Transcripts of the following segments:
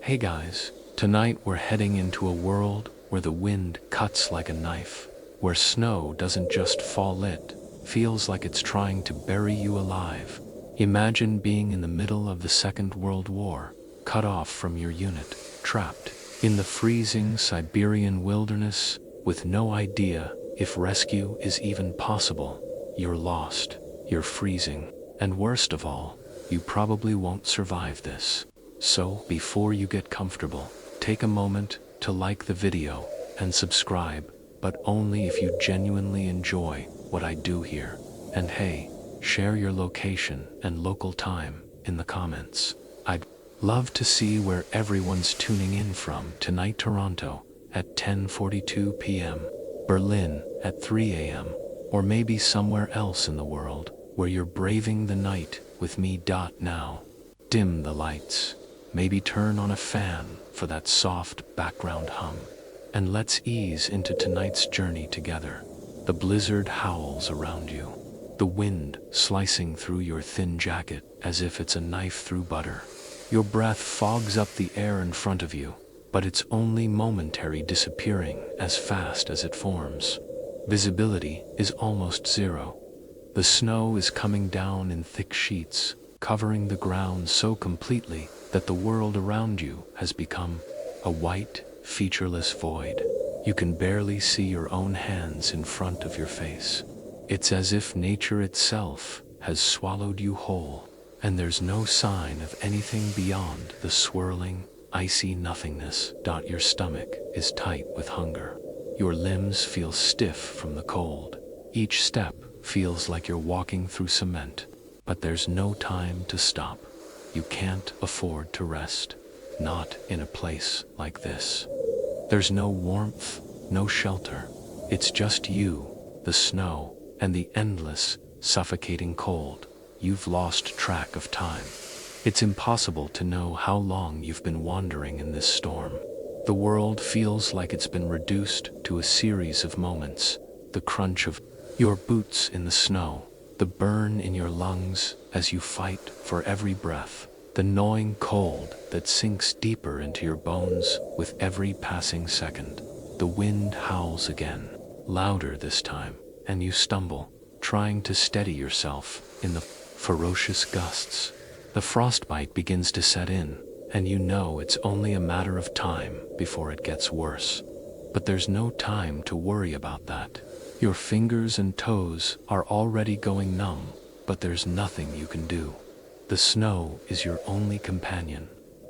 Hey guys, tonight we're heading into a world where the wind cuts like a knife, where snow doesn't just fall, it feels like it's trying to bury you alive. Imagine being in the middle of the Second World War, cut off from your unit, trapped in the freezing Siberian wilderness with no idea if rescue is even possible. You're lost, you're freezing, and worst of all, you probably won't survive this. So, before you get comfortable, take a moment to like the video and subscribe, but only if you genuinely enjoy what I do here. And hey, share your location and local time in the comments. I'd love to see where everyone's tuning in from tonight. Toronto at 10:42 p.m., Berlin at 3 a.m., or maybe somewhere else in the world where you're braving the night with me. Now, dim the lights, maybe turn on a fan for that soft background hum, and let's ease into tonight's journey together. The blizzard howls around you, the wind slicing through your thin jacket as if it's a knife through butter. Your breath fogs up the air in front of you, but it's only momentary, disappearing as fast as it forms. Visibility is almost zero. The snow is coming down in thick sheets, covering the ground so completely that the world around you has become a white, featureless void. You can barely see your own hands in front of your face. It's as if nature itself has swallowed you whole, and there's no sign of anything beyond the swirling, icy nothingness. Your stomach is tight with hunger. Your limbs feel stiff from the cold. Each step feels like you're walking through cement, but there's no time to stop. You can't afford to rest, not in a place like this. There's no warmth, no shelter. It's just you, the snow, and the endless, suffocating cold. You've lost track of time. It's impossible to know how long you've been wandering in this storm. The world feels like it's been reduced to a series of moments. The crunch of your boots in the snow, the burn in your lungs as you fight for every breath, the gnawing cold that sinks deeper into your bones with every passing second. The wind howls again, louder this time, and you stumble, trying to steady yourself in the ferocious gusts. The frostbite begins to set in, and you know it's only a matter of time before it gets worse. But there's no time to worry about that. Your fingers and toes are already going numb, but there's nothing you can do. The snow is your only companion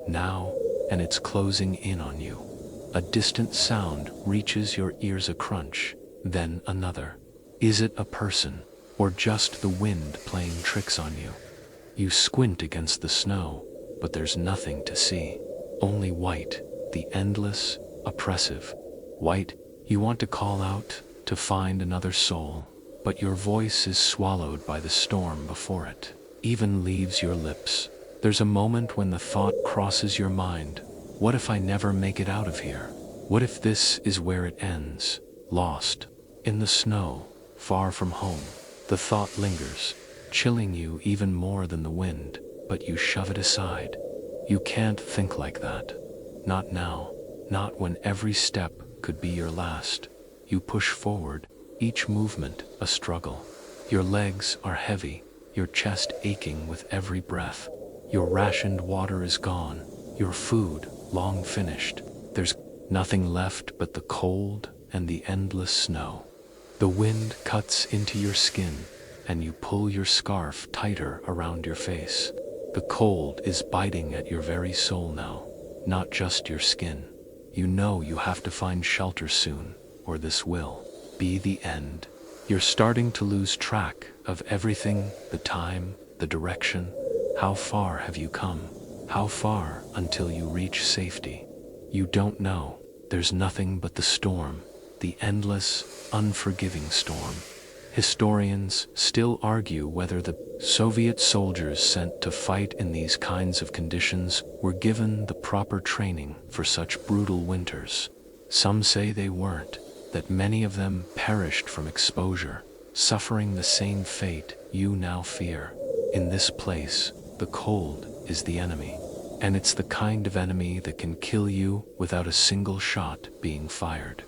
now, and it's closing in on you. A distant sound reaches your ears, a crunch, then another. Is it a person, or just the wind playing tricks on you? You squint against the snow, but there's nothing to see. Only white, the endless, oppressive white. You want to call out, to find another soul, but your voice is swallowed by the storm before it even leaves your lips. There's a moment when the thought crosses your mind: what if I never make it out of here? What if this is where it ends? Lost in the snow, far from home. The thought lingers, chilling you even more than the wind, but you shove it aside. You can't think like that. Not now, not when every step could be your last. You push forward, each movement a struggle. Your legs are heavy, your chest aching with every breath. Your rationed water is gone, your food long finished. There's nothing left but the cold and the endless snow. The wind cuts into your skin, and you pull your scarf tighter around your face. The cold is biting at your very soul now, not just your skin. You know you have to find shelter soon, or this will be the end. You're starting to lose track of everything, the time, the direction. How far have you come? How far until you reach safety? You don't know. There's nothing but the storm, the endless, unforgiving storm. Historians still argue whether the Soviet soldiers sent to fight in these kinds of conditions were given the proper training for such brutal winters. Some say they weren't, that many of them perished from exposure, suffering the same fate you now fear. In this place, the cold is the enemy. And it's the kind of enemy that can kill you without a single shot being fired.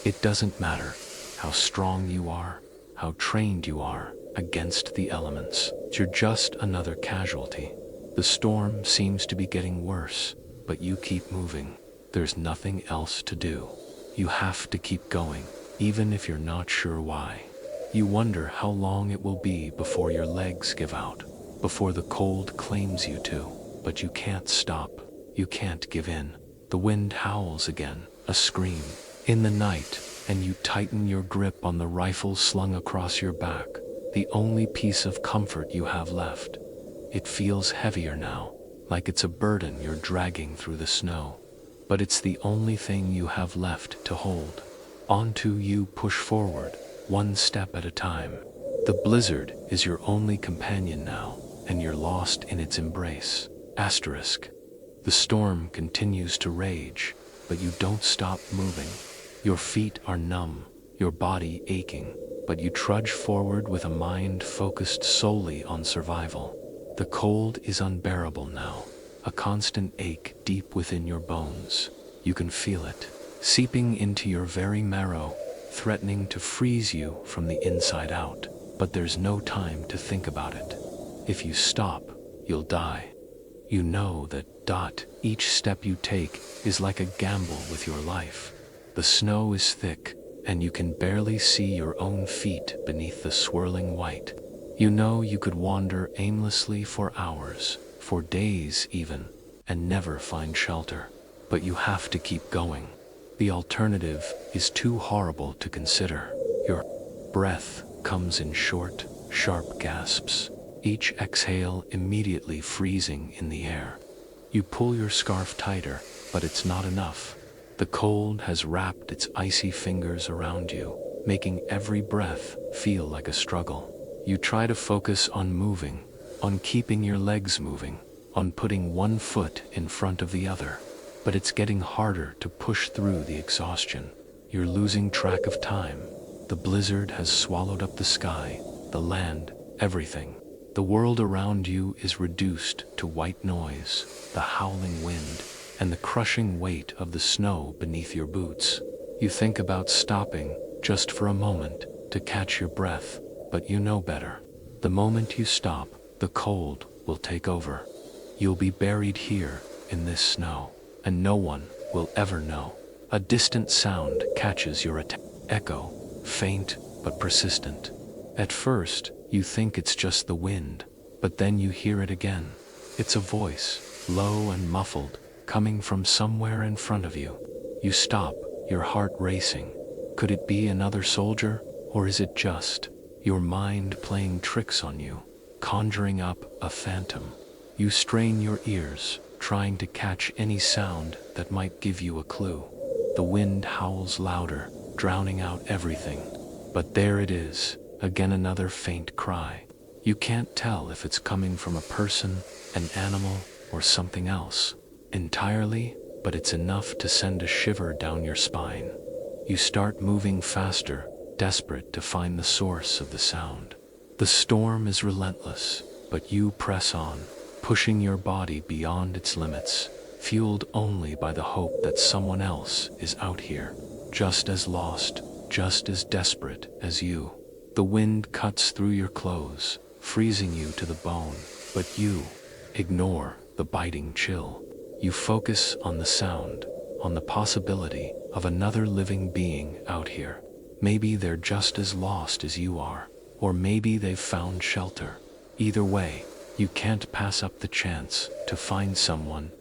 It doesn't matter how strong you are, how trained you are against the elements. You're just another casualty. The storm seems to be getting worse, but you keep moving. There's nothing else to do. You have to keep going, even if you're not sure why. You wonder how long it will be before your legs give out, before the cold claims you to, but you can't stop. You can't give in. The wind howls again, a scream in the night, and you tighten your grip on the rifle slung across your back, the only piece of comfort you have left. It feels heavier now, like it's a burden you're dragging through the snow. But it's the only thing you have left to hold. Onto you push forward, one step at a time. The blizzard is your only companion now, and you're lost in its embrace. Asterisk. The storm continues to rage, but you don't stop moving. Your feet are numb, your body aching, but you trudge forward with a mind focused solely on survival. The cold is unbearable now, a constant ache deep within your bones. You can feel it, seeping into your very marrow, threatening to freeze you from the inside out. But there's no time to think about it. If you stop, you'll die. You know that each step you take is like a gamble with your life. The snow is thick, and you can barely see your own feet beneath the swirling white. You know you could wander aimlessly for hours, for days even, and never find shelter. But you have to keep going. The alternative is too horrible to consider. Your breath comes in short, sharp gasps, each exhale immediately freezing in the air. You pull your scarf tighter, but it's not enough. The cold has wrapped its icy fingers around you, making every breath feel like a struggle. You try to focus on moving, on keeping your legs moving, on putting one foot in front of the other. But it's getting harder to push through the exhaustion. You're losing track of time. The blizzard has swallowed up the sky, the land, everything. The world around you is reduced to white noise, the howling wind, and the crushing weight of the snow beneath your boots. You think about stopping, just for a moment, to catch your breath, but you know better. The moment you stop, the cold will take over. You'll be buried here, in this snow, and no one will ever know. A distant sound catches your echo, faint but persistent. At first, you think it's just the wind, but then you hear it again. It's a voice, low and muffled, coming from somewhere in front of you. You stop, your heart racing. Could it be another soldier, or is it just your mind playing tricks on you, conjuring up a phantom? You strain your ears, trying to catch any sound that might give you a clue. The wind howls louder, drowning out everything. But there it is, again another faint cry. You can't tell if it's coming from a person, an animal, or something else entirely, but it's enough to send a shiver down your spine. You start moving faster, desperate to find the source of the sound. The storm is relentless, but you press on, pushing your body beyond its limits, fueled only by the hope that someone else is out here, just as lost, just as desperate as you. The wind cuts through your clothes, freezing you to the bone, but you ignore the biting chill. You focus on the sound, on the possibility of another living being out here. Maybe they're just as lost as you are, or maybe they've found shelter. Either way, you can't pass up the chance to find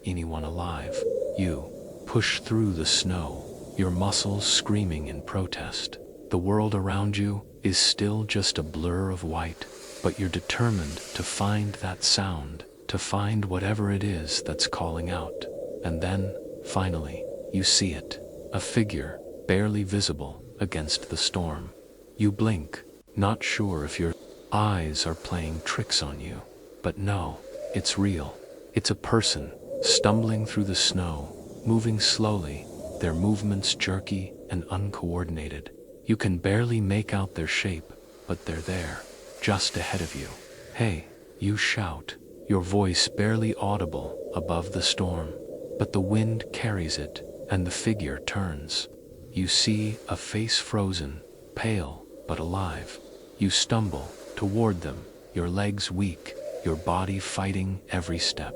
anyone alive. You push through the snow, your muscles screaming in protest. The world around you is still just a blur of white, but you're determined to find that sound, to find whatever it is that's calling out. And then, finally, you see it, a figure, barely visible against the storm. You blink, not sure if your eyes are playing tricks on you. But no, it's real. It's a person, stumbling through the snow, moving slowly, their movements jerky and uncoordinated. You can barely make out their shape, but they're there, just ahead of you. Hey, you shout, your voice barely audible above the storm, but the wind carries it, and the figure turns. You see a face frozen, pale, but alive. You stumble toward them, your legs weak, your body fighting every step.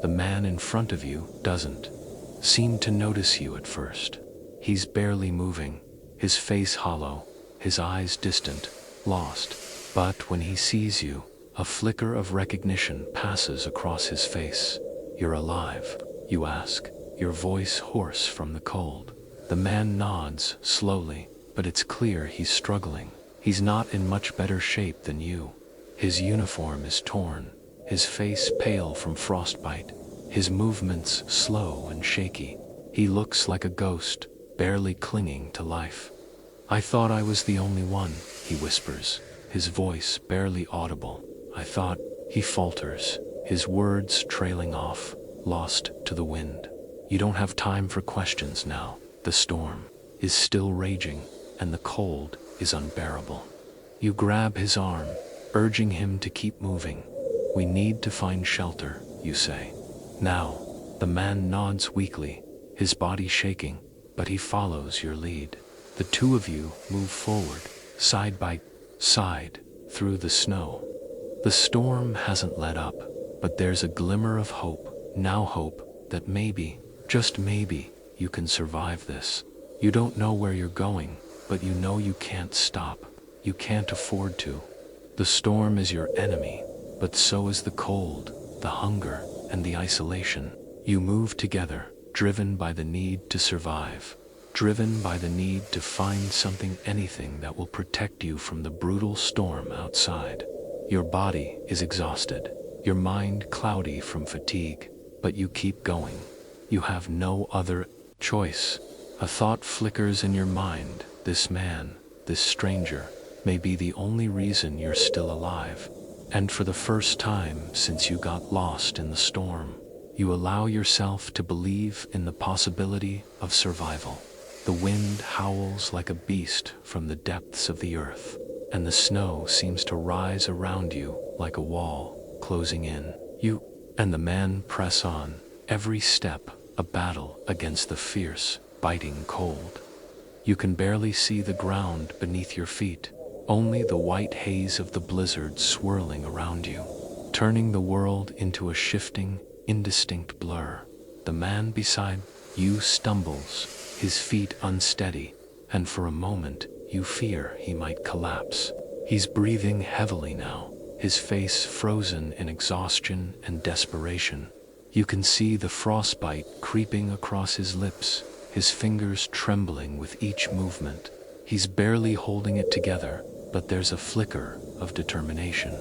The man in front of you doesn't seem to notice you at first. He's barely moving, his face hollow, his eyes distant, lost. But when he sees you, a flicker of recognition passes across his face. You're alive, you ask, your voice hoarse from the cold. The man nods slowly, but it's clear he's struggling. He's not in much better shape than you. His uniform is torn, his face pale from frostbite, his movements slow and shaky. He looks like a ghost, barely clinging to life. I thought I was the only one, he whispers, his voice barely audible. I thought, he falters, his words trailing off, lost to the wind. You don't have time for questions now. The storm is still raging, and the cold is unbearable. You grab his arm, urging him to keep moving. We need to find shelter, you say. Now, the man nods weakly, his body shaking, but he follows your lead. The two of you move forward, side by side, through the snow. The storm hasn't let up, but there's a glimmer of hope, now hope that maybe, just maybe, you can survive this. You don't know where you're going, but you know you can't stop. You can't afford to. The storm is your enemy, but so is the cold, the hunger, and the isolation. You move together, driven by the need to survive, driven by the need to find something, anything that will protect you from the brutal storm outside. Your body is exhausted, your mind cloudy from fatigue, but you keep going. You have no other choice. A thought flickers in your mind. This man, this stranger, may be the only reason you're still alive. And for the first time since you got lost in the storm, you allow yourself to believe in the possibility of survival. The wind howls like a beast from the depths of the earth, and the snow seems to rise around you like a wall, closing in. You and the man press on, every step a battle against the fierce, biting cold. You can barely see the ground beneath your feet, only the white haze of the blizzard swirling around you, turning the world into a shifting, indistinct blur. The man beside you stumbles, his feet unsteady, and for a moment you fear he might collapse. He's breathing heavily now, his face frozen in exhaustion and desperation. You can see the frostbite creeping across his lips, his fingers trembling with each movement. He's barely holding it together, but there's a flicker of determination.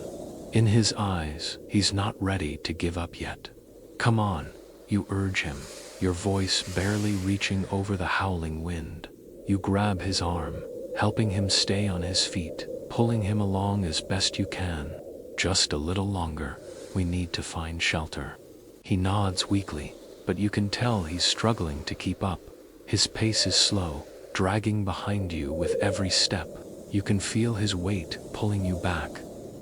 In his eyes, he's not ready to give up yet. Come on, you urge him, your voice barely reaching over the howling wind. You grab his arm, helping him stay on his feet, pulling him along as best you can. Just a little longer, we need to find shelter. He nods weakly, but you can tell he's struggling to keep up. His pace is slow, dragging behind you with every step. You can feel his weight pulling you back,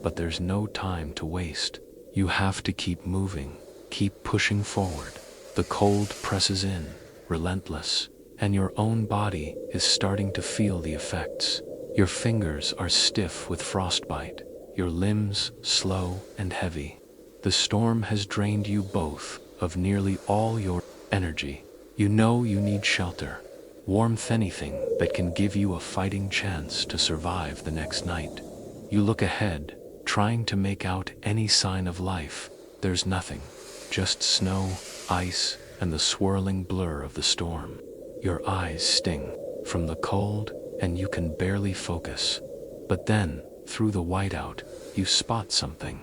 but there's no time to waste. You have to keep moving, keep pushing forward. The cold presses in, relentless, and your own body is starting to feel the effects. Your fingers are stiff with frostbite, your limbs slow and heavy. The storm has drained you both of nearly all your energy. You know you need shelter, warmth, anything that can give you a fighting chance to survive the next night. You look ahead, trying to make out any sign of life. There's nothing, just snow, ice, and the swirling blur of the storm. Your eyes sting from the cold, and you can barely focus. But then, through the whiteout, you spot something.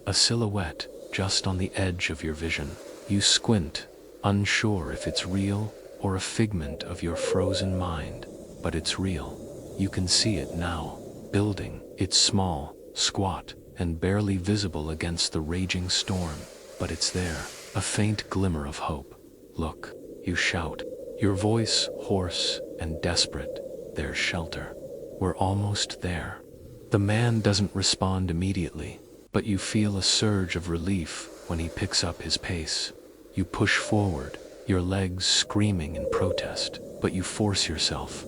A silhouette just on the edge of your vision. You squint, unsure if it's real or a figment of your frozen mind. But it's real. You can see it now, building. It's small, squat, and barely visible against the raging storm. But it's there, a faint glimmer of hope. Look, you shout, your voice hoarse and desperate. There's shelter. We're almost there. The man doesn't respond immediately, but you feel a surge of relief when he picks up his pace. You push forward, your legs screaming in protest, but you force yourself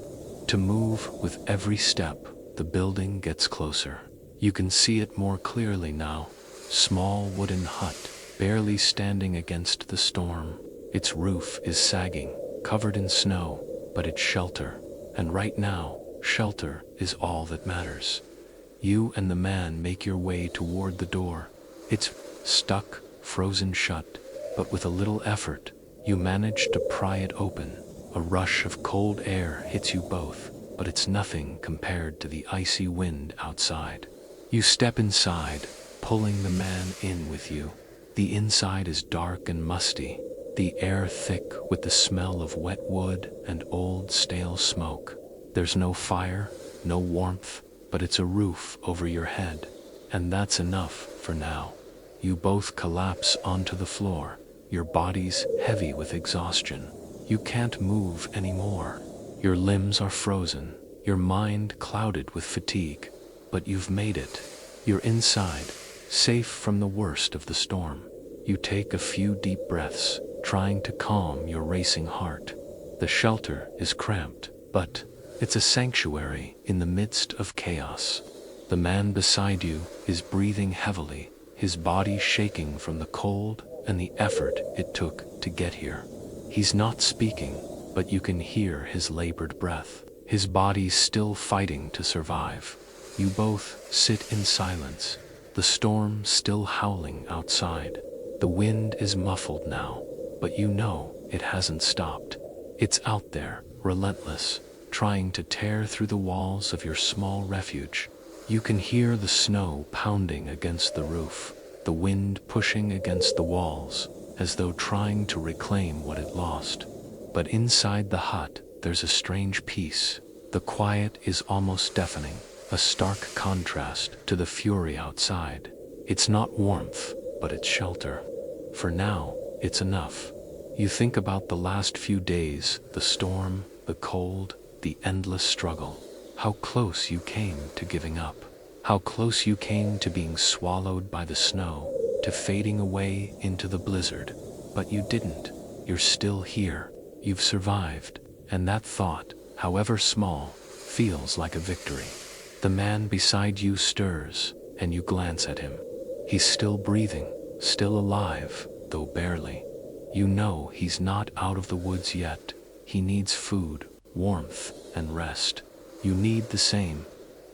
to move with every step. The building gets closer. You can see it more clearly now. Small wooden hut, barely standing against the storm. Its roof is sagging, covered in snow, but it's shelter. And right now, shelter is all that matters. You and the man make your way toward the door. It's stuck, frozen shut, but with a little effort, you manage to pry it open. A rush of cold air hits you both, but it's nothing compared to the icy wind outside. You step inside, pulling the man in with you. The inside is dark and musty, the air thick with the smell of wet wood and old stale smoke. There's no fire, no warmth, but it's a roof over your head, and that's enough for now. You both collapse onto the floor, your bodies heavy with exhaustion. You can't move anymore. Your limbs are frozen, your mind clouded with fatigue, but you've made it. You're inside, safe from the worst of the storm. You take a few deep breaths, trying to calm your racing heart. The shelter is cramped, but it's a sanctuary in the midst of chaos. The man beside you is breathing heavily, his body shaking from the cold and the effort it took to get here. He's not speaking, but you can hear his labored breath. His body's still fighting to survive. You both sit in silence, the storm still howling outside. The wind is muffled now, but you know it hasn't stopped. It's out there, relentless, trying to tear through the walls of your small refuge. You can hear the snow pounding against the roof, the wind pushing against the walls, as though trying to reclaim what it lost. But inside the hut, there's a strange peace. The quiet is almost deafening, a stark contrast to the fury outside. It's not warmth, but it's shelter. For now, it's enough. You think about the last few days, the storm, the cold, the endless struggle. How close you came to giving up. How close you came to being swallowed by the snow, to fading away into the blizzard. But you didn't. You're still here. You've survived. And that thought, however small, feels like a victory. The man beside you stirs, and you glance at him. He's still breathing, still alive, though barely. You know he's not out of the woods yet. He needs food, warmth, and rest. You need the same.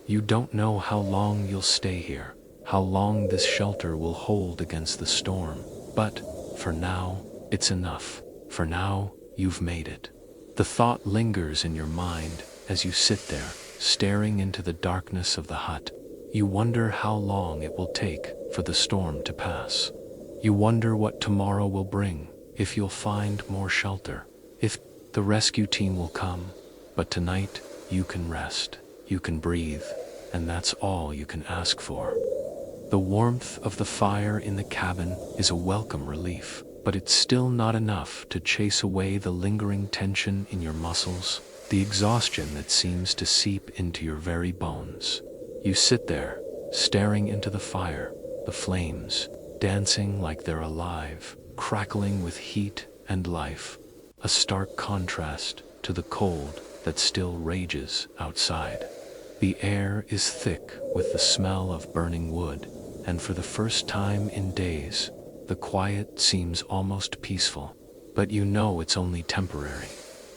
You don't know how long you'll stay here, how long this shelter will hold against the storm. But, for now, it's enough. For now, you've made it. The thought lingers in your mind as you sit there, staring into the darkness of the hut. You wonder how long it will take for the storm to pass. You wonder what tomorrow will bring, if you'll find more shelter, if the rescue team will come. But tonight, you can rest, you can breathe, and that's all you can ask for. The warmth of the fire in the cabin is a welcome relief, but it's still not enough to chase away the lingering tension in your muscles, the exhaustion that seems to seep into your very bones. You sit there, staring into the fire, the flames, dancing like they're alive, crackling with heat and life, a stark contrast to the cold that still rages outside. The air is thick with the smell of burning wood, and for the first time in days, the quiet seems almost peaceful. But you know it's only temporary.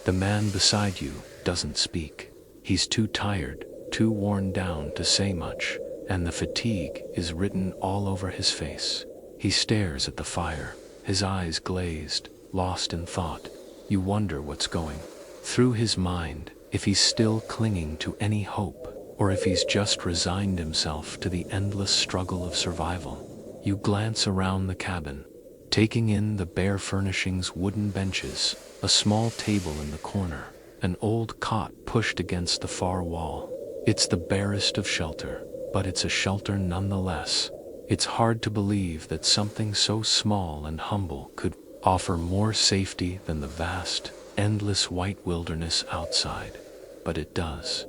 The man beside you doesn't speak. He's too tired, too worn down to say much, and the fatigue is written all over his face. He stares at the fire, his eyes glazed, lost in thought. You wonder what's going through his mind, if he's still clinging to any hope, or if he's just resigned himself to the endless struggle of survival. You glance around the cabin, taking in the bare furnishings, wooden benches, a small table in the corner, an old cot pushed against the far wall. It's the barest of shelter, but it's a shelter nonetheless. It's hard to believe that something so small and humble could offer more safety than the vast, endless white wilderness outside. But it does.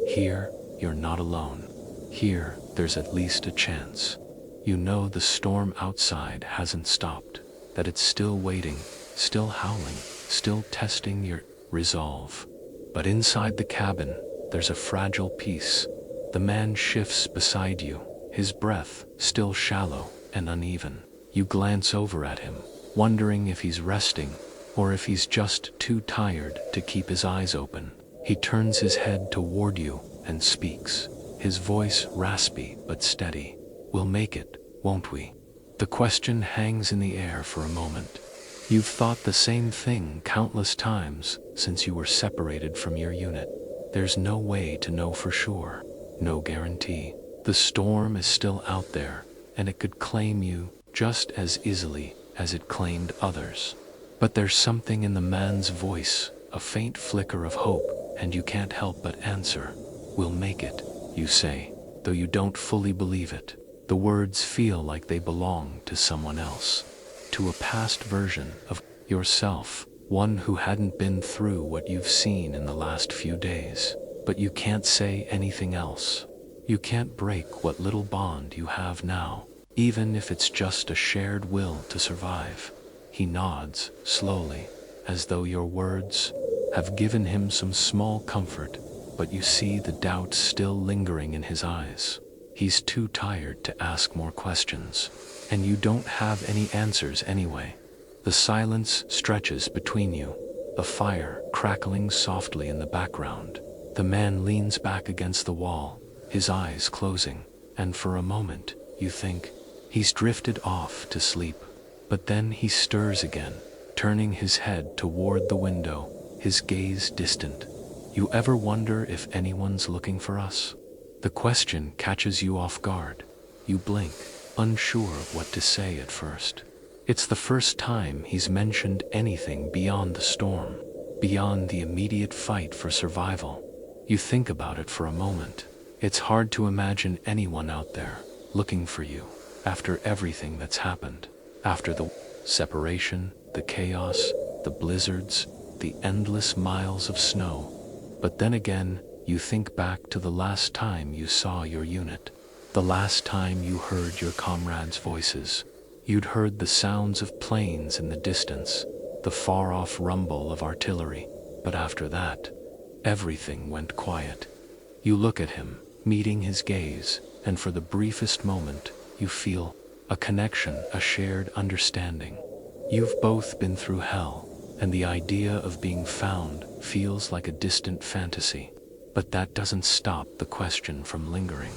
Here, you're not alone. Here, there's at least a chance. You know the storm outside hasn't stopped. that it's still waiting, still howling, still testing your resolve. But inside the cabin, there's a fragile peace. The man shifts beside you, his breath still shallow and uneven. You glance over at him, wondering if he's resting or if he's just too tired to keep his eyes open. He turns his head toward you and speaks, his voice raspy but steady. "We'll make it, won't we?" The question hangs in the air for a moment. You've thought the same thing countless times since you were separated from your unit. There's no way to know for sure, no guarantee. The storm is still out there, and it could claim you just as easily as it claimed others. But there's something in the man's voice, a faint flicker of hope, and you can't help but answer. "We'll make it," you say, though you don't fully believe it. The words feel like they belong to someone else, to a past version of yourself, one who hadn't been through what you've seen in the last few days. But you can't say anything else. You can't break what little bond you have now, even if it's just a shared will to survive. He nods slowly, as though your words have given him some small comfort, but you see the doubt still lingering in his eyes. He's too tired to ask more questions, and you don't have any answers anyway. The silence stretches between you, a fire crackling softly in the background. The man leans back against the wall, his eyes closing, and for a moment, you think he's drifted off to sleep. But then he stirs again, turning his head toward the window, his gaze distant. You ever wonder if anyone's looking for us? The question catches you off guard. You blink, unsure of what to say at first. It's the first time he's mentioned anything beyond the storm, beyond the immediate fight for survival. You think about it for a moment. It's hard to imagine anyone out there looking for you after everything that's happened, after the separation, the chaos, the blizzards, the endless miles of snow. But then again, you think back to the last time you saw your unit, the last time you heard your comrades' voices. You'd heard the sounds of planes in the distance, the far-off rumble of artillery. But after that, everything went quiet. You look at him, meeting his gaze, and for the briefest moment, you feel a connection, a shared understanding. You've both been through hell, and the idea of being found feels like a distant fantasy. But that doesn't stop the question from lingering.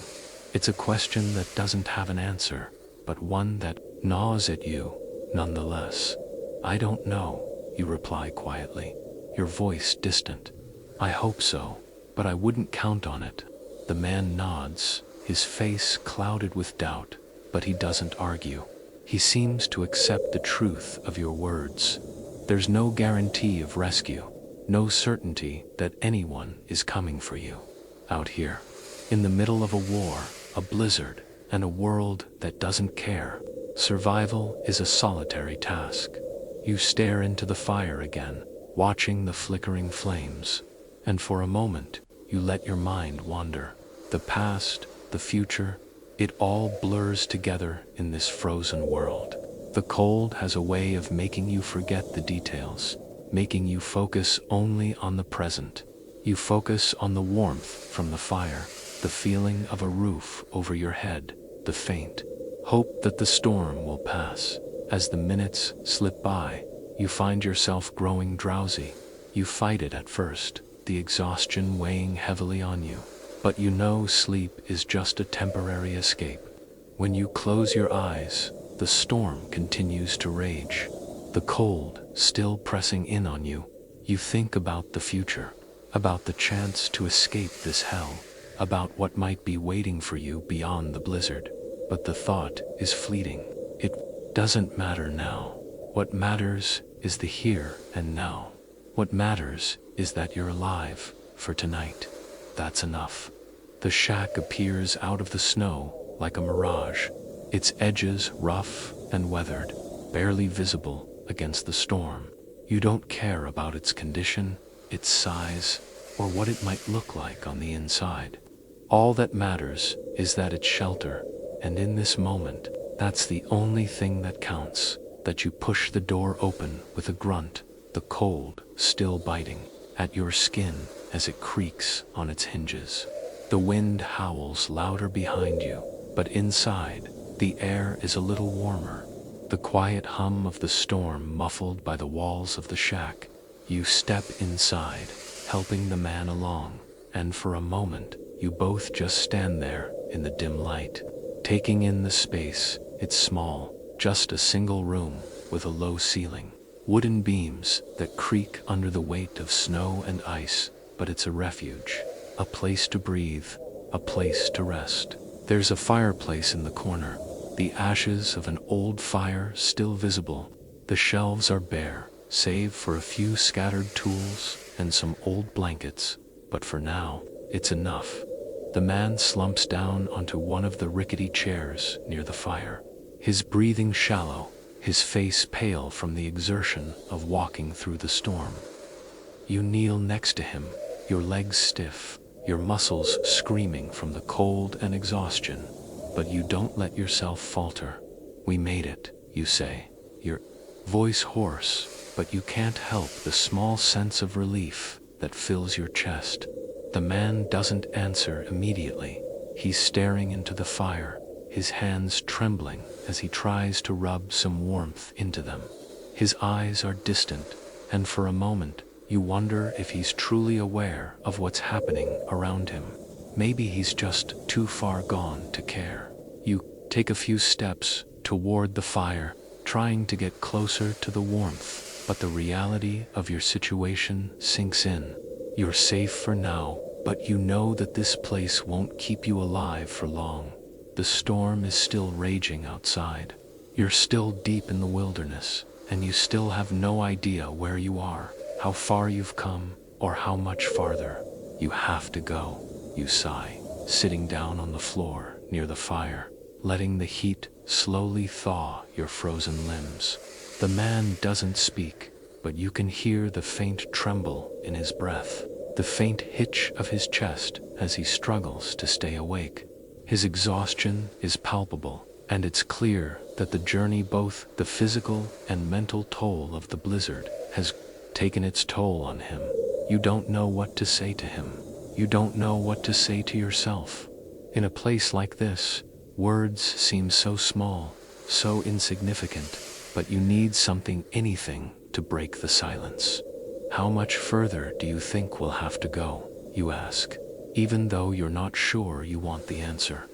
It's a question that doesn't have an answer, but one that gnaws at you nonetheless. "I don't know," you reply quietly, your voice distant. "I hope so, but I wouldn't count on it." The man nods, his face clouded with doubt, but he doesn't argue. He seems to accept the truth of your words. There's no guarantee of rescue, no certainty that anyone is coming for you. Out here, in the middle of a war, a blizzard, and a world that doesn't care, survival is a solitary task. You stare into the fire again, watching the flickering flames, and for a moment, you let your mind wander. The past, the future, it all blurs together in this frozen world. The cold has a way of making you forget the details, making you focus only on the present. You focus on the warmth from the fire, the feeling of a roof over your head, the faint hope that the storm will pass. As the minutes slip by, you find yourself growing drowsy. You fight it at first, the exhaustion weighing heavily on you. But you know sleep is just a temporary escape. When you close your eyes, the storm continues to rage, the cold still pressing in on you. You think about the future, about the chance to escape this hell, about what might be waiting for you beyond the blizzard. But the thought is fleeting. It doesn't matter now. What matters is the here and now. What matters is that you're alive for tonight. That's enough. The shack appears out of the snow like a mirage, its edges rough and weathered, barely visible against the storm. You don't care about its condition, its size, or what it might look like on the inside. All that matters is that it's shelter, and in this moment, that's the only thing that counts. that you push the door open with a grunt, the cold still biting at your skin as it creaks on its hinges. The wind howls louder behind you, but inside, the air is a little warmer. The quiet hum of the storm muffled by the walls of the shack. You step inside, helping the man along, and for a moment, you both just stand there in the dim light, taking in the space. It's small, just a single room with a low ceiling, wooden beams that creak under the weight of snow and ice, but it's a refuge, a place to breathe, a place to rest. There's a fireplace in the corner, the ashes of an old fire still visible. The shelves are bare, save for a few scattered tools and some old blankets, but for now, it's enough. The man slumps down onto one of the rickety chairs near the fire, his breathing shallow, his face pale from the exertion of walking through the storm. You kneel next to him, your legs stiff, your muscles screaming from the cold and exhaustion, but you don't let yourself falter. "We made it," you say, your voice hoarse, but you can't help the small sense of relief that fills your chest. The man doesn't answer immediately. He's staring into the fire, his hands trembling as he tries to rub some warmth into them. His eyes are distant, and for a moment, you wonder if he's truly aware of what's happening around him. Maybe he's just too far gone to care. You take a few steps toward the fire, trying to get closer to the warmth, but the reality of your situation sinks in. You're safe for now, but you know that this place won't keep you alive for long. The storm is still raging outside. You're still deep in the wilderness, and you still have no idea where you are, how far you've come, or how much farther. You have to go, you sigh, sitting down on the floor near the fire, letting the heat slowly thaw your frozen limbs. The man doesn't speak, but you can hear the faint tremble in his breath, the faint hitch of his chest as he struggles to stay awake. His exhaustion is palpable, and it's clear that the journey, both the physical and mental toll of the blizzard, has taken its toll on him. You don't know what to say to him. You don't know what to say to yourself. In a place like this, words seem so small, so insignificant, but you need something, anything, to break the silence. "How much further do you think we'll have to go?" you ask, even though you're not sure you want the answer.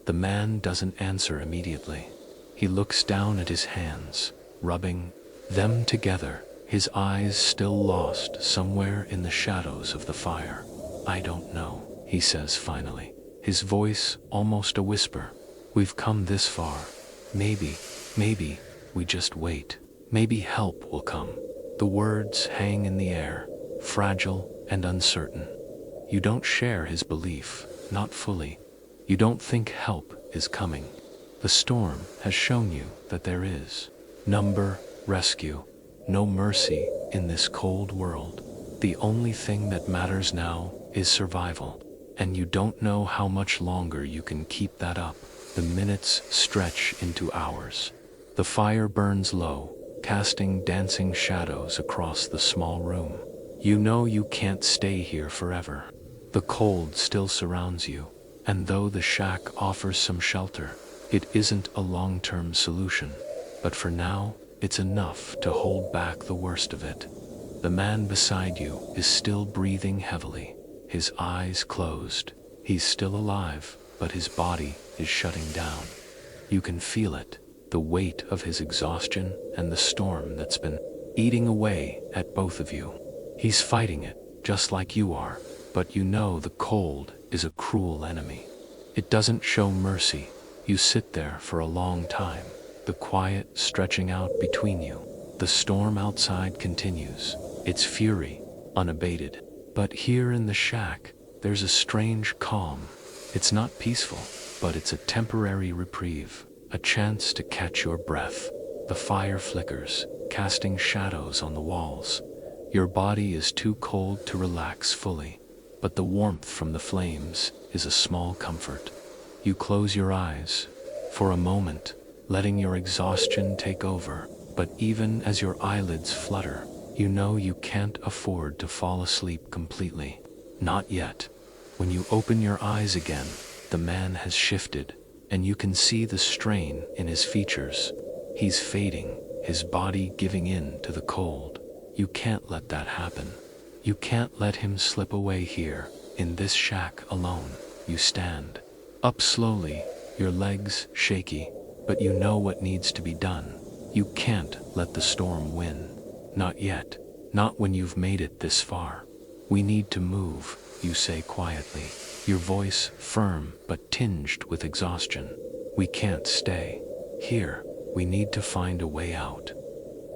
The man doesn't answer immediately. He looks down at his hands, rubbing them together, his eyes still lost somewhere in the shadows of the fire. "I don't know," he says finally, his voice almost a whisper. "We've come this far. Maybe we just wait. Maybe help will come." The words hang in the air, fragile and uncertain. You don't share his belief, not fully. You don't think help is coming. The storm has shown you that there is rescue, no mercy in this cold world. The only thing that matters now is survival, and you don't know how much longer you can keep that up. The minutes stretch into hours. The fire burns low, casting dancing shadows across the small room. You know you can't stay here forever. The cold still surrounds you, and though the shack offers some shelter, it isn't a long-term solution. But for now, it's enough to hold back the worst of it. The man beside you is still breathing heavily, his eyes closed. He's still alive, but his body is shutting down. You can feel it, the weight of his exhaustion and the storm that's been eating away at both of you. He's fighting it, just like you are, but you know the cold is a cruel enemy. It doesn't show mercy. You sit there for a long time, the quiet stretching out between you. The storm outside continues, its fury unabated. But here in the shack, there's a strange calm. It's not peaceful, but it's a temporary reprieve, a chance to catch your breath. The fire flickers, casting shadows on the walls. Your body is too cold to relax fully, but the warmth from the flames is a small comfort. You close your eyes for a moment, letting your exhaustion take over, But even as your eyelids flutter, you know you can't afford to fall asleep completely. Not yet. When you open your eyes again, the man has shifted, and you can see the strain in his features. He's fading, his body giving in to the cold. You can't let that happen. You can't let him slip away here, in this shack alone. You stand up slowly, your legs shaky, but you know what needs to be done. You can't let the storm win. Not yet. Not when you've made it this far. We need to move, you say quietly, your voice firm but tinged with exhaustion. We can't stay here. We need to find a way out.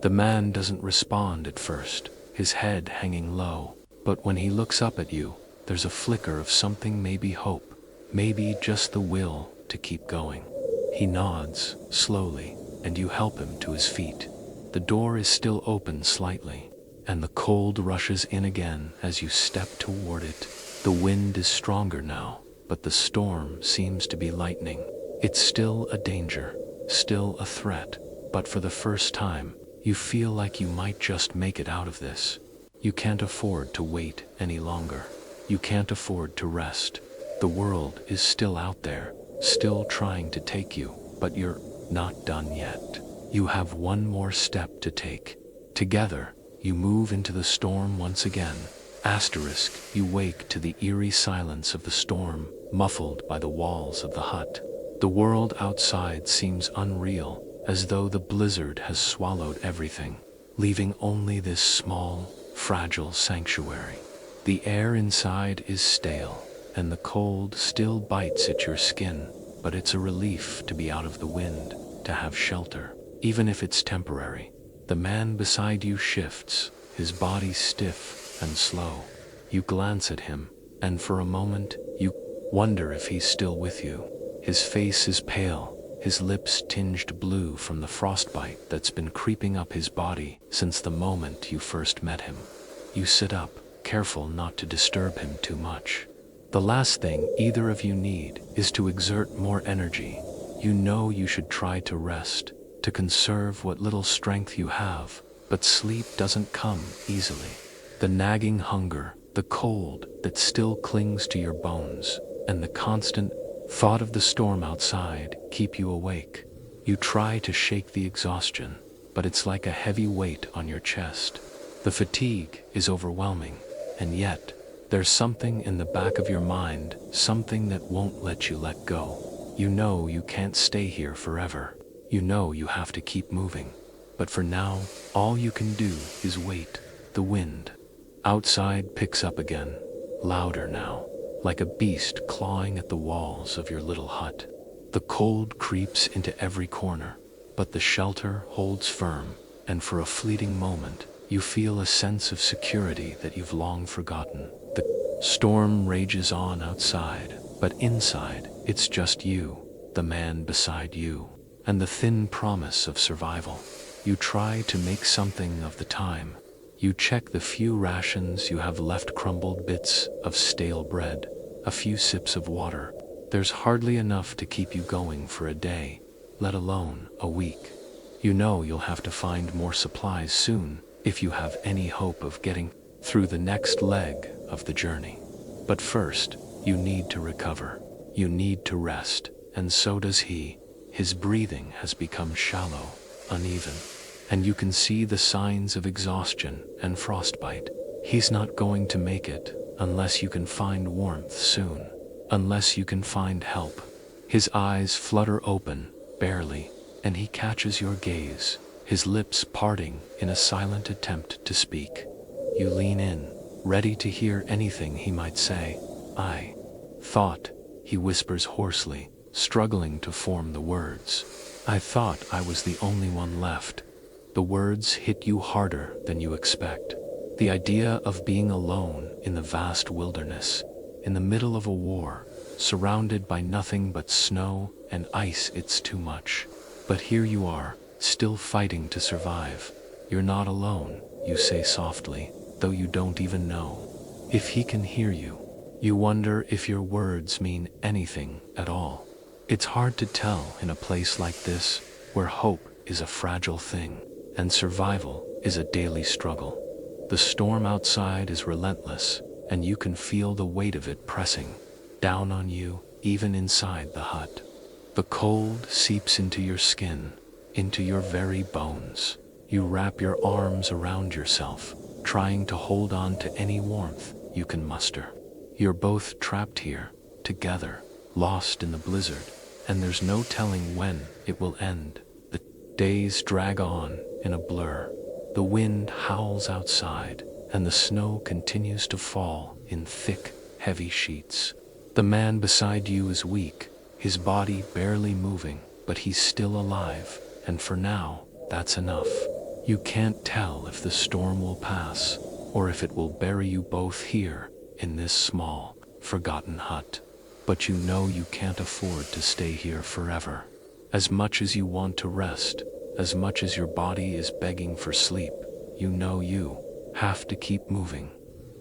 The man doesn't respond at first, his head hanging low, but when he looks up at you, there's a flicker of something, maybe hope, maybe just the will to keep going. He nods, slowly, and you help him to his feet. The door is still open slightly, and the cold rushes in again as you step toward it. The wind is stronger now, but the storm seems to be lightening. It's still a danger, still a threat, but for the first time, you feel like you might just make it out of this. You can't afford to wait any longer. You can't afford to rest. The world is still out there, still trying to take you, but you're not done yet. You have one more step to take. Together, you move into the storm once again. Asterisk, you wake to the eerie silence of the storm, muffled by the walls of the hut. The world outside seems unreal, as though the blizzard has swallowed everything, leaving only this small, fragile sanctuary. The air inside is stale, and the cold still bites at your skin, but it's a relief to be out of the wind, to have shelter, even if it's temporary. The man beside you shifts, his body stiff and slow. You glance at him, and for a moment, you wonder if he's still with you. His face is pale, his lips tinged blue from the frostbite that's been creeping up his body since the moment you first met him. You sit up, careful not to disturb him too much. The last thing either of you need is to exert more energy. You know you should try to rest, to conserve what little strength you have, but sleep doesn't come easily. The nagging hunger, the cold that still clings to your bones, and the constant thought of the storm outside keep you awake. You try to shake the exhaustion, but it's like a heavy weight on your chest. The fatigue is overwhelming, and yet, there's something in the back of your mind, something that won't let you let go. You know you can't stay here forever. You know you have to keep moving. But for now, all you can do is wait. The wind outside picks up again, louder now, like a beast clawing at the walls of your little hut. The cold creeps into every corner, but the shelter holds firm, and for a fleeting moment, you feel a sense of security that you've long forgotten. The storm rages on outside, but inside, it's just you, the man beside you, and the thin promise of survival. You try to make something of the time. You check the few rations you have left, crumbled bits of stale bread, a few sips of water. There's hardly enough to keep you going for a day, let alone a week. You know you'll have to find more supplies soon if you have any hope of getting through the next leg of the journey. But first, you need to recover. You need to rest, and so does he. His breathing has become shallow, uneven, and you can see the signs of exhaustion and frostbite. He's not going to make it unless you can find warmth soon, unless you can find help. His eyes flutter open, barely, and he catches your gaze, his lips parting in a silent attempt to speak. You lean in, ready to hear anything he might say. "I thought," he whispers hoarsely, struggling to form the words. "I thought I was the only one left." The words hit you harder than you expect. The idea of being alone in the vast wilderness, in the middle of a war, surrounded by nothing but snow and ice, it's too much. But here you are, still fighting to survive. "You're not alone," you say softly, though you don't even know if he can hear you. You wonder if your words mean anything at all. It's hard to tell in a place like this, where hope is a fragile thing. and survival is a daily struggle. The storm outside is relentless, and you can feel the weight of it pressing down on you, even inside the hut. The cold seeps into your skin, into your very bones. You wrap your arms around yourself, trying to hold on to any warmth you can muster. You're both trapped here, together, lost in the blizzard, and there's no telling when it will end. The days drag on in a blur. The wind howls outside, and the snow continues to fall in thick, heavy sheets. The man beside you is weak, his body barely moving, but he's still alive, and for now, that's enough. You can't tell if the storm will pass, or if it will bury you both here, in this small, forgotten hut. But you know you can't afford to stay here forever. As much as you want to rest, as much as your body is begging for sleep, you know you have to keep moving.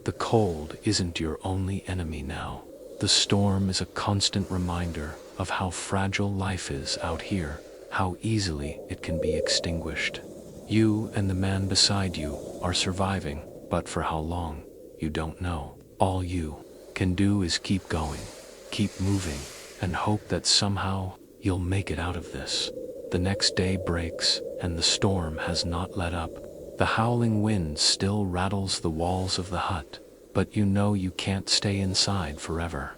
The cold isn't your only enemy now. The storm is a constant reminder of how fragile life is out here, how easily it can be extinguished. You and the man beside you are surviving, but for how long, you don't know. All you can do is keep going, keep moving, and hope that somehow you'll make it out of this. The next day breaks, and the storm has not let up. The howling wind still rattles the walls of the hut, but you know you can't stay inside forever.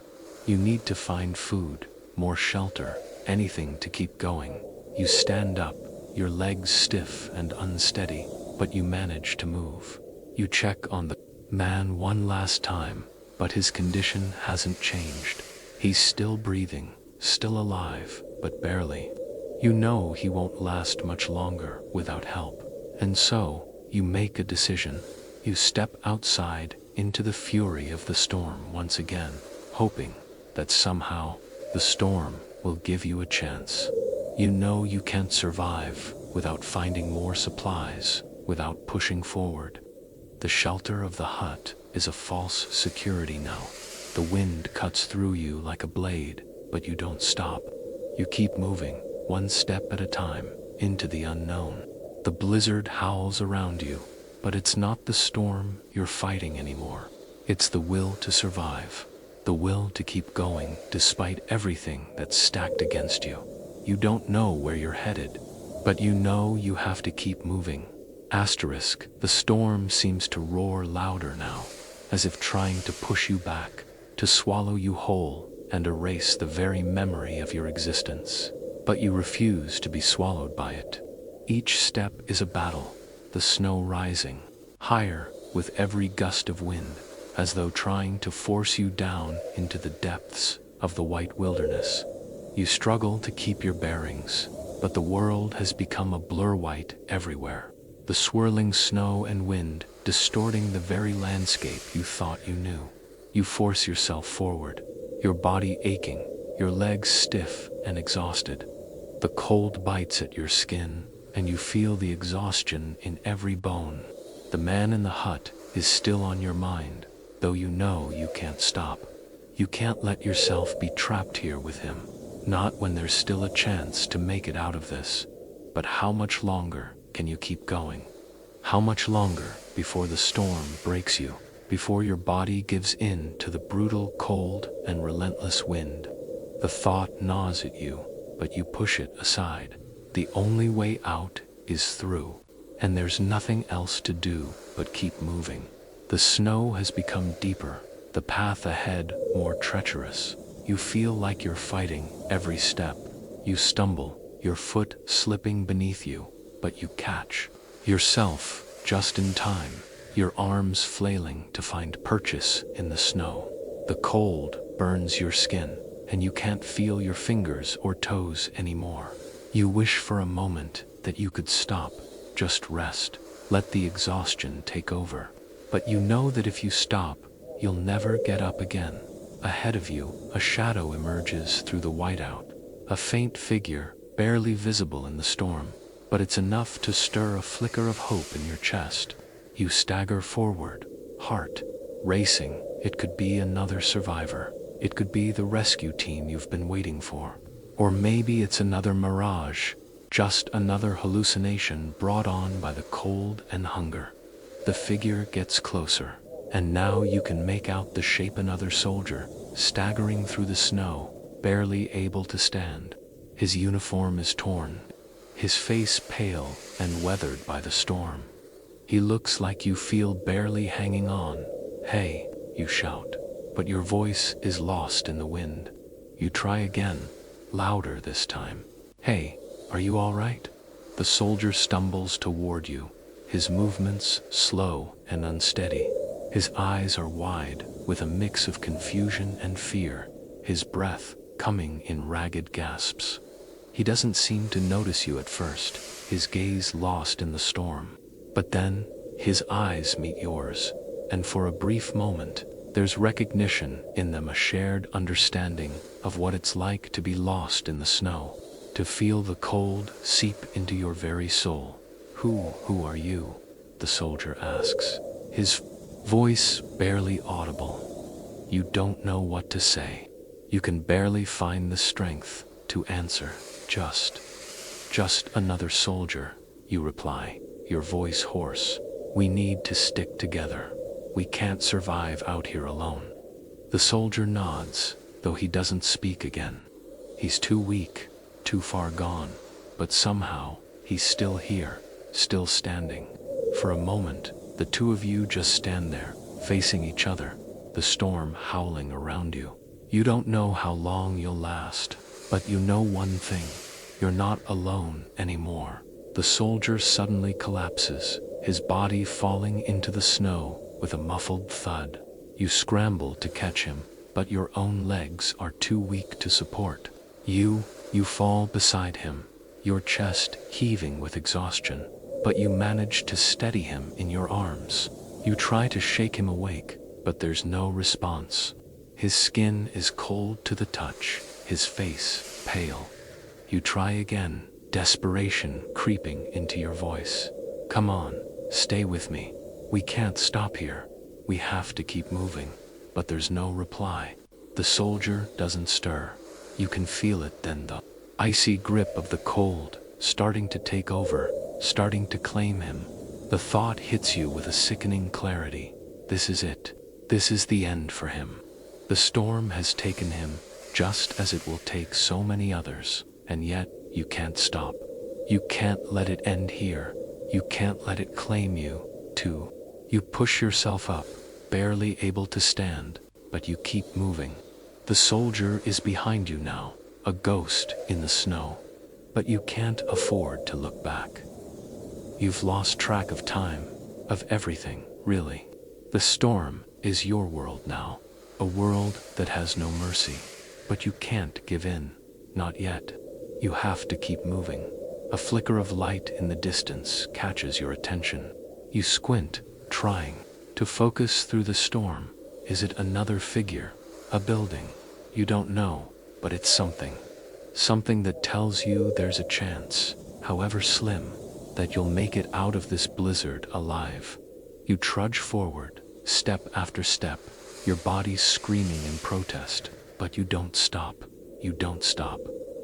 You need to find food, more shelter, anything to keep going. You stand up, your legs stiff and unsteady, but you manage to move. You check on the man one last time, but his condition hasn't changed. He's still breathing, still alive, but barely. You know he won't last much longer without help. And so, you make a decision. You step outside into the fury of the storm once again, hoping that somehow the storm will give you a chance. You know you can't survive without finding more supplies, without pushing forward. The shelter of the hut is a false security now. The wind cuts through you like a blade, but you don't stop. You keep moving, one step at a time, into the unknown. The blizzard howls around you, but it's not the storm you're fighting anymore. It's the will to survive, the will to keep going despite everything that's stacked against you. You don't know where you're headed, but you know you have to keep moving. Asterisk, the storm seems to roar louder now, as if trying to push you back, to swallow you whole and erase the very memory of your existence. But you refuse to be swallowed by it. Each step is a battle, the snow rising higher with every gust of wind, as though trying to force you down into the depths of the white wilderness. You struggle to keep your bearings, but the world has become a blur white everywhere. The swirling snow and wind distorting the very landscape you thought you knew. You force yourself forward, your body aching, your legs stiff and exhausted. The cold bites at your skin, and you feel the exhaustion in every bone. The man in the hut is still on your mind, though you know you can't stop. You can't let yourself be trapped here with him, not when there's still a chance to make it out of this. But how much longer can you keep going? How much longer before the storm breaks you, before your body gives in to the brutal cold and relentless wind? The thought gnaws at you, but you push it aside. The only way out is through, and there's nothing else to do but keep moving. The snow has become deeper, the path ahead more treacherous. You feel like you're fighting every step. You stumble, your foot slipping beneath you, but you catch yourself just in time, your arms flailing to find purchase in the snow. The cold burns your skin, and you can't feel your fingers or toes anymore. You wish for a moment that you could stop, just rest, let the exhaustion take over. But you know that if you stop, you'll never get up again. Ahead of you, a shadow emerges through the whiteout, a faint figure, barely visible in the storm, but it's enough to stir a flicker of hope in your chest. You stagger forward, heart racing. It could be another survivor. It could be the rescue team you've been waiting for. Or maybe it's another mirage, just another hallucination brought on by the cold and hunger. The figure gets closer, and now you can make out the shape of another soldier, staggering through the snow, barely able to stand. His uniform is torn, his face pale and weathered by the storm. He looks like you feel barely hanging on. "Hey," you shout, but your voice is lost in the wind. You try again, louder this time. "Hey, are you all right?" The soldier stumbles toward you, his movements slow and unsteady. His eyes are wide, with a mix of confusion and fear, his breath coming in ragged gasps. He doesn't seem to notice you at first, his gaze lost in the storm. But then, his eyes meet yours, and for a brief moment, there's recognition in them, a shared understanding of what it's like to be lost in the snow, to feel the cold seep into your very soul. Who are you?" the soldier asks, his voice barely audible. You don't know what to say. You can barely find the strength to answer. Just another soldier," you reply, your voice hoarse. "We need to stick together. We can't survive out here alone." The soldier nods, though he doesn't speak again. He's too weak, too far gone, but somehow he's still here, still standing. For a moment, the two of you just stand there, facing each other, the storm howling around you. You don't know how long you'll last, but you know one thing: you're not alone anymore. The soldier suddenly collapses, his body falling into the snow with a muffled thud. You scramble to catch him, but your own legs are too weak to support. You fall beside him, your chest heaving with exhaustion, but you manage to steady him in your arms. You try to shake him awake, but there's no response. His skin is cold to the touch, his face pale. You try again, desperation creeping into your voice. "Come on, stay with me. We can't stop here. We have to keep moving." But there's no reply. The soldier doesn't stir. You can feel it then, the icy grip of the cold, starting to take over, starting to claim him. The thought hits you with a sickening clarity. This is it. This is the end for him. The storm has taken him, just as it will take so many others, and yet you can't stop. You can't let it end here. You can't let it claim you, too. You push yourself up, barely able to stand, but you keep moving. The soldier is behind you now, a ghost in the snow. But you can't afford to look back. You've lost track of time, of everything, really. The storm is your world now, a world that has no mercy. But you can't give in, not yet. You have to keep moving. A flicker of light in the distance catches your attention. You squint, trying to focus through the storm. Is it another figure? A building? You don't know, but it's something. Something that tells you there's a chance, however slim, that you'll make it out of this blizzard alive. You trudge forward, step after step, your body screaming in protest, but you don't stop. You don't stop.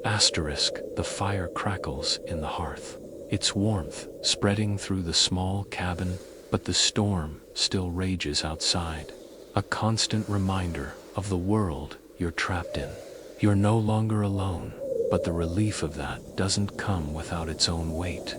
Asterisk, the fire crackles in the hearth. Its warmth spreading through the small cabin, but the storm still rages outside. A constant reminder of the world you're trapped in. You're no longer alone, but the relief of that doesn't come without its own weight.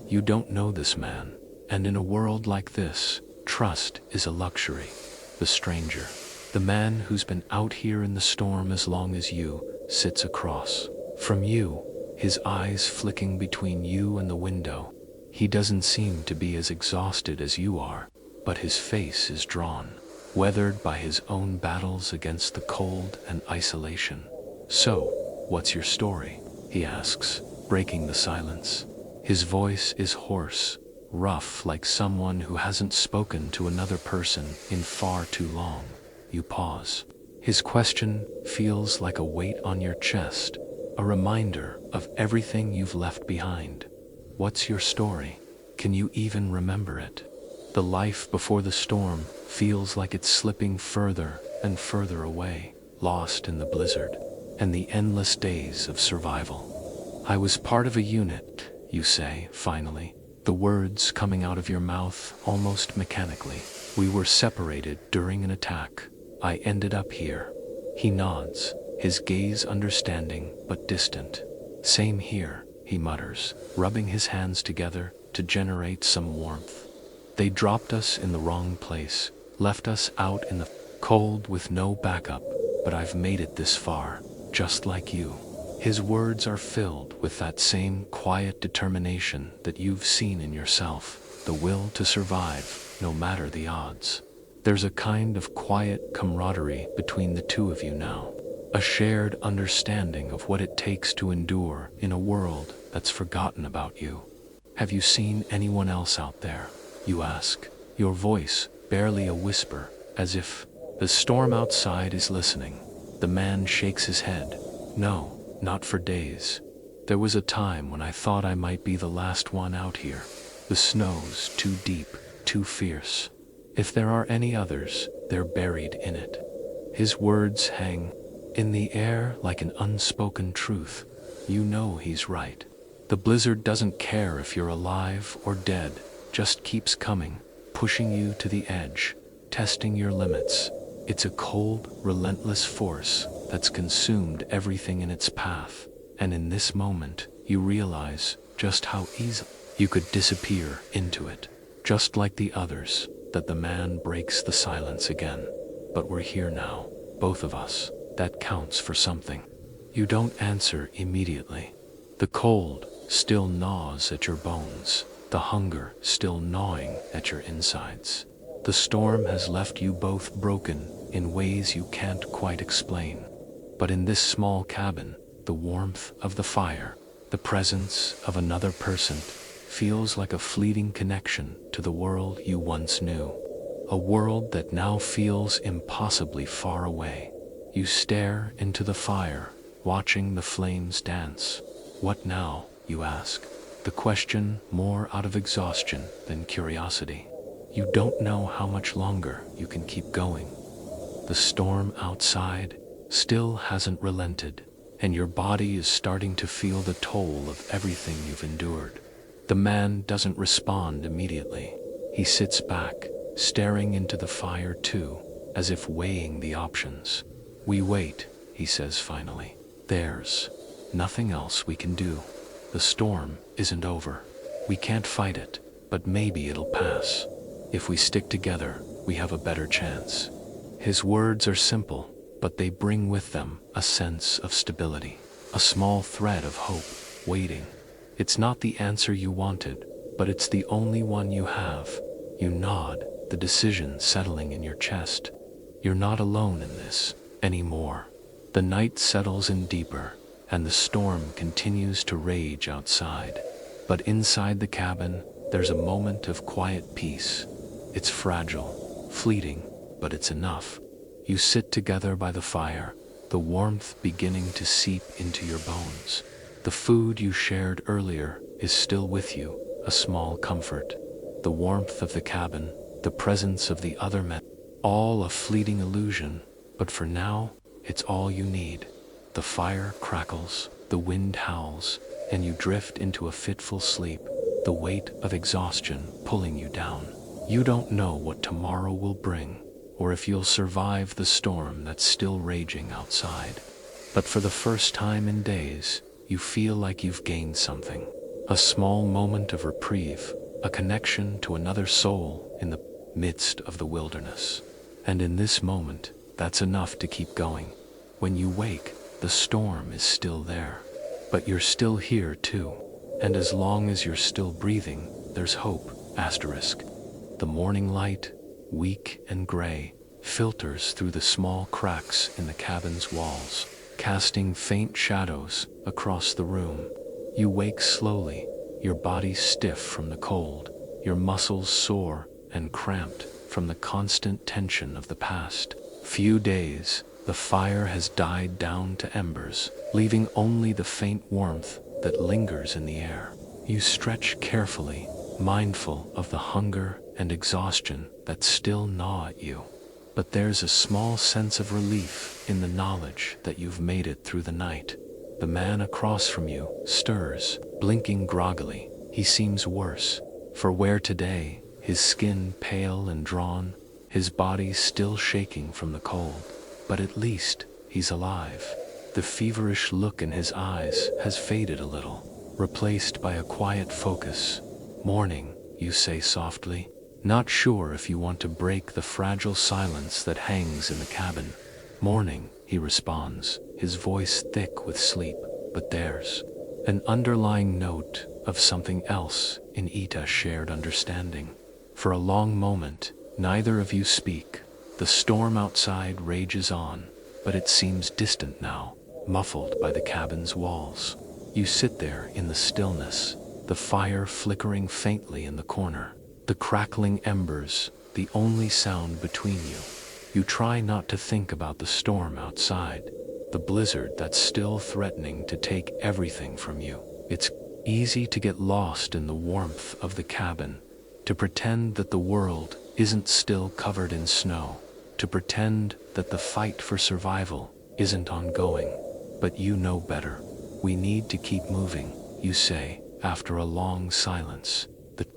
You don't know this man, and in a world like this, trust is a luxury. The stranger, the man who's been out here in the storm as long as you, sits across from you, his eyes flicking between you and the window. He doesn't seem to be as exhausted as you are, but his face is drawn, weathered by his own battles against the cold and isolation. "So, what's your story?" he asks, breaking the silence. His voice is hoarse, rough, like someone who hasn't spoken to another person in far too long. You pause. His question feels like a weight on your chest, a reminder of everything you've left behind. What's your story? Can you even remember it? The life before the storm feels like it's slipping further and further away, lost in the blizzard and the endless days of survival. I was part of a unit, you say, finally, the words coming out of your mouth almost mechanically. We were separated during an attack. I ended up here. He nods, his gaze understanding but distant. Same here, he mutters, rubbing his hands together to generate some warmth. They dropped us in the wrong place, left us out in the cold with no backup, but I've made it this far, just like you. His words are filled with that same quiet determination that you've seen in yourself, the will to survive, no matter the odds. There's a kind of quiet camaraderie between the two of you now, a shared understanding of what it takes to endure in a world that's forgotten about you. Have you seen anyone else out there? You ask, your voice barely a whisper, as if the storm outside is listening. The man shakes his head. No. Not for days. There was a time when I thought I might be the last one out here. The snow's too deep, too fierce. If there are any others, they're buried in it. His words hang in the air like an unspoken truth. You know he's right. The blizzard doesn't care if you're alive or dead, just keeps coming, pushing you to the edge, testing your limits. It's a cold, relentless force that's consumed everything in its path, and in this moment, you realize just how easily you could disappear into it, just like the others. That the man breaks the silence again. But we're here now, both of us. That counts for something. You don't answer immediately. The cold still gnaws at your bones, the hunger still gnawing at your insides. The storm has left you both broken in ways you can't quite explain. But in this small cabin, the warmth of the fire, the presence of another person, feels like a fleeting connection to the world you once knew. A world that now feels impossibly far away. You stare into the fire, watching the flames dance. What now, you ask? The question more out of exhaustion than curiosity. You don't know how much longer you can keep going. The storm outside still hasn't relented, and your body is starting to feel the toll of everything you've endured. The man doesn't respond immediately. He sits back, staring into the fire too, as if weighing the options. We wait, he says finally. There's nothing else we can do. The storm isn't over. We can't fight it, but maybe it'll pass. If we stick together, we have a better chance. His words are simple, but they bring with them a sense of stability, a small thread of hope, waiting. It's not the answer you wanted, but it's the only one you have. You nod, the decision settling in your chest. You're not alone in this anymore. The night settles in deeper, and the storm continues to rage outside. But inside the cabin, there's a moment of quiet peace. It's fragile, fleeting, but it's enough. You sit together by the fire, the warmth beginning to seep into your bones. The food you shared earlier is still with you, a small comfort. The warmth of the cabin, the presence of the other men, all a fleeting illusion, but for now, it's all you need. The fire crackles, the wind howls, and you drift into a fitful sleep, the weight of exhaustion pulling you down. You don't know what tomorrow will bring, or if you'll survive the storm that's still raging outside. But for the first time in days, you feel like you've gained something. A small moment of reprieve, a connection to another soul in the midst of the wilderness. And in this moment, that's enough to keep going. When you wake, the storm is still there. But you're still here too. And as long as you're still breathing, there's hope. Asterisk. The morning light, weak and gray, filters through the small cracks in the cabin's walls, casting faint shadows across the room. You wake slowly, your body stiff from the cold, your muscles sore and cramped from the constant tension of the past few days. The fire has died down to embers, leaving only the faint warmth that lingers in the air. You stretch carefully, mindful of the hunger and exhaustion that still gnaw at you. But there's a small sense of relief in the knowledge that you've made it through the night. The man across from you stirs, blinking groggily. He seems worse. For where today, his skin pale and drawn, his body still shaking from the cold. But at least, he's alive. The feverish look in his eyes has faded a little, replaced by a quiet focus. "Morning," you say softly, not sure if you want to break the fragile silence that hangs in the cabin. "Morning," he responds, his voice thick with sleep, but there's an underlying note of something else in Ita's shared understanding. For a long moment, neither of you speak. The storm outside rages on, but it seems distant now, muffled by the cabin's walls. You sit there in the stillness, the fire flickering faintly in the corner, the crackling embers, the only sound between you. You try not to think about the storm outside, the blizzard that's still threatening to take everything from you. It's easy to get lost in the warmth of the cabin, to pretend that the world isn't still covered in snow, to pretend that the fight for survival isn't ongoing. But you know better. "We need to keep moving," you say, after a long silence. The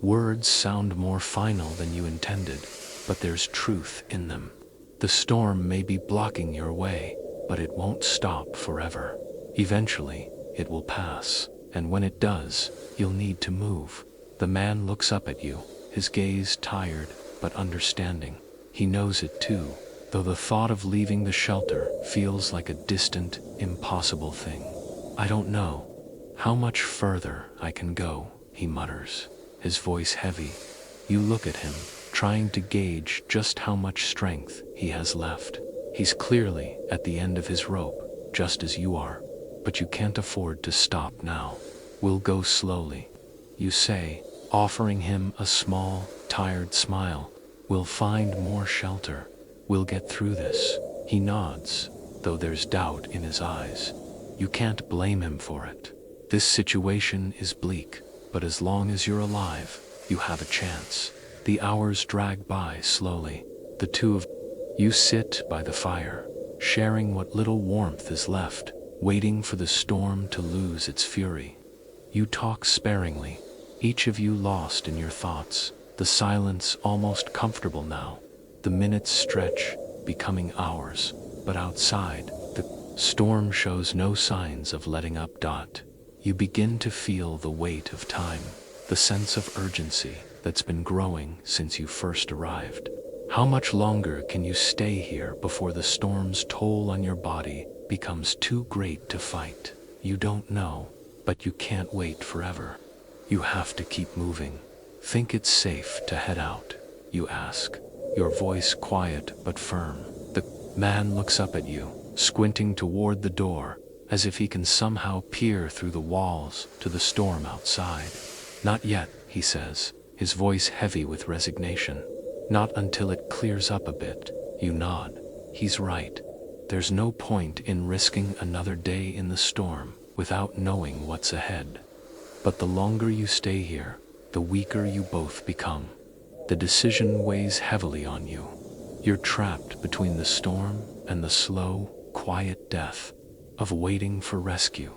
words sound more final than you intended, but there's truth in them. The storm may be blocking your way, but it won't stop forever. Eventually, it will pass, and when it does, you'll need to move. The man looks up at you, his gaze tired but understanding. He knows it too, though the thought of leaving the shelter feels like a distant, impossible thing. "I don't know how much further I can go," he mutters, his voice heavy. You look at him, trying to gauge just how much strength he has left. He's clearly at the end of his rope, just as you are, but you can't afford to stop now. "We'll go slowly," you say, offering him a small, tired smile. "We'll find more shelter. We'll get through this." He nods, though there's doubt in his eyes. You can't blame him for it. This situation is bleak, but as long as you're alive, you have a chance. The hours drag by slowly. The two of you sit by the fire, sharing what little warmth is left, waiting for the storm to lose its fury. You talk sparingly, each of you lost in your thoughts, the silence almost comfortable now. The minutes stretch, becoming hours, but outside, the storm shows no signs of letting up. You begin to feel the weight of time, the sense of urgency that's been growing since you first arrived. How much longer can you stay here before the storm's toll on your body becomes too great to fight? You don't know, but you can't wait forever. You have to keep moving. "Think it's safe to head out?" you ask, your voice quiet but firm. The man looks up at you, squinting toward the door, as if he can somehow peer through the walls to the storm outside. "Not yet," he says, his voice heavy with resignation. "Not until it clears up a bit." You nod. He's right. There's no point in risking another day in the storm without knowing what's ahead. But the longer you stay here, the weaker you both become. The decision weighs heavily on you. You're trapped between the storm and the slow, quiet death of waiting for rescue.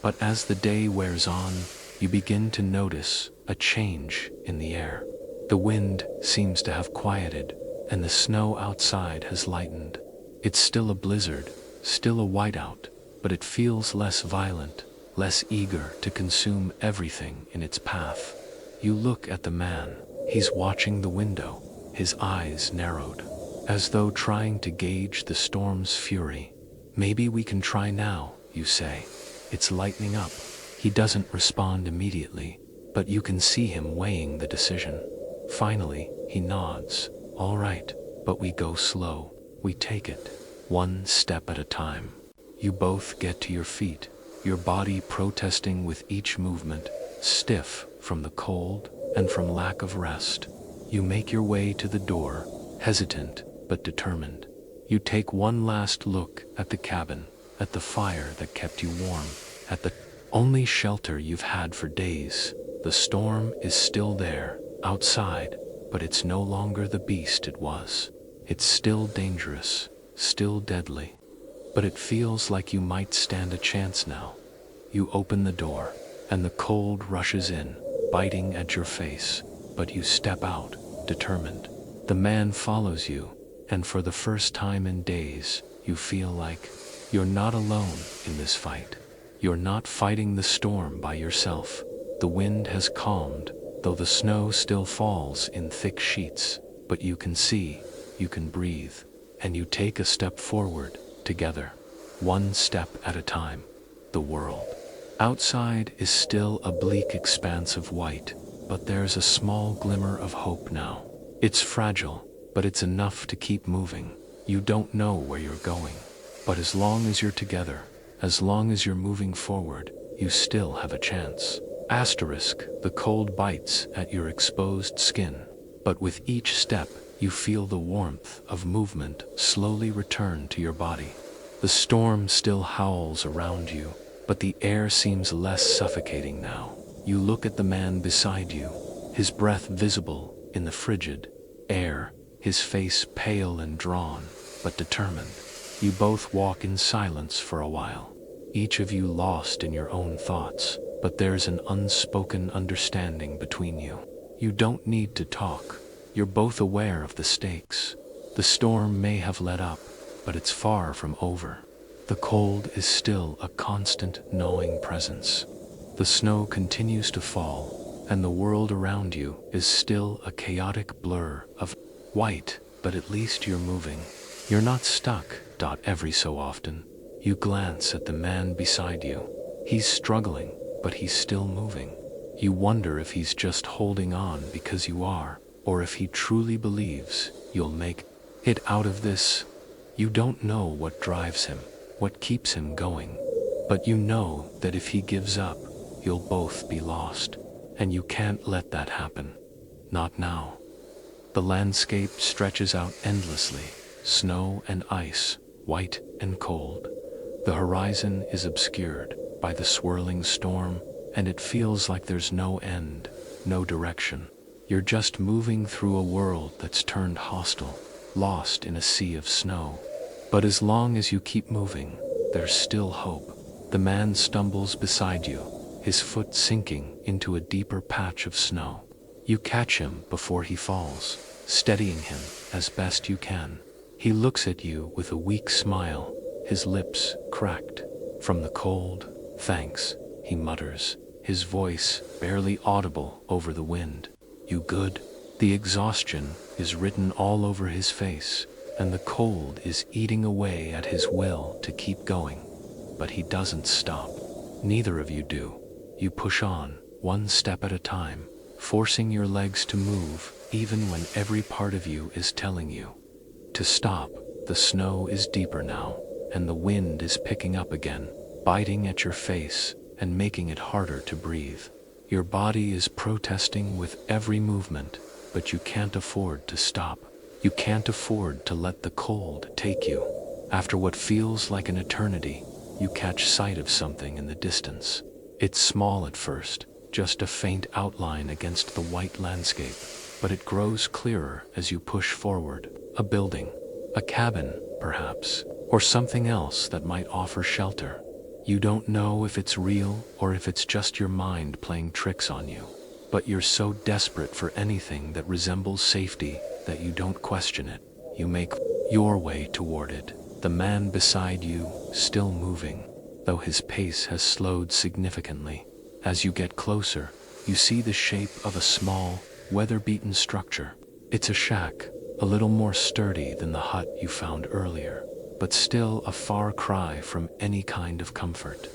But as the day wears on, you begin to notice a change in the air. The wind seems to have quieted, and the snow outside has lightened. It's still a blizzard, still a whiteout, but it feels less violent, less eager to consume everything in its path. You look at the man. He's watching the window, his eyes narrowed, as though trying to gauge the storm's fury. "Maybe we can try now," you say. It's lightening up. He doesn't respond immediately, but you can see him weighing the decision. Finally, he nods. "All right, but we go slow. We take it, one step at a time." You both get to your feet, your body protesting with each movement, stiff from the cold and from lack of rest. You make your way to the door, hesitant but determined. You take one last look at the cabin, at the fire that kept you warm, at the only shelter you've had for days. The storm is still there, outside, but it's no longer the beast it was. It's still dangerous, still deadly. but it feels like you might stand a chance now. You open the door, and the cold rushes in, biting at your face, but you step out, determined. The man follows you, and for the first time in days, you feel like you're not alone in this fight. You're not fighting the storm by yourself. The wind has calmed, though the snow still falls in thick sheets, but you can see, you can breathe, and you take a step forward, together, one step at a time. The world outside is still a bleak expanse of white, but there's a small glimmer of hope now. It's fragile, but it's enough to keep moving. You don't know where you're going, but as long as you're together, as long as you're moving forward, you still have a chance. Asterisk, the cold bites at your exposed skin, but with each step, you feel the warmth of movement slowly return to your body. The storm still howls around you, but the air seems less suffocating now. You look at the man beside you, his breath visible in the frigid air, his face pale and drawn, but determined. You both walk in silence for a while, each of you lost in your own thoughts, but there's an unspoken understanding between you. You don't need to talk. You're both aware of the stakes. The storm may have let up, but it's far from over. The cold is still a constant, gnawing presence. The snow continues to fall, and the world around you is still a chaotic blur of white, but at least you're moving. You're not stuck. Every so often, you glance at the man beside you. He's struggling, but he's still moving. You wonder if he's just holding on because you are, or if he truly believes you'll make it out of this. You don't know what drives him, what keeps him going, but you know that if he gives up, you'll both be lost, and you can't let that happen. Not now. The landscape stretches out endlessly, snow and ice, white and cold. The horizon is obscured by the swirling storm, and it feels like there's no end, no direction. You're just moving through a world that's turned hostile, lost in a sea of snow. But as long as you keep moving, there's still hope. The man stumbles beside you, his foot sinking into a deeper patch of snow. You catch him before he falls, steadying him as best you can. He looks at you with a weak smile, his lips cracked. From the cold, "Thanks," he mutters, his voice barely audible over the wind. "You good?" The exhaustion is written all over his face, and the cold is eating away at his will to keep going. But he doesn't stop. Neither of you do. You push on, one step at a time, forcing your legs to move, even when every part of you is telling you to stop. The snow is deeper now, and the wind is picking up again, biting at your face and making it harder to breathe. Your body is protesting with every movement, but you can't afford to stop. You can't afford to let the cold take you. After what feels like an eternity, you catch sight of something in the distance. It's small at first, just a faint outline against the white landscape, but it grows clearer as you push forward. A building, a cabin, perhaps, or something else that might offer shelter. You don't know if it's real or if it's just your mind playing tricks on you, but you're so desperate for anything that resembles safety that you don't question it. You make your way toward it, the man beside you still moving, though his pace has slowed significantly. As you get closer, you see the shape of a small, weather-beaten structure. It's a shack, a little more sturdy than the hut you found earlier, but still a far cry from any kind of comfort.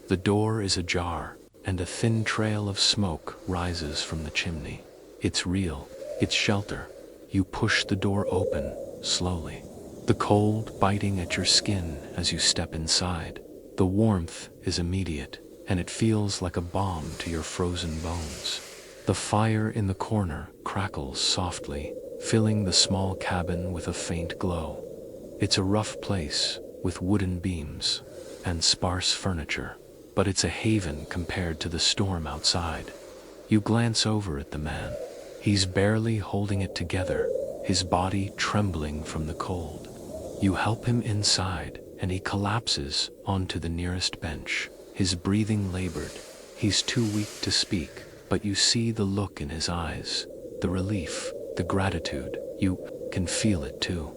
The door is ajar, and a thin trail of smoke rises from the chimney. It's real, it's shelter. You push the door open, slowly, the cold biting at your skin as you step inside. The warmth is immediate, and it feels like a balm to your frozen bones. The fire in the corner crackles softly, filling the small cabin with a faint glow. It's a rough place, with wooden beams and sparse furniture, but it's a haven compared to the storm outside. You glance over at the man. He's barely holding it together, his body trembling from the cold. You help him inside, and he collapses onto the nearest bench, his breathing labored. He's too weak to speak, but you see the look in his eyes, the relief, the gratitude. You can feel it too.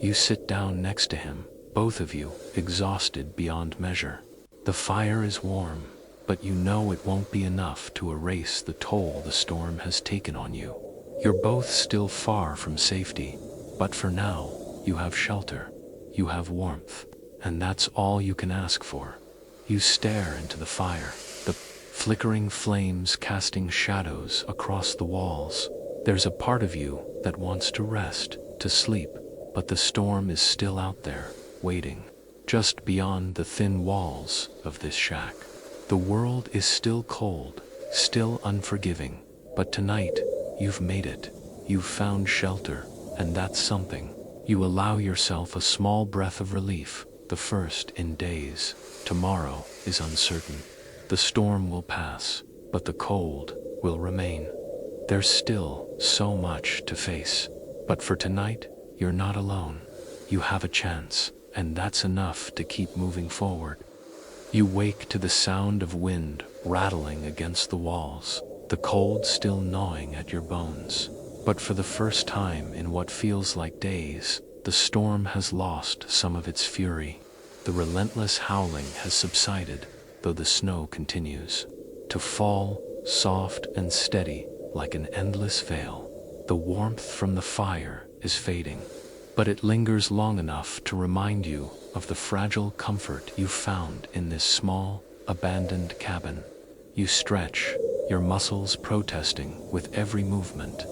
You sit down next to him, both of you, exhausted beyond measure. The fire is warm, but you know it won't be enough to erase the toll the storm has taken on you. You're both still far from safety, but for now, you have shelter, you have warmth, and that's all you can ask for. You stare into the fire, the flickering flames casting shadows across the walls. There's a part of you that wants to rest, to sleep, but the storm is still out there, waiting, just beyond the thin walls of this shack. The world is still cold, still unforgiving, but tonight, you've made it. You've found shelter, and that's something. You allow yourself a small breath of relief, the first in days. Tomorrow is uncertain. The storm will pass, but the cold will remain. There's still so much to face. But for tonight, you're not alone. You have a chance, and that's enough to keep moving forward. You wake to the sound of wind rattling against the walls, the cold still gnawing at your bones. But for the first time in what feels like days, the storm has lost some of its fury. The relentless howling has subsided, though the snow continues to fall, soft and steady, like an endless veil. The warmth from the fire is fading, but it lingers long enough to remind you of the fragile comfort you found in this small, abandoned cabin. You stretch, your muscles protesting with every movement.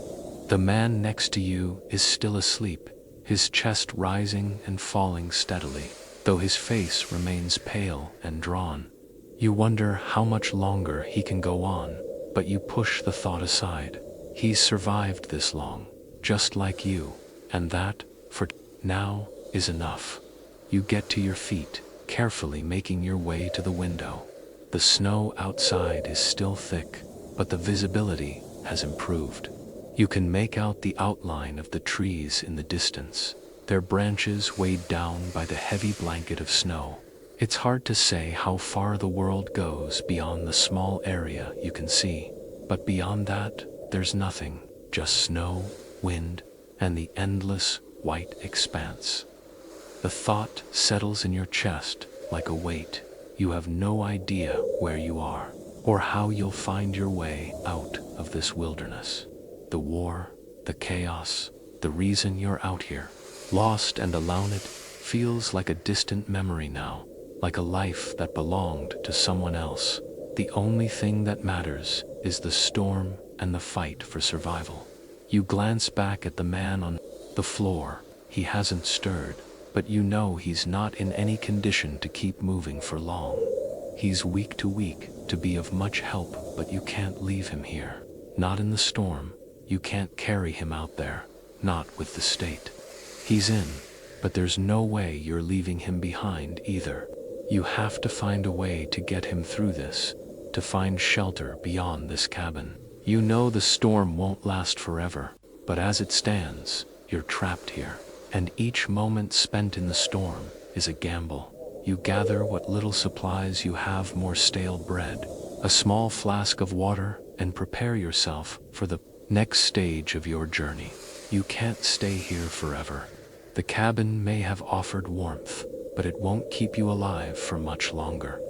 The man next to you is still asleep, his chest rising and falling steadily, though his face remains pale and drawn. You wonder how much longer he can go on, but you push the thought aside. He's survived this long, just like you, and that, for now, is enough. You get to your feet, carefully making your way to the window. The snow outside is still thick, but the visibility has improved. You can make out the outline of the trees in the distance, their branches weighed down by the heavy blanket of snow. It's hard to say how far the world goes beyond the small area you can see, but beyond that, there's nothing, just snow, wind, and the endless, white expanse. The thought settles in your chest like a weight. You have no idea where you are, or how you'll find your way out of this wilderness. The war, the chaos, the reason you're out here, lost and alone, it feels like a distant memory now, like a life that belonged to someone else. The only thing that matters is the storm and the fight for survival. You glance back at the man on the floor. He hasn't stirred, but you know he's not in any condition to keep moving for long. He's weak to be of much help, but you can't leave him here. Not in the storm. You can't carry him out there, not with the state. He's in, but there's no way you're leaving him behind either. You have to find a way to get him through this, to find shelter beyond this cabin. You know the storm won't last forever, but as it stands, you're trapped here. And each moment spent in the storm is a gamble. You gather what little supplies you have, more stale bread, a small flask of water, and prepare yourself for the next stage of your journey. You can't stay here forever. The cabin may have offered warmth, but it won't keep you alive for much longer.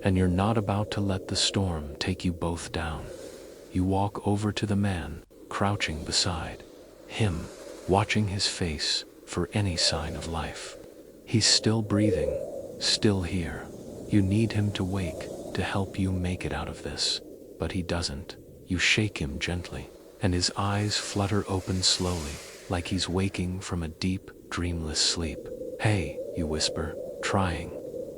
And you're not about to let the storm take you both down. You walk over to the man, crouching beside him, watching his face for any sign of life. He's still breathing, still here. You need him to wake, to help you make it out of this. But he doesn't. You shake him gently, and his eyes flutter open slowly, like he's waking from a deep, dreamless sleep. "Hey," you whisper, trying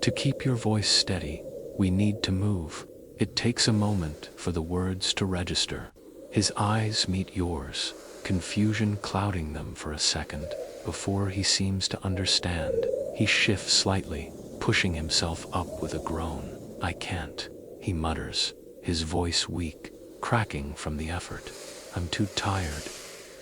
to keep your voice steady. "We need to move." It takes a moment for the words to register. His eyes meet yours, confusion clouding them for a second. Before he seems to understand, he shifts slightly, pushing himself up with a groan. "I can't," he mutters, his voice weak, cracking from the effort. "I'm too tired."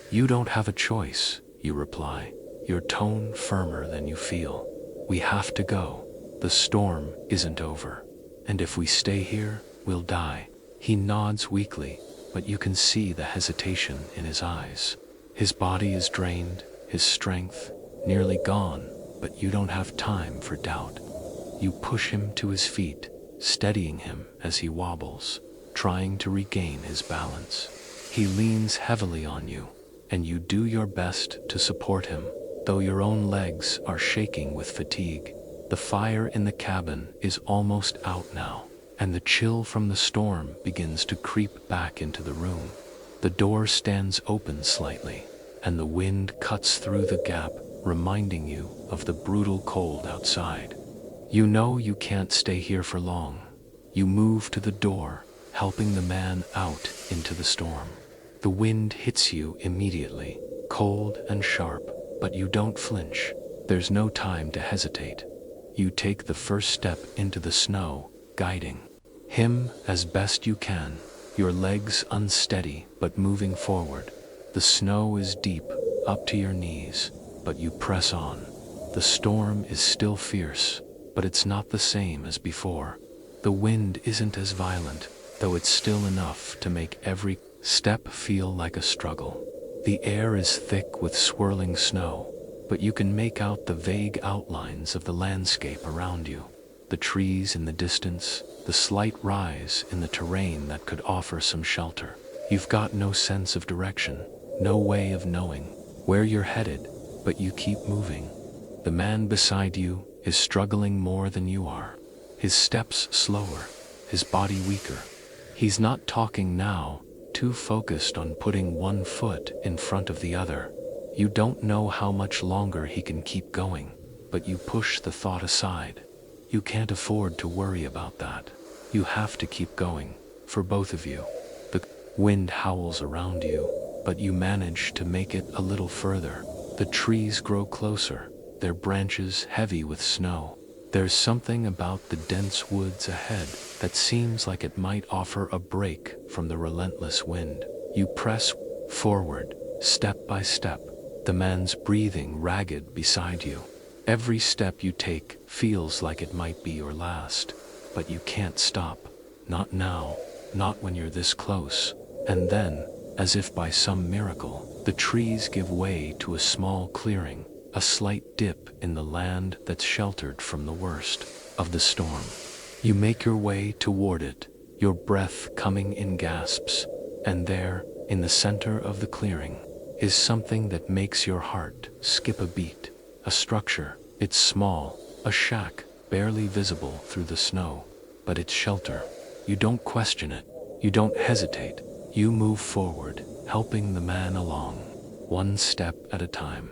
"You don't have a choice," you reply, your tone firmer than you feel. We have to go. The storm isn't over. And if we stay here, we'll die. He nods weakly, but you can see the hesitation in his eyes. His body is drained, his strength nearly gone, but you don't have time for doubt. You push him to his feet, steadying him as he wobbles, trying to regain his balance. He leans heavily on you, and you do your best to support him, though your own legs are shaking with fatigue. The fire in the cabin is almost out now, and the chill from the storm begins to creep back into the room. The door stands open slightly, and the wind cuts through the gap, reminding you of the brutal cold outside. You know you can't stay here for long. You move to the door, helping the man out into the storm. The wind hits you immediately, cold and sharp, but you don't flinch. There's no time to hesitate. You take the first step into the snow, guiding him as best you can, your legs unsteady but moving forward. The snow is deep, up to your knees, but you press on. The storm is still fierce, but it's not the same as before. The wind isn't as violent, though it's still enough to make every step feel like a struggle. The air is thick with swirling snow, but you can make out the vague outlines of the landscape around you. The trees in the distance, the slight rise in the terrain that could offer some shelter. You've got no sense of direction, no way of knowing where you're headed, but you keep moving. The man beside you is struggling more than you are. His steps slower, his body weaker. He's not talking now, too focused on putting one foot in front of the other. You don't know how much longer he can keep going, but you push the thought aside. You can't afford to worry about that. You have to keep going, for both of you. The wind howls around you, but you manage to make it a little further. The trees grow closer, their branches heavy with snow. There's something about the dense woods ahead that seems like it might offer a break from the relentless wind. You press forward, step by step, the man's breathing ragged beside you. Every step you take feels like it might be your last, but you can't stop. Not now, not when you're this close. And then, as if by some miracle, the trees give way to a small clearing, a slight dip in the land that's sheltered from the worst of the storm. You make your way toward it, your breath coming in gasps, and there, in the center of the clearing, is something that makes your heart skip a beat. A structure. It's small, a shack, barely visible through the snow, but it's shelter. You don't question it. You don't hesitate. You move forward, helping the man along, one step at a time.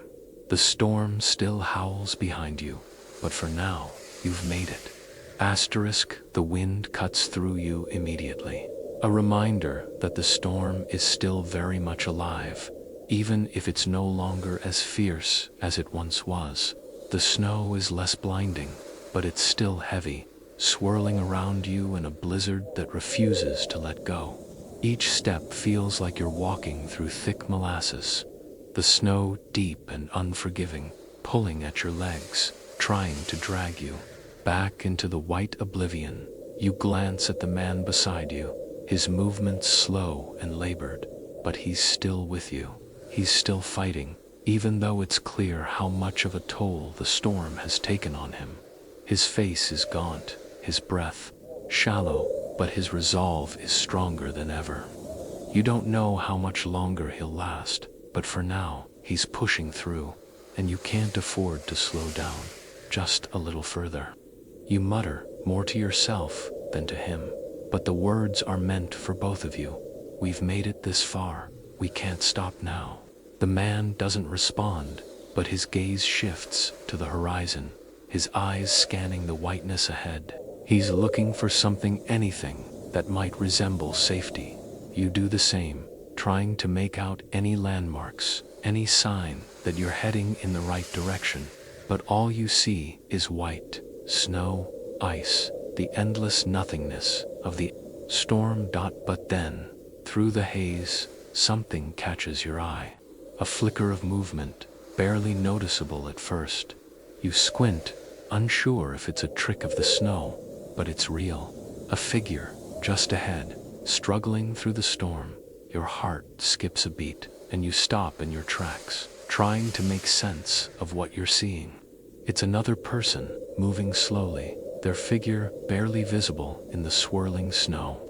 The storm still howls behind you, but for now, you've made it. Asterisk, the wind cuts through you immediately. A reminder that the storm is still very much alive, even if it's no longer as fierce as it once was. The snow is less blinding, but it's still heavy, swirling around you in a blizzard that refuses to let go. Each step feels like you're walking through thick molasses, the snow deep and unforgiving, pulling at your legs, trying to drag you back into the white oblivion. You glance at the man beside you, his movements slow and labored, but he's still with you. He's still fighting, even though it's clear how much of a toll the storm has taken on him. His face is gaunt, his breath shallow, but his resolve is stronger than ever. You don't know how much longer he'll last, but for now, he's pushing through, and you can't afford to slow down, just a little further. You mutter, more to yourself than to him, but the words are meant for both of you. We've made it this far, we can't stop now. The man doesn't respond, but his gaze shifts to the horizon, his eyes scanning the whiteness ahead. He's looking for something, anything, that might resemble safety. You do the same, trying to make out any landmarks, any sign that you're heading in the right direction. But all you see is white, snow, ice, the endless nothingness of the storm. But then, through the haze, something catches your eye. A flicker of movement, barely noticeable at first. You squint, unsure if it's a trick of the snow, but it's real. A figure, just ahead, struggling through the storm. Your heart skips a beat, and you stop in your tracks, trying to make sense of what you're seeing. It's another person, moving slowly, their figure barely visible in the swirling snow.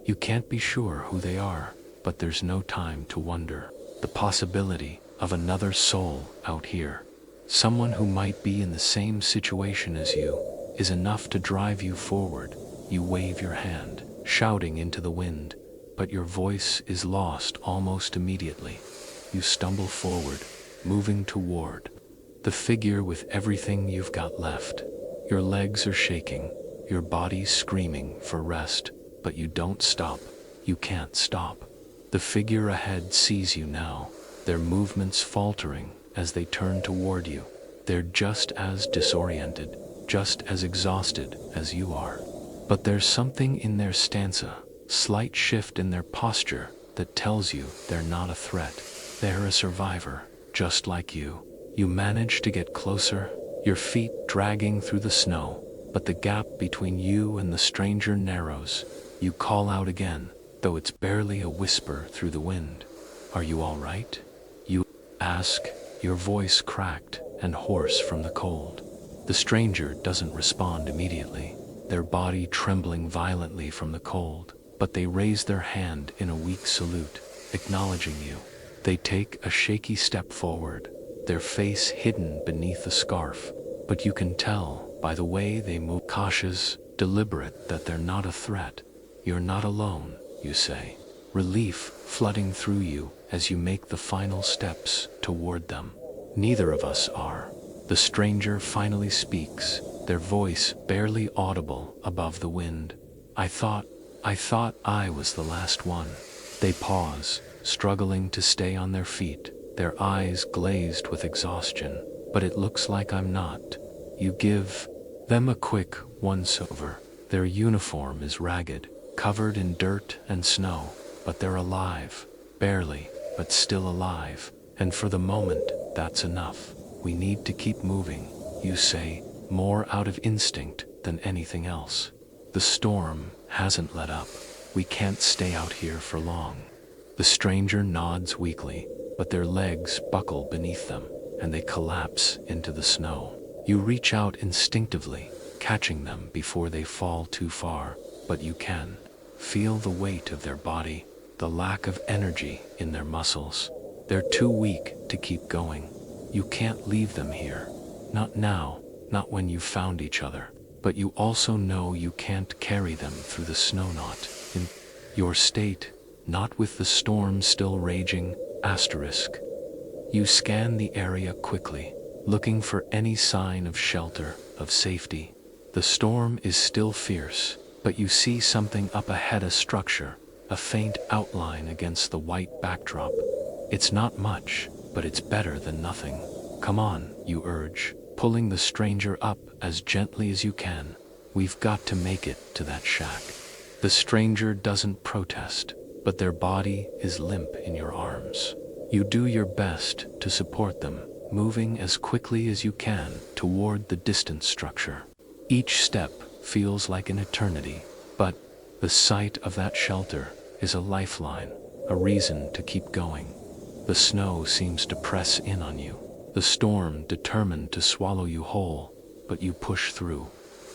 You can't be sure who they are, but there's no time to wonder. The possibility of another soul out here, someone who might be in the same situation as you, is enough to drive you forward. You wave your hand, shouting into the wind, but your voice is lost almost immediately. You stumble forward, moving toward the figure with everything you've got left. Your legs are shaking, your body screaming for rest, but you don't stop. You can't stop. The figure ahead sees you now, their movements faltering as they turn toward you. They're just as disoriented, just as exhausted as you are. But there's something in their stance, a slight shift in their posture, that tells you they're not a threat. They're a survivor, just like you. You manage to get closer, your feet dragging through the snow, but the gap between you and the stranger narrows. You call out again, though it's barely a whisper through the wind. "Are you all right?" You ask, your voice cracked and hoarse from the cold. The stranger doesn't respond immediately, their body trembling violently from the cold, but they raise their hand in a weak salute, acknowledging you. They take a shaky step forward, their face hidden beneath a scarf, but you can tell by the way they move, cautious, deliberate, that they're not a threat. "You're not alone," you say, relief flooding through you as you make the final steps toward them. "Neither of us are." The stranger finally speaks, their voice barely audible above the wind. I thought I was the last one." They pause, struggling to stay on their feet, their eyes glazed with exhaustion. "But it looks like I'm not." You give them a quick once-over. Their uniform is ragged, covered in dirt and snow, but they're alive, barely, but still alive. And for the moment, that's enough. "We need to keep moving," you say, more out of instinct than anything else. "The storm hasn't let up. We can't stay out here for long." The stranger nods weakly, but their legs buckle beneath them, and they collapse into the snow. You reach out instinctively, catching them before they fall too far, but you can feel the weight of their body, the lack of energy in their muscles. They're too weak to keep going. You can't leave them here. Not now, not when you've found each other. But you also know you can't carry them through the snow, not in your state, not with the storm still raging, asterisk. You scan the area quickly, looking for any sign of shelter, of safety. The storm is still fierce, but you see something up ahead, a structure, a faint outline against the white backdrop. It's not much, but it's better than nothing. "Come on," you urge, pulling the stranger up as gently as you can. "We've got to make it to that shack." The stranger doesn't protest, but their body is limp in your arms. You do your best to support them, moving as quickly as you can toward the distant structure. Each step feels like an eternity, but the sight of that shelter is a lifeline, a reason to keep going. The snow seems to press in on you, the storm determined to swallow you whole, but you push through.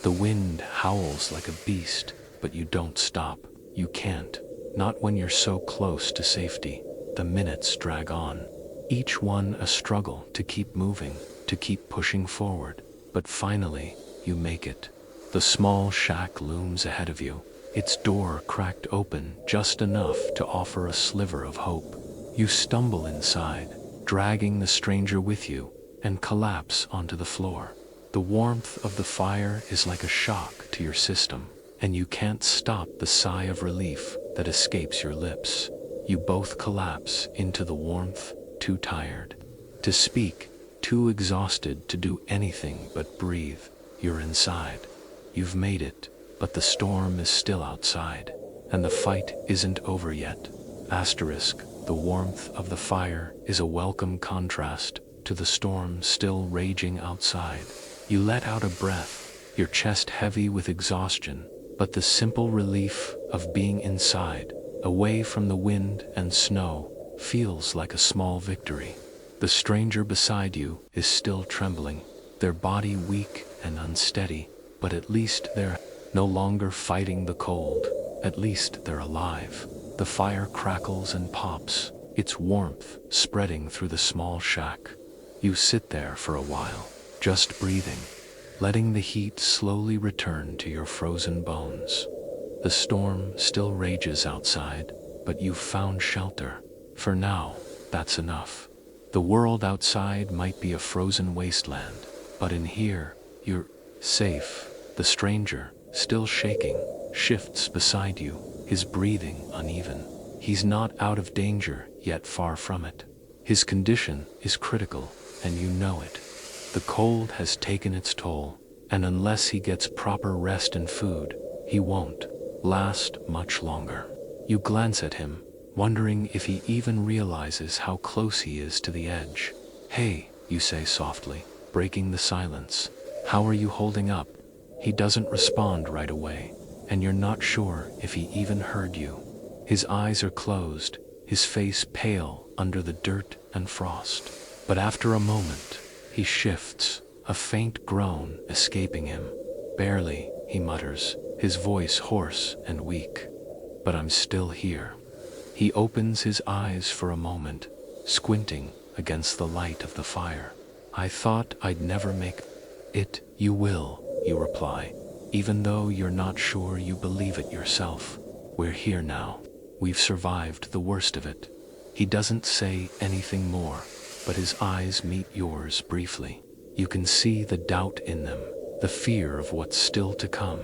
The wind howls like a beast, but you don't stop. You can't, not when you're so close to safety. The minutes drag on, each one a struggle to keep moving, to keep pushing forward, but finally, you make it. The small shack looms ahead of you, its door cracked open just enough to offer a sliver of hope. You stumble inside, dragging the stranger with you, and collapse onto the floor. The warmth of the fire is like a shock to your system, and you can't stop the sigh of relief that escapes your lips. You both collapse into the warmth, too tired to speak, too exhausted to do anything but breathe. You're inside. You've made it, but the storm is still outside, and the fight isn't over yet. Asterisk, the warmth of the fire is a welcome contrast to the storm still raging outside. You let out a breath, your chest heavy with exhaustion, but the simple relief of being inside, away from the wind and snow, feels like a small victory. The stranger beside you is still trembling, their body weak and unsteady, but at least they're no longer fighting the cold. At least they're alive. The fire crackles and pops, its warmth spreading through the small shack. You sit there for a while, just breathing, letting the heat slowly return to your frozen bones. The storm still rages outside, but you've found shelter. For now, that's enough. The world outside might be a frozen wasteland, but in here, you're safe. The stranger, still shaking, shifts beside you, his breathing uneven. He's not out of danger, yet far from it. His condition is critical, and you know it. The cold has taken its toll, and unless he gets proper rest and food, he won't last much longer. You glance at him, wondering if he even realizes how close he is to the edge. "Hey," you say softly, breaking the silence. "How are you holding up?" He doesn't respond right away, and you're not sure if he even heard you. His eyes are closed, his face pale under the dirt and frost. But after a moment, he shifts, a faint groan escaping him. "Barely," he mutters, his voice hoarse and weak. "But I'm still here." He opens his eyes for a moment, squinting against the light of the fire. "I thought I'd never make it." "You will," you reply, even though you're not sure you believe it yourself. "We're here now. We've survived the worst of it." He doesn't say anything more, but his eyes meet yours briefly. You can see the doubt in them, the fear of what's still to come.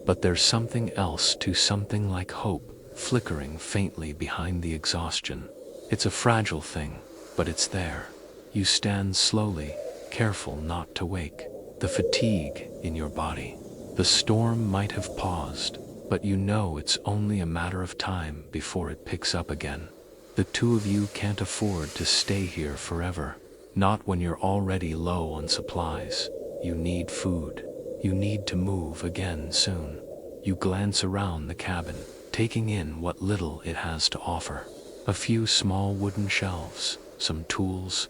But there's something else too, something like hope, flickering faintly behind the exhaustion. It's a fragile thing, but it's there. You stand slowly, careful not to wake. The fatigue in your body. The storm might have paused, but you know it's only a matter of time before it picks up again. The two of you can't afford to stay here forever, not when you're already low on supplies. You need food. You need to move again soon. You glance around the cabin, taking in what little it has to offer. A few small wooden shelves, some tools,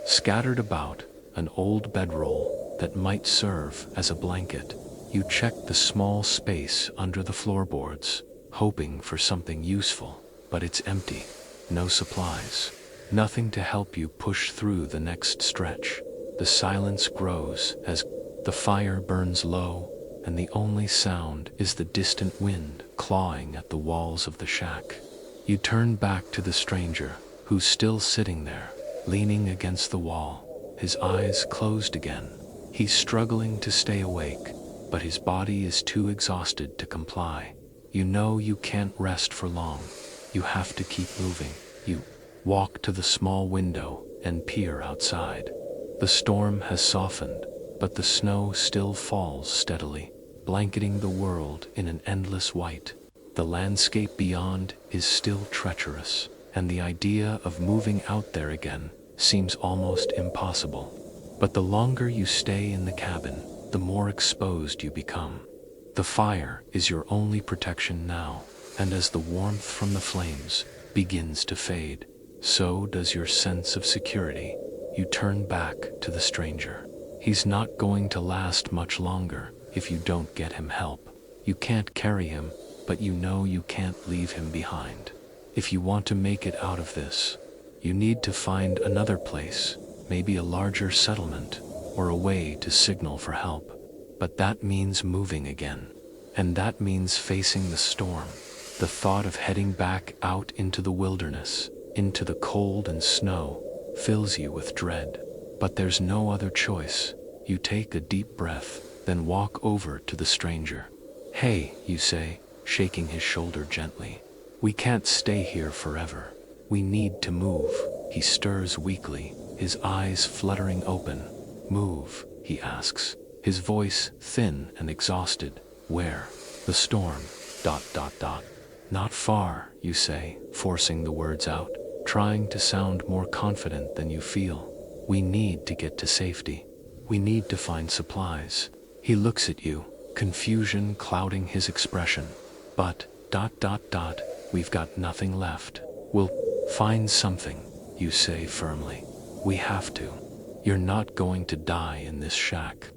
scattered about, an old bedroll that might serve as a blanket. You check the small space under the floorboards, hoping for something useful, but it's empty. No supplies. Nothing to help you push through the next stretch. The silence grows as the fire burns low, and the only sound is the distant wind clawing at the walls of the shack. You turn back to the stranger, who's still sitting there, leaning against the wall, his eyes closed again. He's struggling to stay awake, but his body is too exhausted to comply. You know you can't rest for long. You have to keep moving. You walk to the small window and peer outside. The storm has softened, but the snow still falls steadily, blanketing the world in an endless white. The landscape beyond is still treacherous, and the idea of moving out there again seems almost impossible. But the longer you stay in the cabin, the more exposed you become. The fire is your only protection now, and as the warmth from the flames begins to fade, so does your sense of security. You turn back to the stranger. He's not going to last much longer if you don't get him help. You can't carry him, but you know you can't leave him behind. If you want to make it out of this, you need to find another place, maybe a larger settlement, or a way to signal for help. But that means moving again. And that means facing the storm. The thought of heading back out into the wilderness, into the cold and snow, fills you with dread. But there's no other choice. You take a deep breath, then walk over to the stranger. "Hey," you say, shaking his shoulder gently. "We can't stay here forever. We need to move." He stirs weakly, his eyes fluttering open. "Move?" he asks, his voice thin and exhausted. "Where?" "The storm. ... Not far," you say, forcing the words out, trying to sound more confident than you feel. "We need to get to safety." we need to find supplies. He looks at you, confusion clouding his expression. But, we've got nothing left. We'll find something, you say firmly. We have to. You're not going to die in this shack.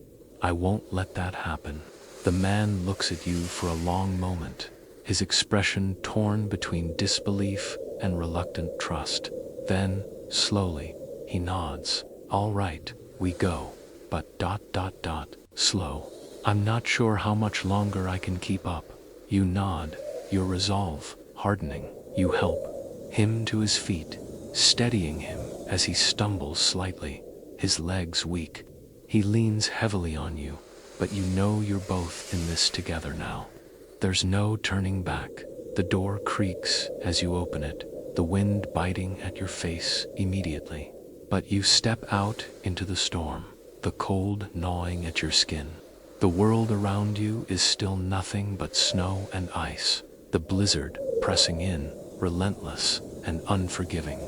I won't let that happen. The man looks at you for a long moment, his expression torn between disbelief and reluctant trust. Then, slowly, he nods. All right, we go. But slow. I'm not sure how much longer I can keep up. You nod, your resolve hardening. You help him to his feet, steadying him as he stumbles slightly, his legs weak. He leans heavily on you, but you know you're both in this together now. There's no turning back. The door creaks as you open it, the wind biting at your face immediately. But you step out into the storm, the cold gnawing at your skin. The world around you is still nothing but snow and ice, the blizzard pressing in, relentless and unforgiving.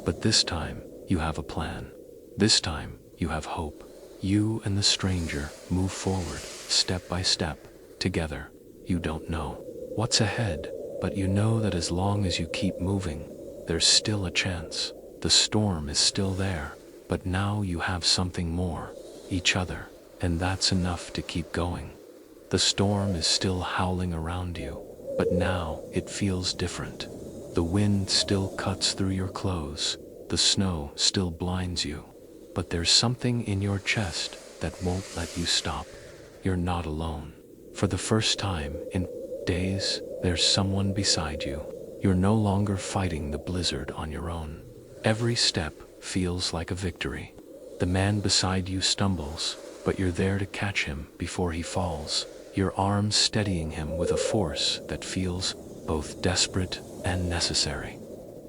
But this time, you have a plan. This time, you have hope. You and the stranger move forward, step by step, together. You don't know what's ahead, but you know that as long as you keep moving, there's still a chance. The storm is still there, but now you have something more, each other, and that's enough to keep going. The storm is still howling around you, but now it feels different. The wind still cuts through your clothes, the snow still blinds you, but there's something in your chest that won't let you stop. You're not alone. For the first time in days, there's someone beside you. You're no longer fighting the blizzard on your own. Every step feels like a victory. The man beside you stumbles, but you're there to catch him before he falls, your arms steadying him with a force that feels both desperate and necessary.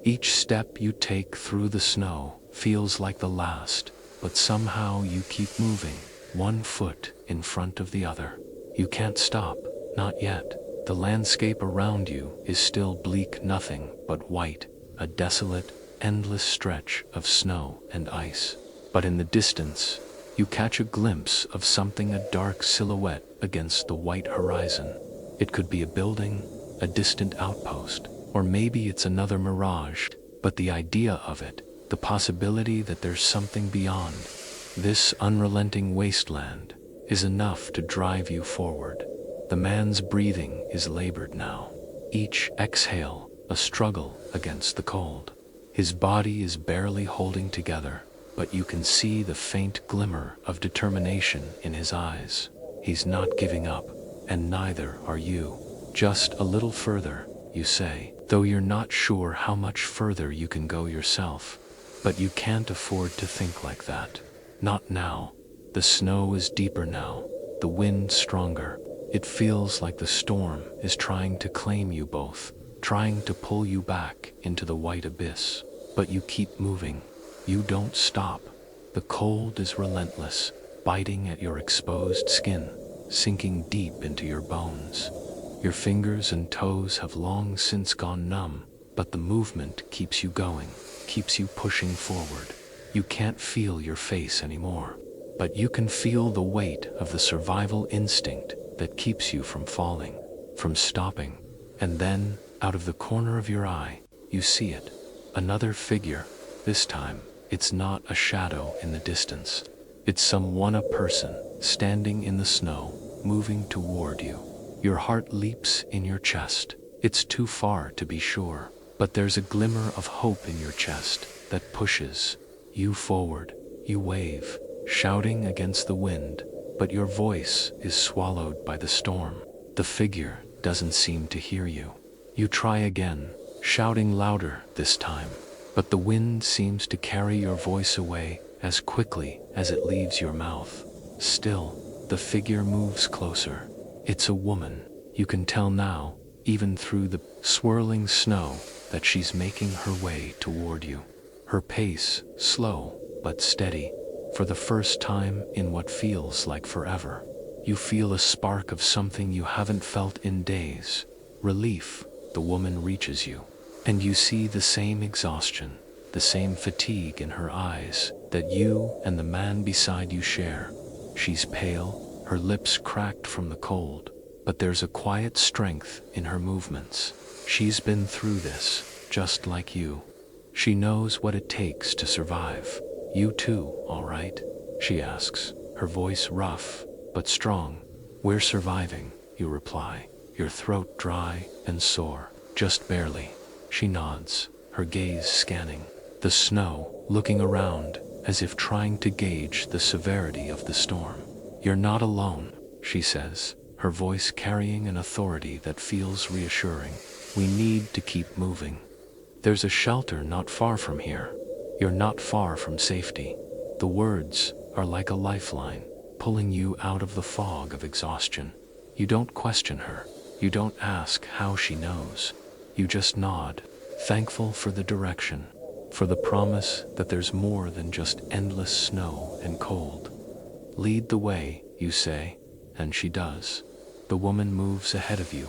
Each step you take through the snow feels like the last, but somehow you keep moving, one foot in front of the other. You can't stop, not yet. The landscape around you is still bleak, nothing but white, a desolate, endless stretch of snow and ice. But in the distance, you catch a glimpse of something, a dark silhouette against the white horizon. It could be a building, a distant outpost, or maybe it's another mirage, but the idea of it, the possibility that there's something beyond this unrelenting wasteland, is enough to drive you forward. The man's breathing is labored now. Each exhale, a struggle against the cold. His body is barely holding together, but you can see the faint glimmer of determination in his eyes. He's not giving up, and neither are you. Just a little further, you say, though you're not sure how much further you can go yourself. But you can't afford to think like that. Not now. The snow is deeper now, the wind stronger. It feels like the storm is trying to claim you both, trying to pull you back into the white abyss. But you keep moving. You don't stop. The cold is relentless, biting at your exposed skin, sinking deep into your bones. Your fingers and toes have long since gone numb, but the movement keeps you going, keeps you pushing forward. You can't feel your face anymore, but you can feel the weight of the survival instinct that keeps you from falling, from stopping. And then, out of the corner of your eye, you see it. Another figure. This time, it's not a shadow in the distance. It's someone, a person, standing in the snow, moving toward you. Your heart leaps in your chest. It's too far to be sure, but there's a glimmer of hope in your chest that pushes you forward. You wave, shouting against the wind, but your voice is swallowed by the storm. The figure doesn't seem to hear you. You try again, shouting louder this time, but the wind seems to carry your voice away as quickly as it leaves your mouth. Still, the figure moves closer. It's a woman. You can tell now, even through the swirling snow, that she's making her way toward you. Her pace, slow but steady. For the first time in what feels like forever, you feel a spark of something you haven't felt in days. Relief. The woman reaches you, and you see the same exhaustion, the same fatigue in her eyes that you and the man beside you share. She's pale, her lips cracked from the cold, but there's a quiet strength in her movements. She's been through this, just like you. She knows what it takes to survive. You too, all right? She asks, her voice rough, but strong. We're surviving, you reply, your throat dry and sore. Just barely. She nods, her gaze scanning the snow, looking around, as if trying to gauge the severity of the storm. You're not alone, she says, her voice carrying an authority that feels reassuring. We need to keep moving. There's a shelter not far from here. You're not far from safety. The words are like a lifeline, pulling you out of the fog of exhaustion. You don't question her. You don't ask how she knows. You just nod, thankful for the direction, for the promise that there's more than just endless snow and cold. Lead the way, you say, and she does. The woman moves ahead of you,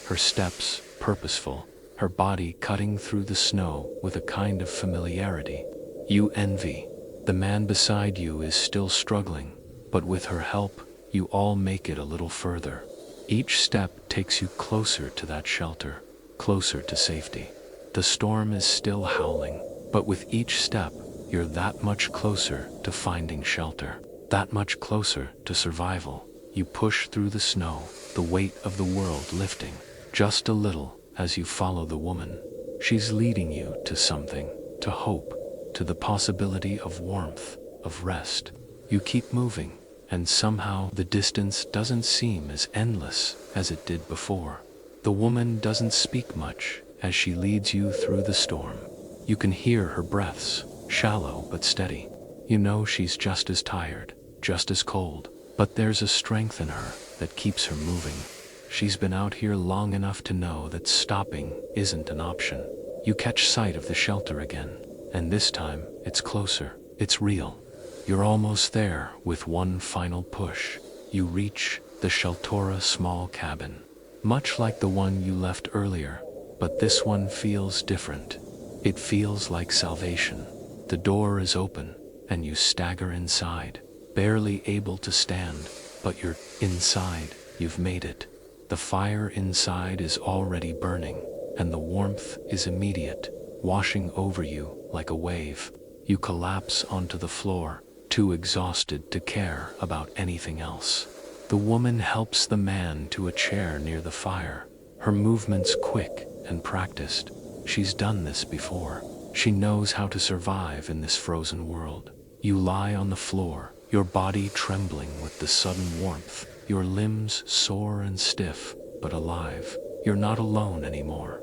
her steps purposeful, her body cutting through the snow with a kind of familiarity you envy. The man beside you is still struggling, but with her help, you all make it a little further. Each step takes you closer to that shelter, closer to safety. The storm is still howling, but with each step, you're that much closer to finding shelter, that much closer to survival. You push through the snow, the weight of the world lifting, just a little as you follow the woman. She's leading you to something, to hope, to the possibility of warmth, of rest. You keep moving, and somehow the distance doesn't seem as endless as it did before. The woman doesn't speak much as she leads you through the storm. You can hear her breaths, shallow but steady. You know she's just as tired, just as cold, but there's a strength in her that keeps her moving. She's been out here long enough to know that stopping isn't an option. You catch sight of the shelter again, and this time it's closer, it's real. You're almost there with one final push. You reach the Sheltora small cabin, much like the one you left earlier, but this one feels different. It feels like salvation. The door is open, and you stagger inside, barely able to stand, but you're inside. You've made it. The fire inside is already burning, and the warmth is immediate, washing over you like a wave. You collapse onto the floor, too exhausted to care about anything else. The woman helps the man to a chair near the fire, her movements quick and practiced. She's done this before. She knows how to survive in this frozen world. You lie on the floor, your body trembling with the sudden warmth, your limbs sore and stiff, but alive. You're not alone anymore.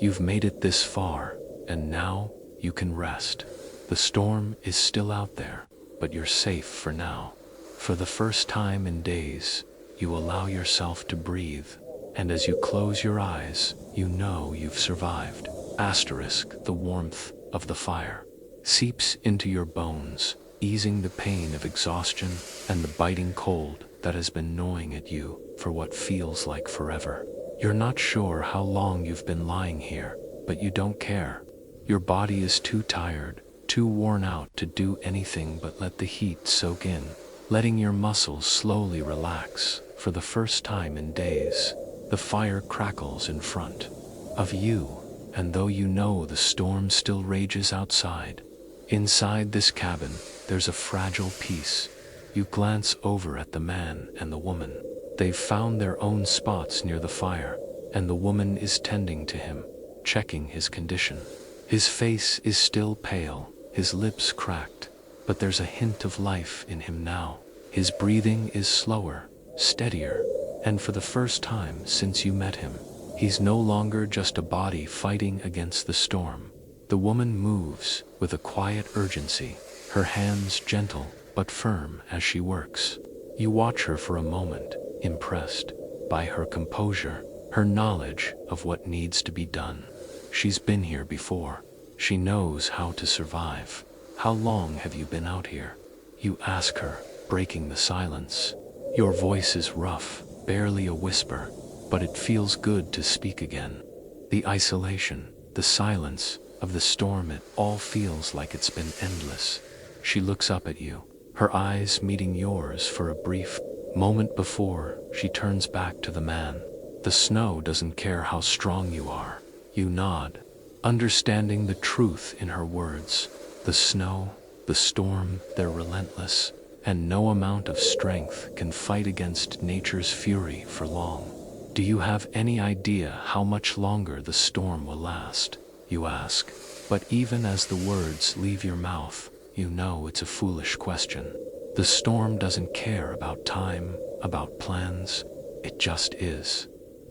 You've made it this far, and now you can rest. The storm is still out there, but you're safe for now. For the first time in days, you allow yourself to breathe, and as you close your eyes, you know you've survived. The warmth of the fire seeps into your bones, easing the pain of exhaustion and the biting cold that has been gnawing at you for what feels like forever. You're not sure how long you've been lying here, but you don't care. Your body is too tired, too worn out to do anything but let the heat soak in, letting your muscles slowly relax. For the first time in days, the fire crackles in front of you, and though you know the storm still rages outside, inside this cabin, there's a fragile peace. You glance over at the man and the woman. They've found their own spots near the fire, and the woman is tending to him, checking his condition. His face is still pale, his lips cracked, but there's a hint of life in him now. His breathing is slower, steadier, and for the first time since you met him, he's no longer just a body fighting against the storm. The woman moves with a quiet urgency, her hands gentle but firm as she works. You watch her for a moment, impressed by her composure, her knowledge of what needs to be done. She's been here before. She knows how to survive. How long have you been out here? You ask her, breaking the silence. Your voice is rough, barely a whisper, but it feels good to speak again. The isolation, the silence of the storm, it all feels like it's been endless. She looks up at you, her eyes meeting yours for a brief moment before she turns back to the man. The snow doesn't care how strong you are. You nod, understanding the truth in her words. The snow, the storm, they're relentless, and no amount of strength can fight against nature's fury for long. Do you have any idea how much longer the storm will last? You ask. But even as the words leave your mouth, you know it's a foolish question. The storm doesn't care about time, about plans. It just is.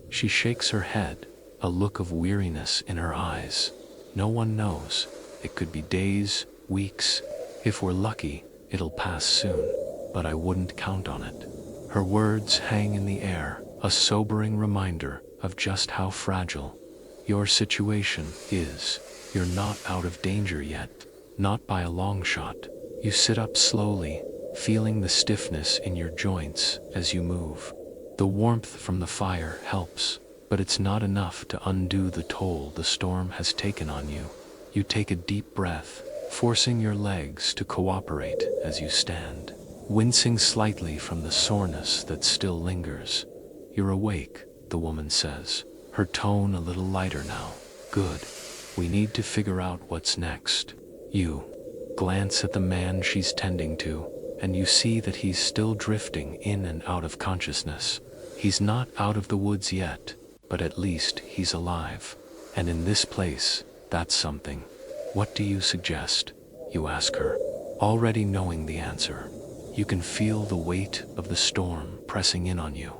She shakes her head, a look of weariness in her eyes. No one knows. It could be days, weeks. If we're lucky, it'll pass soon. But I wouldn't count on it. Her words hang in the air, a sobering reminder of just how fragile your situation is. You're not out of danger yet, not by a long shot. You sit up slowly, feeling the stiffness in your joints as you move. The warmth from the fire helps, but it's not enough to undo the toll the storm has taken on you. You take a deep breath, forcing your legs to cooperate as you stand, wincing slightly from the soreness that still lingers. You're awake, the woman says, her tone a little lighter now. Good. We need to figure out what's next. You glance at the man she's tending to, and you see that he's still drifting in and out of consciousness. He's not out of the woods yet, but at least he's alive. And in this place, that's something. What do you suggest? You ask her, already knowing the answer. You can feel the weight of the storm pressing in on you.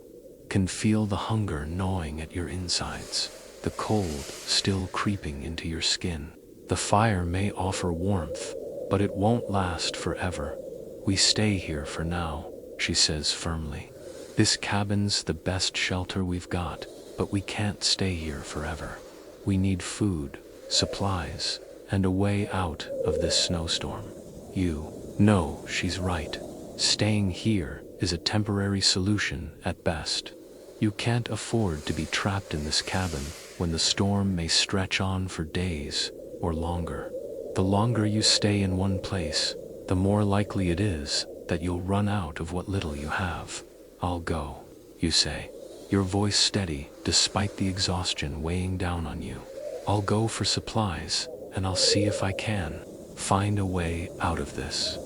Can feel the hunger gnawing at your insides. The cold still creeping into your skin. The fire may offer warmth, but it won't last forever. We stay here for now, she says firmly. This cabin's the best shelter we've got, but we can't stay here forever. We need food, supplies, and a way out of this snowstorm. You know she's right. Staying here is a temporary solution at best. You can't afford to be trapped in this cabin when the storm may stretch on for days or longer. The longer you stay in one place, the more likely it is that you'll run out of what little you have. I'll go, you say, your voice steady despite the exhaustion weighing down on you. I'll go for supplies, and I'll see if I can find a way out of this.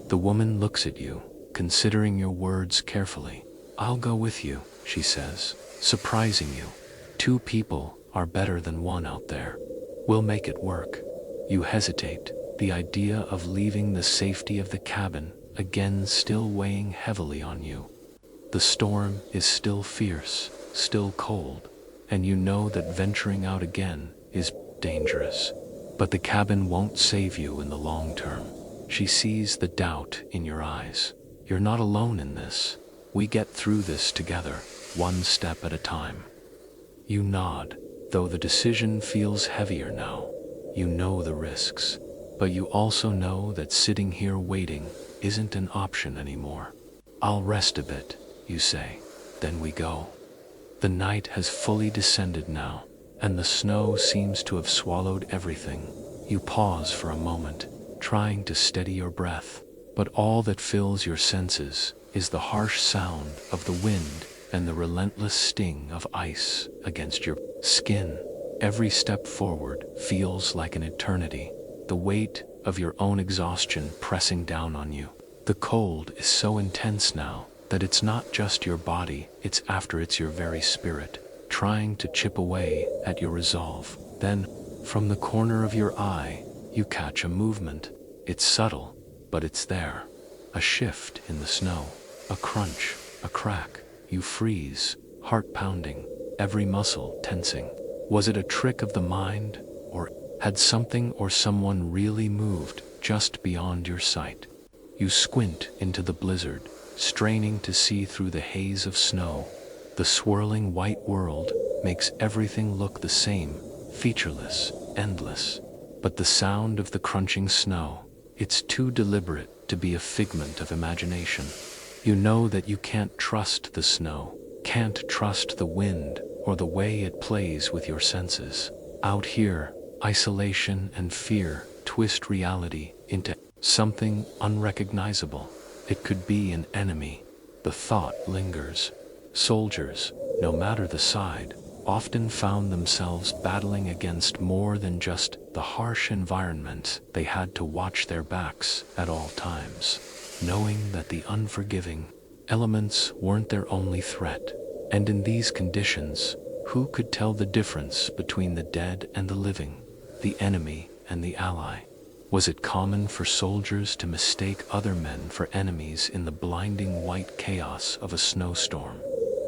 The woman looks at you, considering your words carefully. I'll go with you, she says, surprising you. 2 people are better than 1 out there. We'll make it work. You hesitate, the idea of leaving the safety of the cabin again still weighing heavily on you. The storm is still fierce, still cold, and you know that venturing out again is dangerous. But the cabin won't save you in the long term. She sees the doubt in your eyes. You're not alone in this. We get through this together, one step at a time. You nod, though the decision feels heavier now. You know the risks, but you also know that sitting here waiting isn't an option anymore. I'll rest a bit, you say. Then we go. The night has fully descended now, and the snow seems to have swallowed everything. You pause for a moment, trying to steady your breath, but all that fills your senses is the harsh sound of the wind and the relentless sting of ice against your skin. Every step forward feels like an eternity, the weight of your own exhaustion pressing down on you. The cold is so intense now that it's not just your body, it's your very spirit, trying to chip away at your resolve. Then, from the corner of your eye, you catch a movement. It's subtle, but it's there. A shift in the snow, a crunch, a crack. You freeze, heart pounding, every muscle tensing. Was it a trick of the mind, or had something or someone really moved just beyond your sight? You squint into the blizzard, straining to see through the haze of snow. The swirling white world makes everything look the same, featureless, endless. But the sound of the crunching snow, it's too deliberate to be a figment of imagination. You know that you can't trust the snow, can't trust the wind or the way it plays with your senses. Out here, isolation and fear twist reality into Something unrecognizable. It could be an enemy. The thought lingers. Soldiers, no matter the side, often found themselves battling against more than just the harsh environment. They had to watch their backs at all times, knowing that the unforgiving elements weren't their only threat. And in these conditions, who could tell the difference between the dead and the living, the enemy and the ally? Was it common for soldiers to mistake other men for enemies in the blinding white chaos of a snowstorm?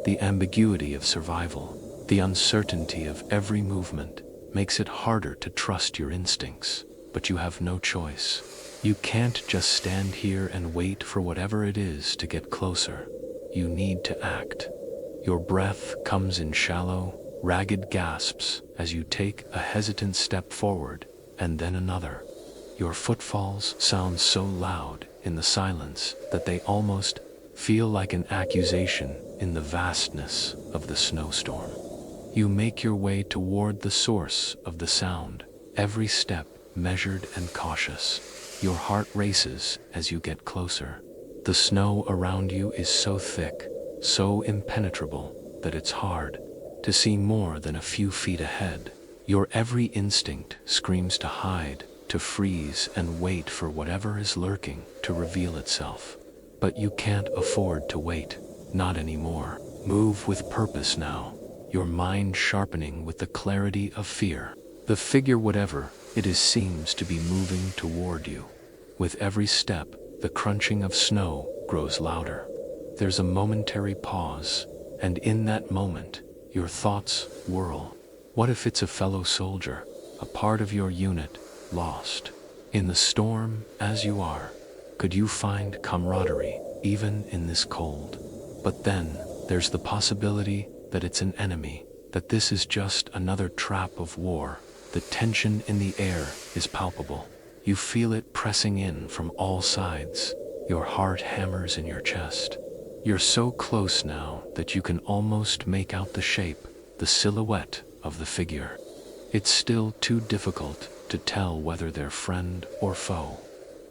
The ambiguity of survival, the uncertainty of every movement, makes it harder to trust your instincts, but you have no choice. You can't just stand here and wait for whatever it is to get closer. You need to act. Your breath comes in shallow, ragged gasps as you take a hesitant step forward, and then another. Your footfalls sound so loud in the silence that they almost feel like an accusation in the vastness of the snowstorm. You make your way toward the source of the sound, every step measured and cautious. Your heart races as you get closer. The snow around you is so thick, so impenetrable, that it's hard to see more than a few feet ahead. Your every instinct screams to hide, to freeze and wait for whatever is lurking to reveal itself. But you can't afford to wait, not anymore. Move with purpose now, your mind sharpening with the clarity of fear. The figure, whatever it is, seems to be moving toward you. With every step, the crunching of snow grows louder. There's a momentary pause, and in that moment, your thoughts whirl. What if it's a fellow soldier, a part of your unit, lost in the storm as you are? Could you find camaraderie even in this cold? But then there's the possibility that it's an enemy, that this is just another trap of war. The tension in the air is palpable. You feel it pressing in from all sides. Your heart hammers in your chest. You're so close now that you can almost make out the shape, the silhouette of the figure. It's still too difficult to tell whether they're friend or foe.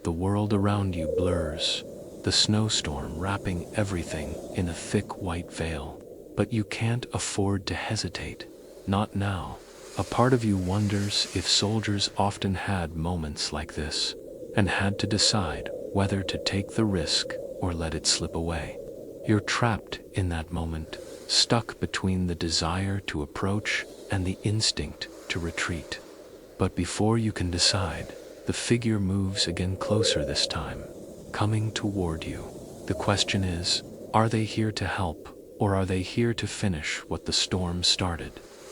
The world around you blurs, the snowstorm wrapping everything in a thick white veil. But you can't afford to hesitate. Not now. A part of you wonders if soldiers often had moments like this, and had to decide whether to take the risk or let it slip away. You're trapped in that moment, stuck between the desire to approach and the instinct to retreat. But before you can decide, the figure moves again, closer this time, coming toward you. The question is, are they here to help, or are they here to finish what the storm started?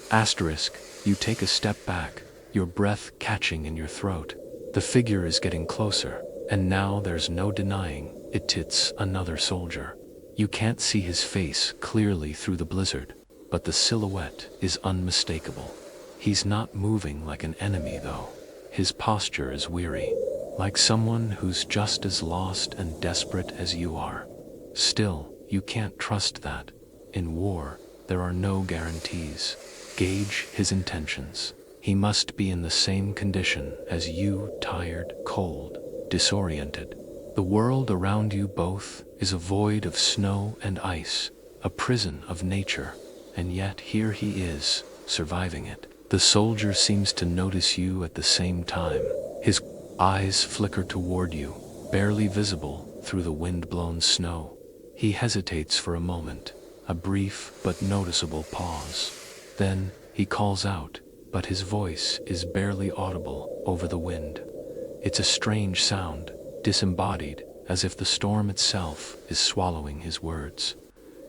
Asterisk, you take a step back, your breath catching in your throat. The figure is getting closer, and now there's no denying it's another soldier. You can't see his face clearly through the blizzard, but the silhouette is unmistakable. He's not moving like an enemy though. His posture is weary, like someone who's just as lost and desperate as you are. Still, you can't trust that. In war, there are no guarantees. Gauge his intentions. He must be in the same condition as you, tired, cold, disoriented. The world around you both is a void of snow and ice, a prison of nature, and yet here he is, surviving it. The soldier seems to notice you at the same time. His eyes flicker toward you, barely visible through the wind-blown snow. He hesitates for a moment, a brief but noticeable pause. Then he calls out, but his voice is barely audible over the wind. It's a strange sound, disembodied, as if the storm itself is swallowing his words.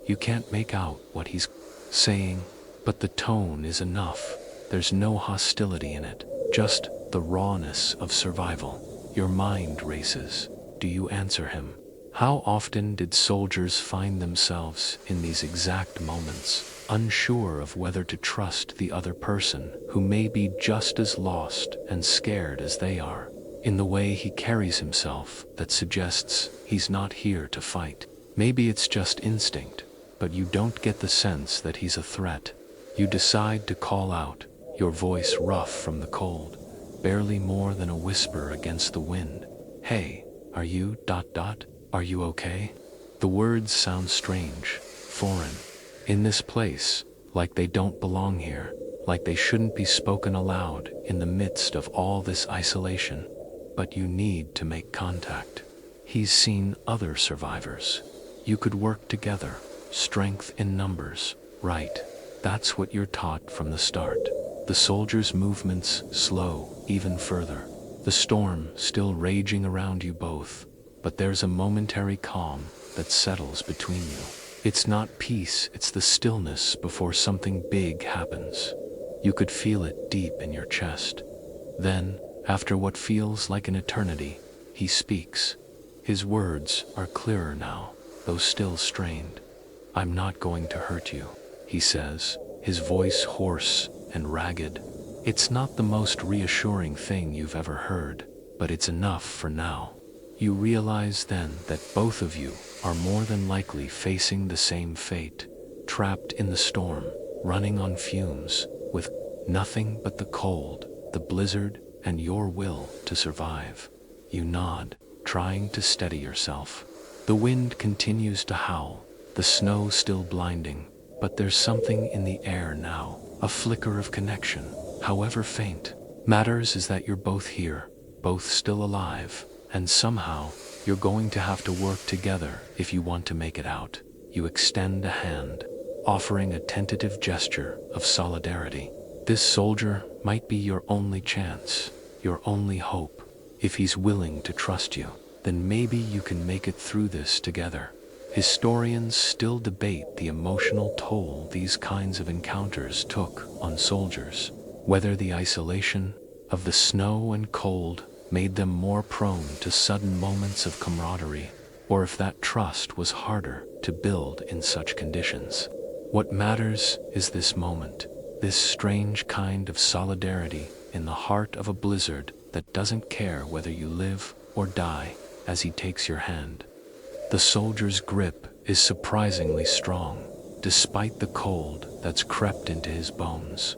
You can't make out what he's saying, but the tone is enough. There's no hostility in it, just the rawness of survival. Your mind races. Do you answer him? How often did soldiers find themselves in these exact moments, unsure of whether to trust the other person, who may be just as lost and scared as they are, in the way he carries himself that suggests he's not here to fight? Maybe it's just instinct, but you don't get the sense that he's a threat. You decide to call out, your voice rough from the cold, barely more than a whisper against the wind. "Hey, are you ... Are you okay?" The words sound strange, foreign. In this place, like they don't belong here, like they shouldn't be spoken aloud in the midst of all this isolation. But you need to make contact. He's seen other survivors. You could work together, strength in numbers, right? That's what you're taught from the start. The soldier's movements slow even further. The storm still raging around you both, but there's a momentary calm that settles between you. It's not peace, it's the stillness before something big happens. You could feel it deep in your chest. Then, after what feels like an eternity, he speaks. His words are clearer now, though still strained. "I'm not going to hurt you," he says, his voice hoarse and ragged. It's not the most reassuring thing you've ever heard, but it's enough for now. You realize then that both of you are more than likely facing the same fate, trapped in the storm, running on fumes, with nothing but the cold, the blizzard, and your will to survive. You nod, trying to steady yourself. The wind continues to howl, the snow still blinding, but there's something in the air now, a flicker of connection, however faint. Matters is that you're both here, both still alive, and somehow you're going to have to work together if you want to make it out. You extend a hand, offering a tentative gesture of solidarity. This soldier might be your only chance, your only hope. If he's willing to trust you, then maybe you can make it through this together. Historians still debate the emotional toll these kinds of encounters took on soldiers, whether the isolation of the snow and cold made them more prone to sudden moments of camaraderie, or if that trust was harder to build in such conditions. What matters is this moment, this strange kind of solidarity in the heart of a blizzard that doesn't care whether you live or die as he takes your hand. The soldier's grip is surprisingly strong, despite the cold that's crept into his bones.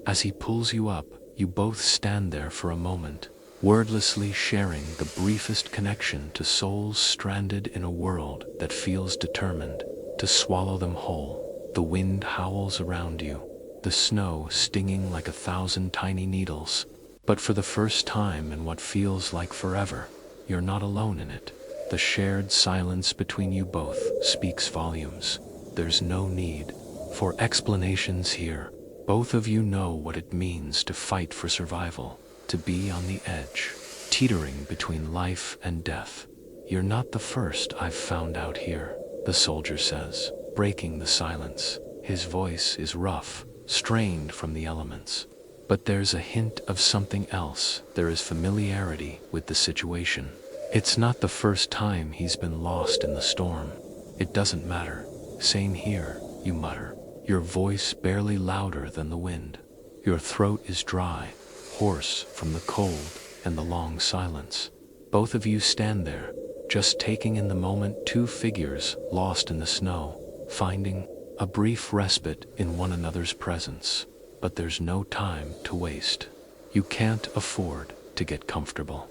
As he pulls you up, you both stand there for a moment, wordlessly sharing the briefest connection to souls stranded in a world that feels determined to swallow them whole. The wind howls around you, the snow stinging like 1,000 tiny needles. But for the first time in what feels like forever, you're not alone in it. The shared silence between you both speaks volumes. There's no need for explanations here. Both of you know what it means to fight for survival, to be on the edge, teetering between life and death. "You're not the first I've found out here," the soldier says, breaking the silence. His voice is rough, strained from the elements. But there's a hint of something else. There is familiarity with the situation. It's not the first time he's been lost in the storm. "It doesn't matter. Same here," you mutter, your voice barely louder than the wind. Your throat is dry, hoarse from the cold and the long silence. Both of you stand there, just taking in the moment, two figures lost in the snow, finding a brief respite in one another's presence. But there's no time to waste. You can't afford to get comfortable.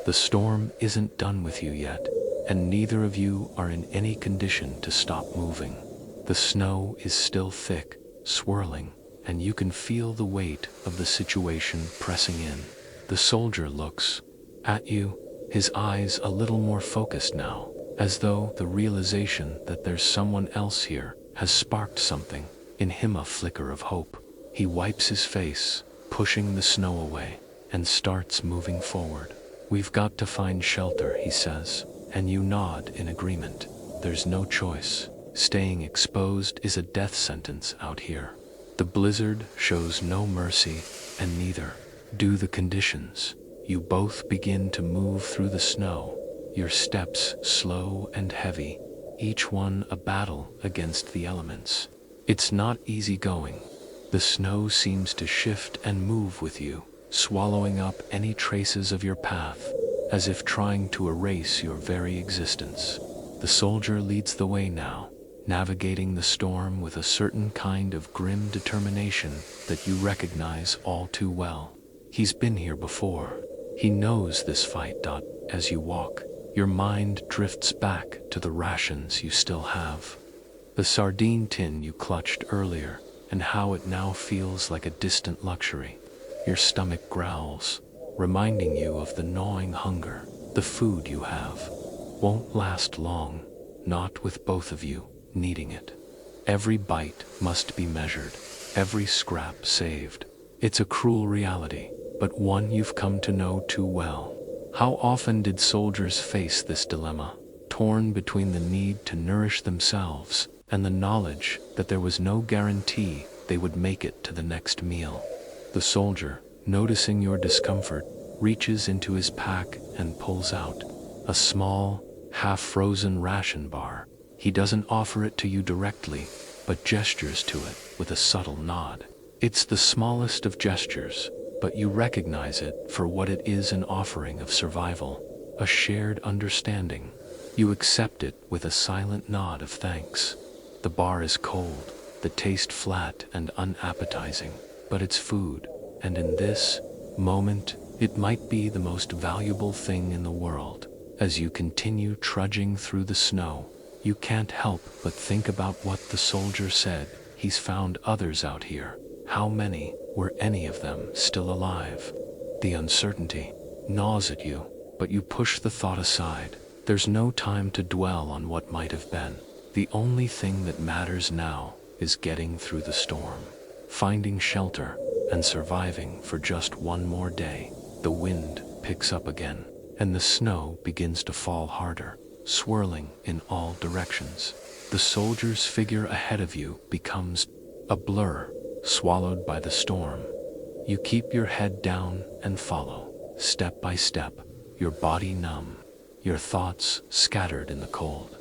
The storm isn't done with you yet, and neither of you are in any condition to stop moving. The snow is still thick, swirling, and you can feel the weight of the situation pressing in. The soldier looks at you, his eyes a little more focused now, as though the realization that there's someone else here has sparked something in him, a flicker of hope. He wipes his face, pushing the snow away, and starts moving forward. "We've got to find shelter," he says, and you nod in agreement. There's no choice. Staying exposed is a death sentence out here. The blizzard shows no mercy, and neither do the conditions. You both begin to move through the snow, your steps slow and heavy, each one a battle against the elements. It's not easy going. The snow seems to shift and move with you, swallowing up any traces of your path, as if trying to erase your very existence. The soldier leads the way now, navigating the storm with a certain kind of grim determination that you recognize all too well. He's been here before. He knows this fight. as you walk, your mind drifts back to the rations you still have. The sardine tin you clutched earlier, and how it now feels like a distant luxury. Your stomach growls, reminding you of the gnawing hunger. The food you have won't last long, not with both of you needing it. Every bite must be measured, every scrap saved. It's a cruel reality, but one you've come to know too well. How often did soldiers face this dilemma, torn between the need to nourish themselves and the knowledge that there was no guarantee they would make it to the next meal? The soldier, noticing your discomfort, reaches into his pack and pulls out a small, half-frozen ration bar. He doesn't offer it to you directly, but gestures to it with a subtle nod. It's the smallest of gestures, but you recognize it for what it is: an offering of survival, a shared understanding. You accept it with a silent nod of thanks. The bar is cold, the taste flat and unappetizing, but it's food, and in this moment, it might be the most valuable thing in the world. As you continue trudging through the snow, you can't help but think about what the soldier said. He's found others out here. How many? Were any of them still alive? The uncertainty gnaws at you, but you push the thought aside. There's no time to dwell on what might have been. The only thing that matters now is getting through the storm, finding shelter, and surviving for just one more day. The wind picks up again, and the snow begins to fall harder, swirling in all directions. The soldier's figure ahead of you becomes a blur, swallowed by the storm. You keep your head down and follow, step by step, your body numb, your thoughts scattered in the cold.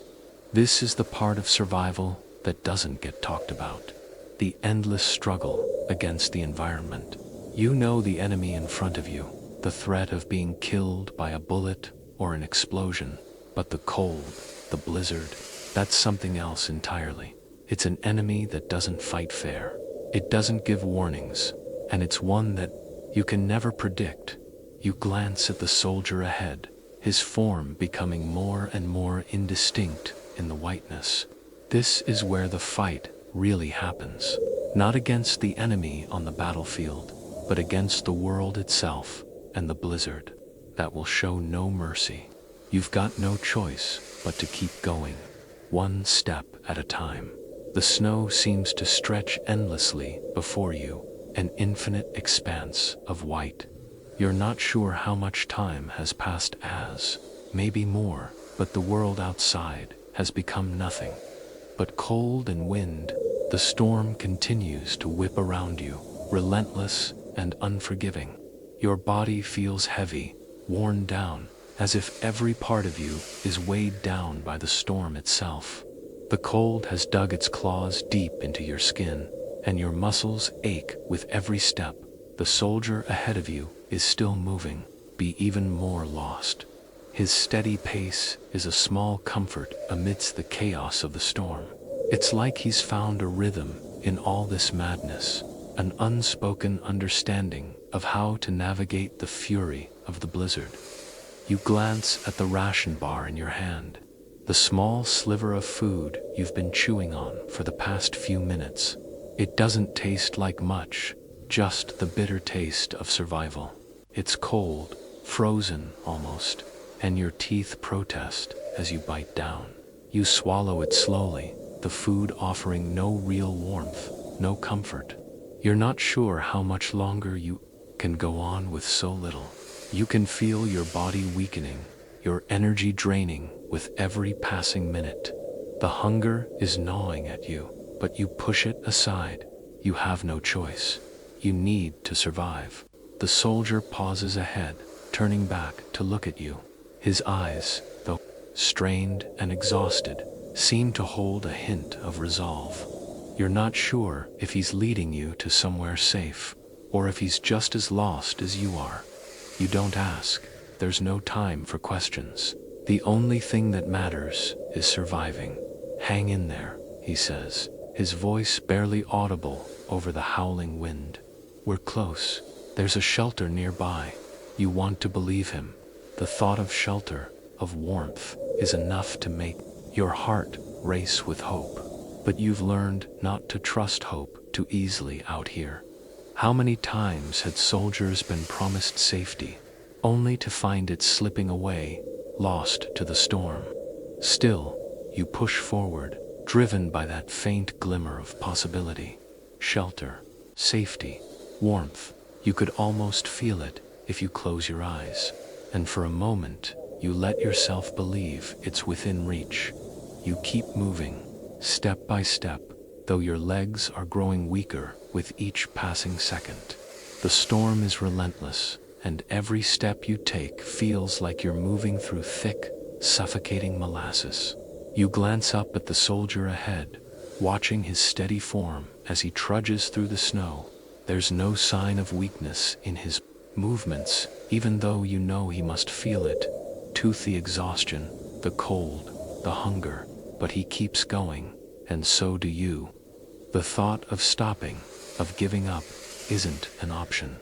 This is the part of survival that doesn't get talked about. The endless struggle against the environment. You know the enemy in front of you, the threat of being killed by a bullet or an explosion, but the cold, the blizzard, that's something else entirely. It's an enemy that doesn't fight fair. It doesn't give warnings, and it's one that you can never predict. You glance at the soldier ahead, his form becoming more and more indistinct in the whiteness. This is where the fight really happens. Not against the enemy on the battlefield, but against the world itself and the blizzard that will show no mercy. You've got no choice but to keep going, one step at a time. The snow seems to stretch endlessly before you, an infinite expanse of white. You're not sure how much time has passed, maybe more, but the world outside has become nothing but cold and wind. The storm continues to whip around you, relentless and unforgiving. Your body feels heavy, worn down, as if every part of you is weighed down by the storm itself. The cold has dug its claws deep into your skin, and your muscles ache with every step. The soldier ahead of you is still moving, be even more lost. His steady pace is a small comfort amidst the chaos of the storm. It's like he's found a rhythm in all this madness, an unspoken understanding of how to navigate the fury of the blizzard. You glance at the ration bar in your hand, the small sliver of food you've been chewing on for the past few minutes. It doesn't taste like much, just the bitter taste of survival. It's cold, frozen almost, and your teeth protest as you bite down. You swallow it slowly, the food offering no real warmth, no comfort. You're not sure how much longer you can go on with so little. You can feel your body weakening, your energy draining with every passing minute. The hunger is gnawing at you, but you push it aside. You have no choice. You need to survive. The soldier pauses ahead, turning back to look at you. His eyes, though strained and exhausted, seem to hold a hint of resolve. You're not sure if he's leading you to somewhere safe, or if he's just as lost as you are. You don't ask. There's no time for questions. The only thing that matters is surviving. Hang in there, he says, his voice barely audible over the howling wind. We're close. There's a shelter nearby. You want to believe him, The thought of shelter, of warmth, is enough to make your heart race with hope. But you've learned not to trust hope too easily out here. How many times had soldiers been promised safety, only to find it slipping away, lost to the storm? Still, you push forward, driven by that faint glimmer of possibility. Shelter, safety, warmth. You could almost feel it if you close your eyes. And for a moment, you let yourself believe it's within reach. You keep moving, step by step, though your legs are growing weaker with each passing second. The storm is relentless, and every step you take feels like you're moving through thick, suffocating molasses. You glance up at the soldier ahead, watching his steady form as he trudges through the snow. There's no sign of weakness in his movements, even though you know he must feel it. The exhaustion, the cold, the hunger, but he keeps going, and so do you. The thought of stopping, of giving up, isn't an option.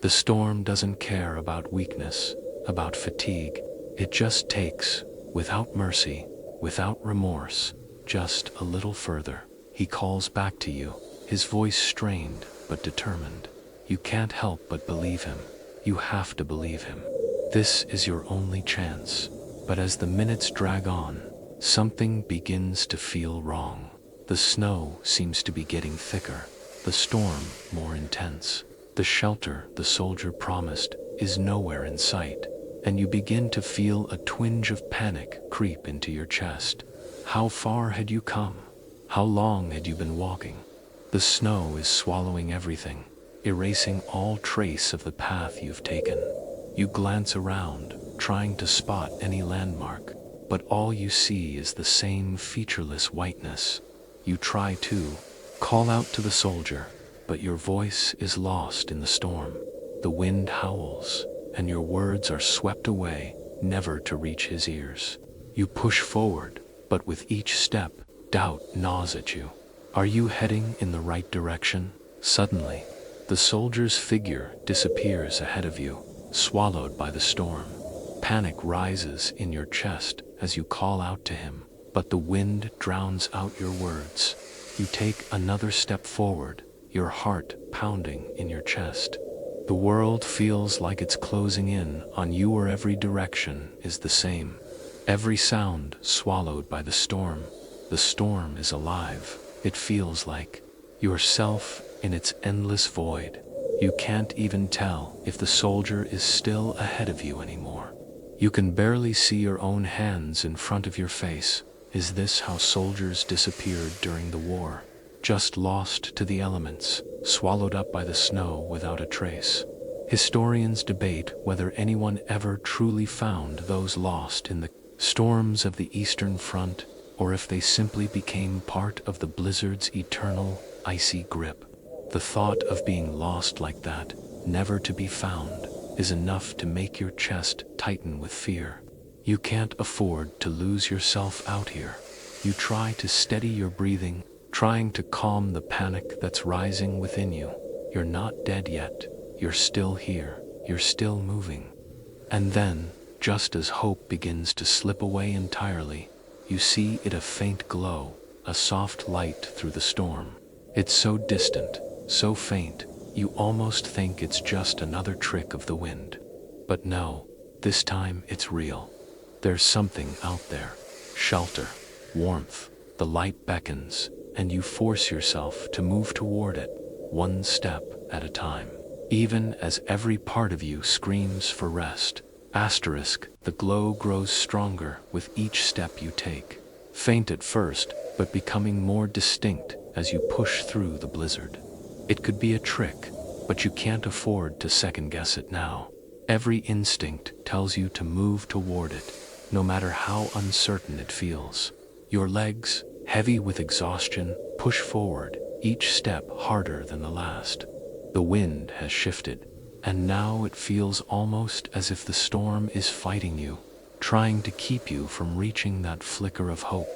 The storm doesn't care about weakness, about fatigue. It just takes, without mercy, without remorse, just a little further. He calls back to you, his voice strained but determined. You can't help but believe him. You have to believe him. This is your only chance. But as the minutes drag on, something begins to feel wrong. The snow seems to be getting thicker, the storm more intense. The shelter the soldier promised is nowhere in sight, and you begin to feel a twinge of panic creep into your chest. How far had you come? How long had you been walking? The snow is swallowing everything, erasing all trace of the path you've taken. You glance around, trying to spot any landmark, but all you see is the same featureless whiteness. You try to call out to the soldier, but your voice is lost in the storm. The wind howls, and your words are swept away, never to reach his ears. You push forward, but with each step, doubt gnaws at you. Are you heading in the right direction? Suddenly, the soldier's figure disappears ahead of you, swallowed by the storm. Panic rises in your chest as you call out to him, but the wind drowns out your words. You take another step forward, your heart pounding in your chest. The world feels like it's closing in on you, where every direction is the same. Every sound swallowed by the storm. The storm is alive. It feels like yourself in its endless void. You can't even tell if the soldier is still ahead of you anymore. You can barely see your own hands in front of your face. Is this how soldiers disappeared during the war? Just lost to the elements, swallowed up by the snow without a trace. Historians debate whether anyone ever truly found those lost in the storms of the Eastern Front, or if they simply became part of the blizzard's eternal, icy grip. The thought of being lost like that, never to be found, is enough to make your chest tighten with fear. You can't afford to lose yourself out here. You try to steady your breathing, trying to calm the panic that's rising within you. You're not dead yet. You're still here. You're still moving. And then, just as hope begins to slip away entirely, you see it, a faint glow, a soft light through the storm. It's so distant, so faint, you almost think it's just another trick of the wind. But no, this time it's real. There's something out there. Shelter, warmth, the light beckons, and you force yourself to move toward it, one step at a time. Even as every part of you screams for rest. The glow grows stronger with each step you take. Faint at first, but becoming more distinct as you push through the blizzard. It could be a trick, but you can't afford to second-guess it now. Every instinct tells you to move toward it, no matter how uncertain it feels. Your legs, heavy with exhaustion, push forward, each step harder than the last. The wind has shifted, and now it feels almost as if the storm is fighting you, trying to keep you from reaching that flicker of hope.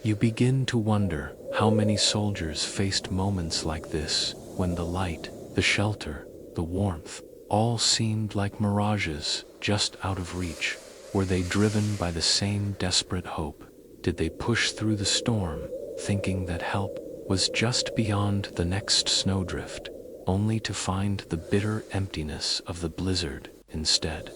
You begin to wonder how many soldiers faced moments like this, when the light, the shelter, the warmth, All seemed like mirages, just out of reach. Were they driven by the same desperate hope? Did they push through the storm, thinking that help was just beyond the next snowdrift, only to find the bitter emptiness of the blizzard instead?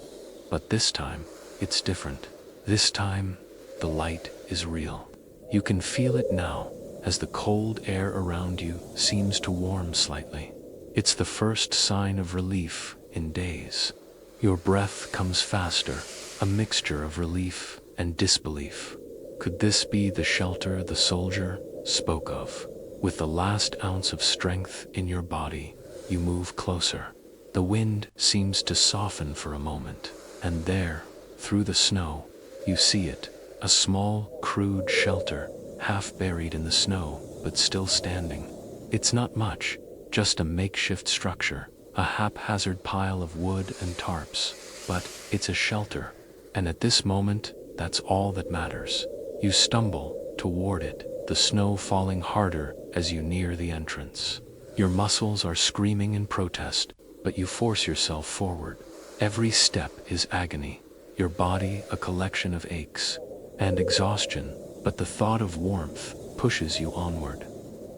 But this time, it's different. This time, the light is real. You can feel it now, as the cold air around you seems to warm slightly. It's the first sign of relief in days. Your breath comes faster, a mixture of relief and disbelief. Could this be the shelter the soldier spoke of? With the last ounce of strength in your body, you move closer. The wind seems to soften for a moment, and there, through the snow, you see it, a small, crude shelter, half buried in the snow, but still standing. It's not much, just a makeshift structure, a haphazard pile of wood and tarps, but it's a shelter. And at this moment, that's all that matters. You stumble toward it, the snow falling harder as you near the entrance. Your muscles are screaming in protest, but you force yourself forward. Every step is agony, your body a collection of aches and exhaustion, but the thought of warmth pushes you onward.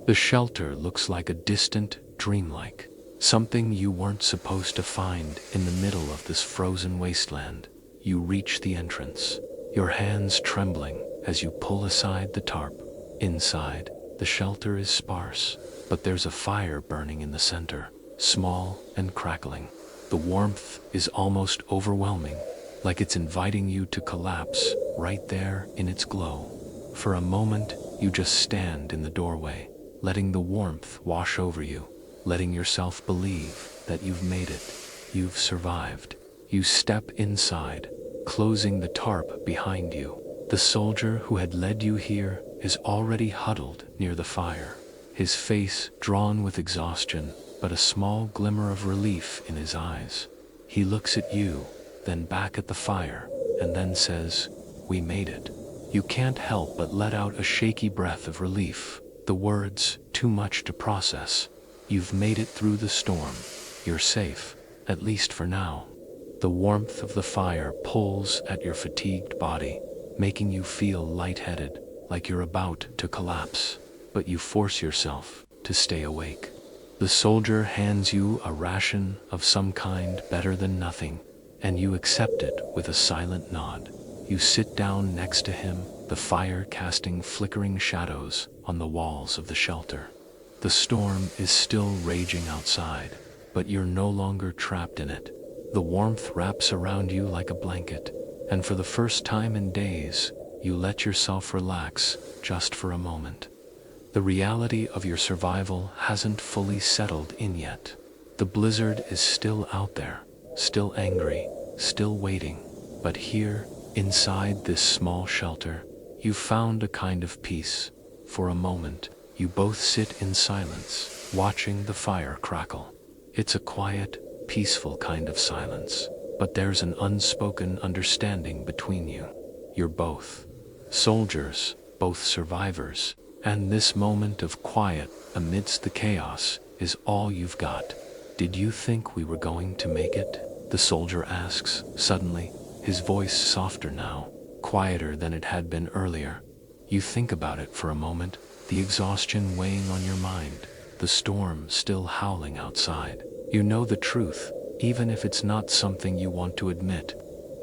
The shelter looks like a distant, dreamlike, something you weren't supposed to find in the middle of this frozen wasteland. You reach the entrance, your hands trembling as you pull aside the tarp. Inside, the shelter is sparse, but there's a fire burning in the center, small and crackling. The warmth is almost overwhelming, like it's inviting you to collapse right there in its glow. For a moment, you just stand in the doorway, letting the warmth wash over you, letting yourself believe that you've made it, you've survived. You step inside, closing the tarp behind you. The soldier who had led you here is already huddled near the fire, his face drawn with exhaustion, but a small glimmer of relief in his eyes. He looks at you, then back at the fire, and then says, "We made it." You can't help but let out a shaky breath of relief, the words too much to process. You've made it through the storm. You're safe, at least for now. The warmth of the fire pulls at your fatigued body, making you feel lightheaded, like you're about to collapse. But you force yourself to stay awake. The soldier hands you a ration of some kind better than nothing, and you accept it with a silent nod. You sit down next to him, the fire casting flickering shadows on the walls of the shelter. The storm is still raging outside, but you're no longer trapped in it. The warmth wraps around you like a blanket, and for the first time in days, you let yourself relax just for a moment. The reality of your survival hasn't fully settled in yet. The blizzard is still out there, still angry, still waiting. But here, inside this small shelter, you've found a kind of peace. For a moment, you both sit in silence, watching the fire crackle. It's a quiet, peaceful kind of silence, but there's an unspoken understanding between you. You're both soldiers, both survivors, and this moment of quiet amidst the chaos is all you've got. "Did you think we were going to make it?" the soldier asks, suddenly, his voice softer now, quieter than it had been earlier. You think about it for a moment, the exhaustion weighing on your mind, the storm still howling outside. You know the truth, even if it's not something you want to admit.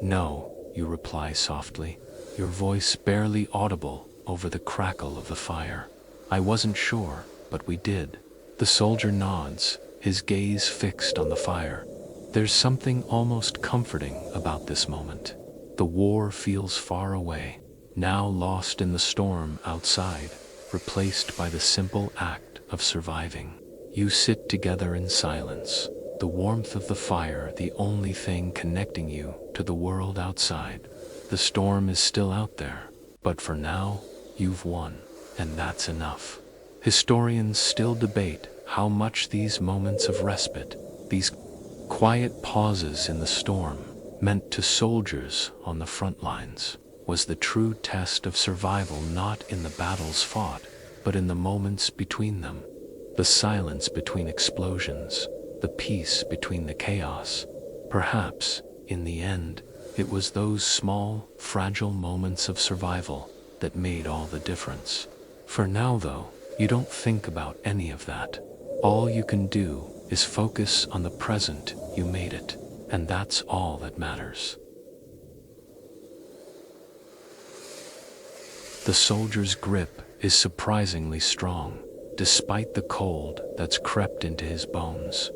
"No," you reply softly, your voice barely audible over the crackle of the fire. "I wasn't sure, but we did." The soldier nods, his gaze fixed on the fire. There's something almost comforting about this moment. The war feels far away, now lost in the storm outside, replaced by the simple act of surviving. You sit together in silence, the warmth of the fire the only thing connecting you to the world outside. The storm is still out there, but for now, you've won, and that's enough. Historians still debate how much these moments of respite, these quiet pauses in the storm, meant to soldiers on the front lines. Was the true test of survival not in the battles fought, but in the moments between them? The silence between explosions, the peace between the chaos. Perhaps, in the end, it was those small, fragile moments of survival that made all the difference. For now, though, you don't think about any of that. All you can do is focus on the present. You made it, and that's all that matters. The soldier's grip is surprisingly strong, despite the cold that's crept into his bones.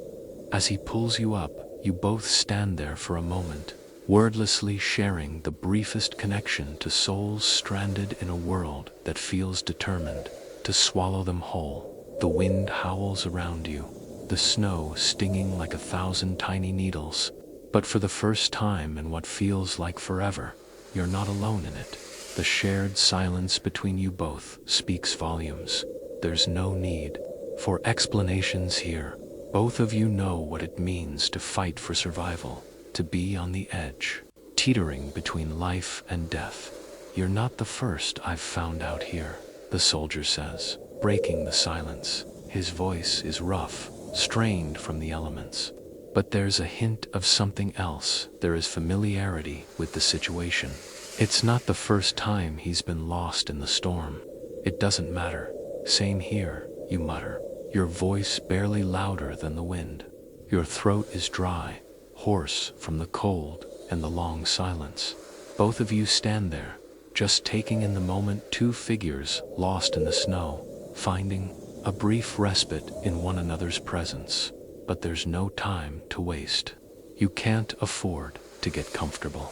As he pulls you up, you both stand there for a moment, wordlessly sharing the briefest connection to souls stranded in a world that feels determined to swallow them whole. The wind howls around you, the snow stinging like 1,000 tiny needles. But for the first time in what feels like forever, you're not alone in it. The shared silence between you both speaks volumes. There's no need for explanations here. Both of you know what it means to fight for survival, to be on the edge, teetering between life and death. You're not the first I've found out here, the soldier says, breaking the silence. His voice is rough, strained from the elements. But there's a hint of something else. There is familiarity with the situation. It's not the first time he's been lost in the storm. It doesn't matter. Same here, you mutter, your voice barely louder than the wind. Your throat is dry, hoarse from the cold and the long silence. Both of you stand there, just taking in the moment, two figures lost in the snow, finding a brief respite in one another's presence. But there's no time to waste. You can't afford to get comfortable.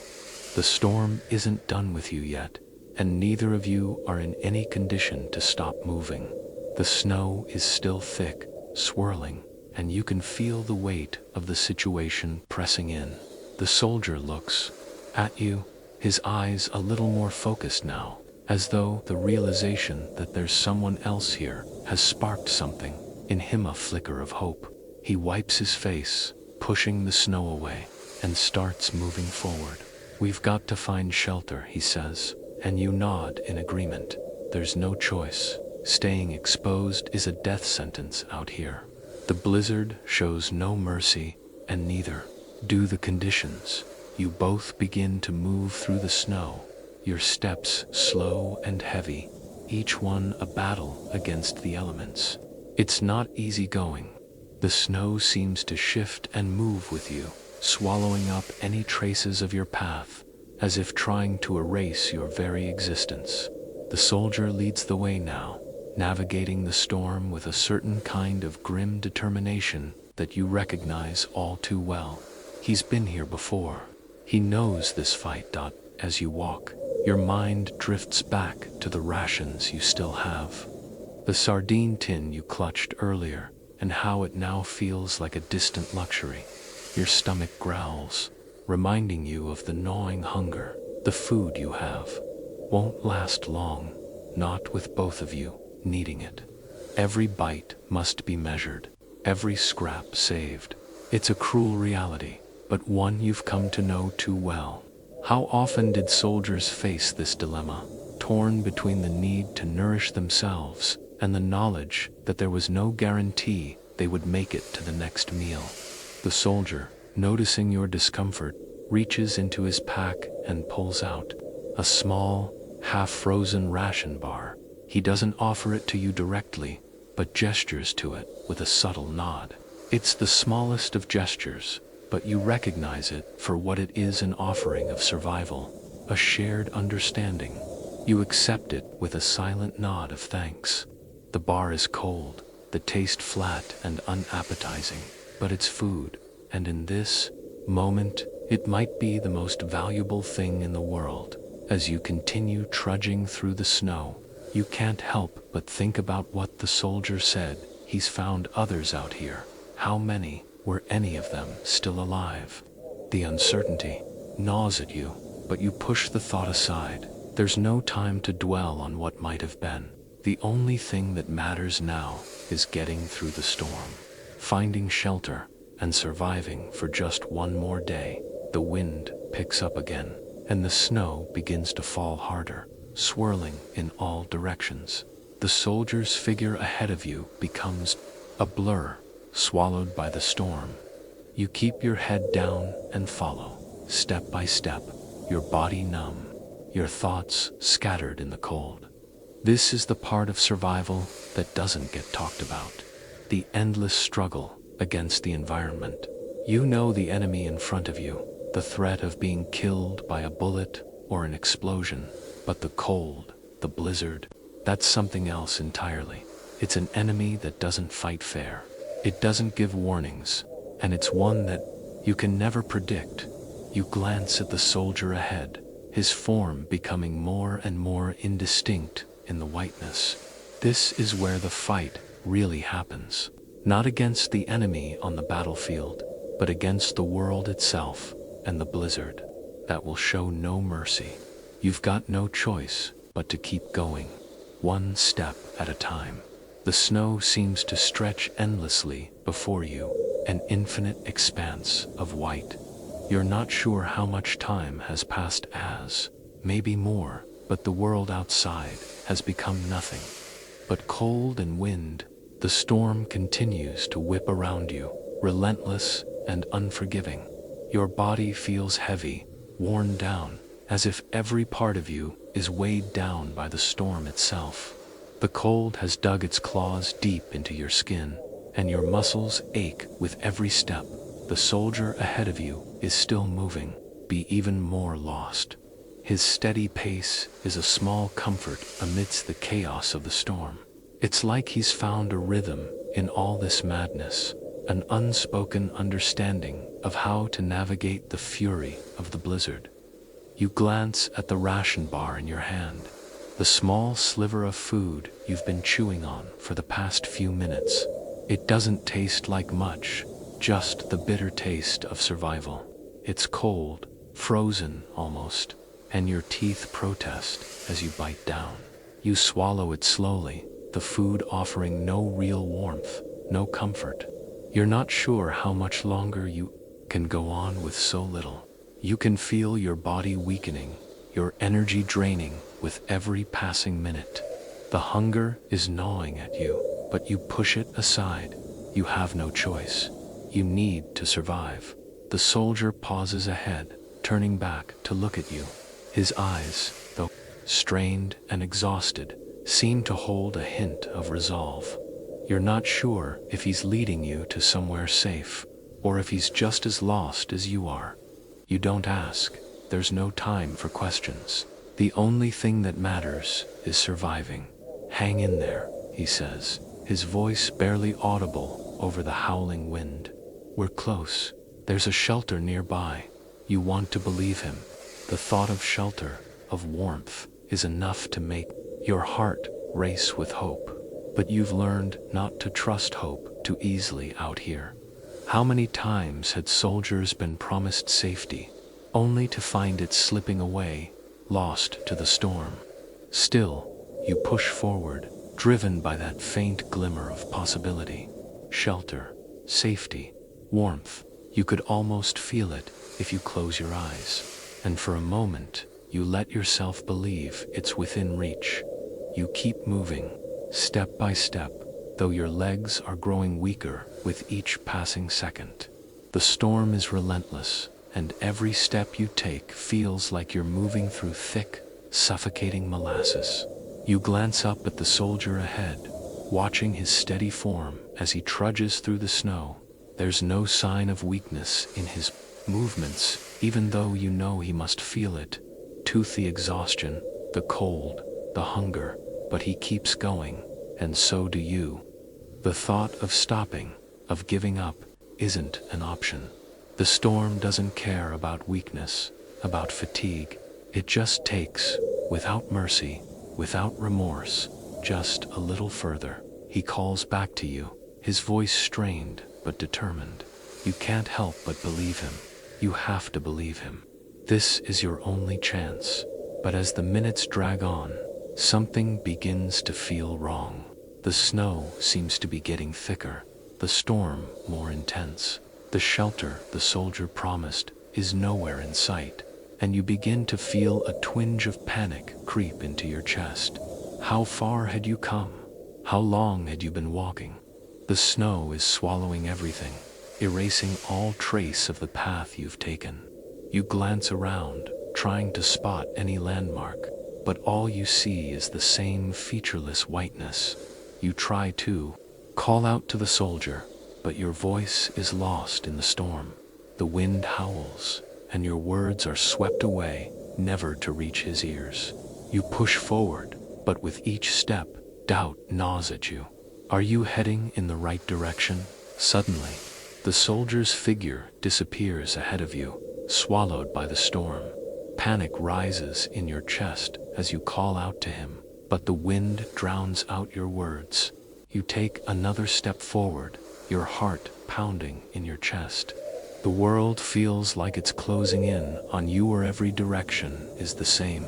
The storm isn't done with you yet, and neither of you are in any condition to stop moving. The snow is still thick, swirling, and you can feel the weight of the situation pressing in. The soldier looks at you, his eyes a little more focused now, as though the realization that there's someone else here has sparked something in him, a flicker of hope. He wipes his face, pushing the snow away, and starts moving forward. We've got to find shelter, he says, and you nod in agreement. There's no choice. Staying exposed is a death sentence out here. The blizzard shows no mercy, and neither do the conditions. You both begin to move through the snow, your steps slow and heavy, each one a battle against the elements. It's not easy going. The snow seems to shift and move with you, swallowing up any traces of your path, as if trying to erase your very existence. The soldier leads the way now, navigating the storm with a certain kind of grim determination that you recognize all too well. He's been here before. He knows this fight. As you walk, your mind drifts back to the rations you still have. The sardine tin you clutched earlier, and how it now feels like a distant luxury. Your stomach growls, reminding you of the gnawing hunger. The food you have won't last long, not with both of you needing it. Every bite must be measured, every scrap saved. It's a cruel reality, but one you've come to know too well. How often did soldiers face this dilemma, torn between the need to nourish themselves and the knowledge that there was no guarantee they would make it to the next meal? The soldier, noticing your discomfort, reaches into his pack and pulls out a small, half-frozen ration bar. He doesn't offer it to you directly, but gestures to it with a subtle nod. It's the smallest of gestures, but you recognize it for what it is, an offering of survival, a shared understanding. You accept it with a silent nod of thanks. The bar is cold, the taste flat and unappetizing, but it's food, and in this moment, it might be the most valuable thing in the world. As you continue trudging through the snow, you can't help but think about what the soldier said. He's found others out here. How many? Were any of them still alive? The uncertainty gnaws at you, but you push the thought aside. There's no time to dwell on what might have been. The only thing that matters now is getting through the storm, finding shelter, and surviving for just one more day. The wind picks up again, and the snow begins to fall harder, swirling in all directions. The soldier's figure ahead of you becomes a blur, swallowed by the storm. You keep your head down and follow, step by step, your body numb, your thoughts scattered in the cold. This is the part of survival that doesn't get talked about. The endless struggle against the environment. You know the enemy in front of you, the threat of being killed by a bullet or an explosion, but the cold, the blizzard, that's something else entirely. It's an enemy that doesn't fight fair. It doesn't give warnings, and it's one that you can never predict. You glance at the soldier ahead, his form becoming more and more indistinct in the whiteness. This is where the fight really happens. Not against the enemy on the battlefield, but against the world itself and the blizzard that will show no mercy. You've got no choice but to keep going, one step at a time. The snow seems to stretch endlessly before you, an infinite expanse of white. You're not sure how much time has passed maybe more, but the world outside has become nothing but cold and wind. The storm continues to whip around you, relentless and unforgiving. Your body feels heavy, worn down, as if every part of you is weighed down by the storm itself. The cold has dug its claws deep into your skin, and your muscles ache with every step. The soldier ahead of you is still moving, be even more lost. His steady pace is a small comfort amidst the chaos of the storm. It's like he's found a rhythm in all this madness, an unspoken understanding of how to navigate the fury of the blizzard. You glance at the ration bar in your hand, the small sliver of food you've been chewing on for the past few minutes. It doesn't taste like much, just the bitter taste of survival. It's cold, frozen almost, and your teeth protest as you bite down. You swallow it slowly, the food offering no real warmth, no comfort. You're not sure how much longer you can go on with so little. You can feel your body weakening, your energy draining with every passing minute. The hunger is gnawing at you, but you push it aside. You have no choice. You need to survive. The soldier pauses ahead, turning back to look at you. His eyes, though strained and exhausted, seem to hold a hint of resolve. You're not sure if he's leading you to somewhere safe, or if he's just as lost as you are. You don't ask. There's no time for questions. The only thing that matters is surviving. Hang in there, he says, his voice barely audible over the howling wind. We're close. There's a shelter nearby. You want to believe him. The thought of shelter, of warmth, is enough to make your heart race with hope. But you've learned not to trust hope too easily out here. How many times had soldiers been promised safety, only to find it slipping away, lost to the storm? Still, you push forward, driven by that faint glimmer of possibility. Shelter, safety, warmth. You could almost feel it if you close your eyes. And for a moment, you let yourself believe it's within reach. You keep moving, step by step, though your legs are growing weaker with each passing second. The storm is relentless, and every step you take feels like you're moving through thick, suffocating molasses. You glance up at the soldier ahead, watching his steady form as he trudges through the snow. There's no sign of weakness in his movements, even though you know he must feel it. The exhaustion, the cold, the hunger, but he keeps going, and so do you. The thought of stopping, of giving up, isn't an option. The storm doesn't care about weakness, about fatigue. It just takes, without mercy, without remorse, just a little further. He calls back to you, his voice strained but determined. You can't help but believe him. You have to believe him. This is your only chance. But as the minutes drag on, something begins to feel wrong. The snow seems to be getting thicker, the storm more intense. The shelter the soldier promised is nowhere in sight, and you begin to feel a twinge of panic creep into your chest. How far had you come? How long had you been walking? The snow is swallowing everything, erasing all trace of the path you've taken. You glance around, trying to spot any landmark, but all you see is the same featureless whiteness. You try to call out to the soldier, but your voice is lost in the storm. The wind howls, and your words are swept away, never to reach his ears. You push forward, but with each step, doubt gnaws at you. Are you heading in the right direction? Suddenly, the soldier's figure disappears ahead of you, swallowed by the storm. Panic rises in your chest as you call out to him, but the wind drowns out your words. You take another step forward, your heart pounding in your chest. The world feels like it's closing in on you, where every direction is the same.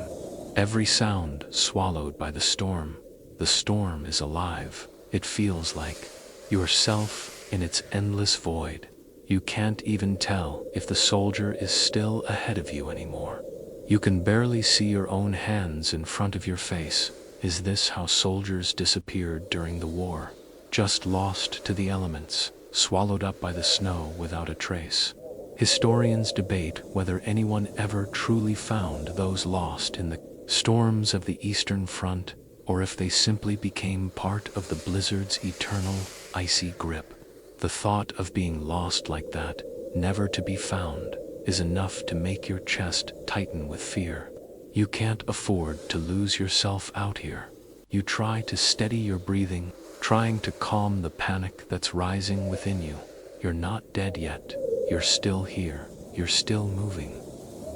Every sound swallowed by the storm. The storm is alive. It feels like yourself in its endless void. You can't even tell if the soldier is still ahead of you anymore. You can barely see your own hands in front of your face. Is this how soldiers disappeared during the war? Just lost to the elements, swallowed up by the snow without a trace. Historians debate whether anyone ever truly found those lost in the storms of the Eastern Front, or if they simply became part of the blizzard's eternal, icy grip. The thought of being lost like that, never to be found, is enough to make your chest tighten with fear. You can't afford to lose yourself out here. You try to steady your breathing, trying to calm the panic that's rising within you. You're not dead yet. You're still here. You're still moving.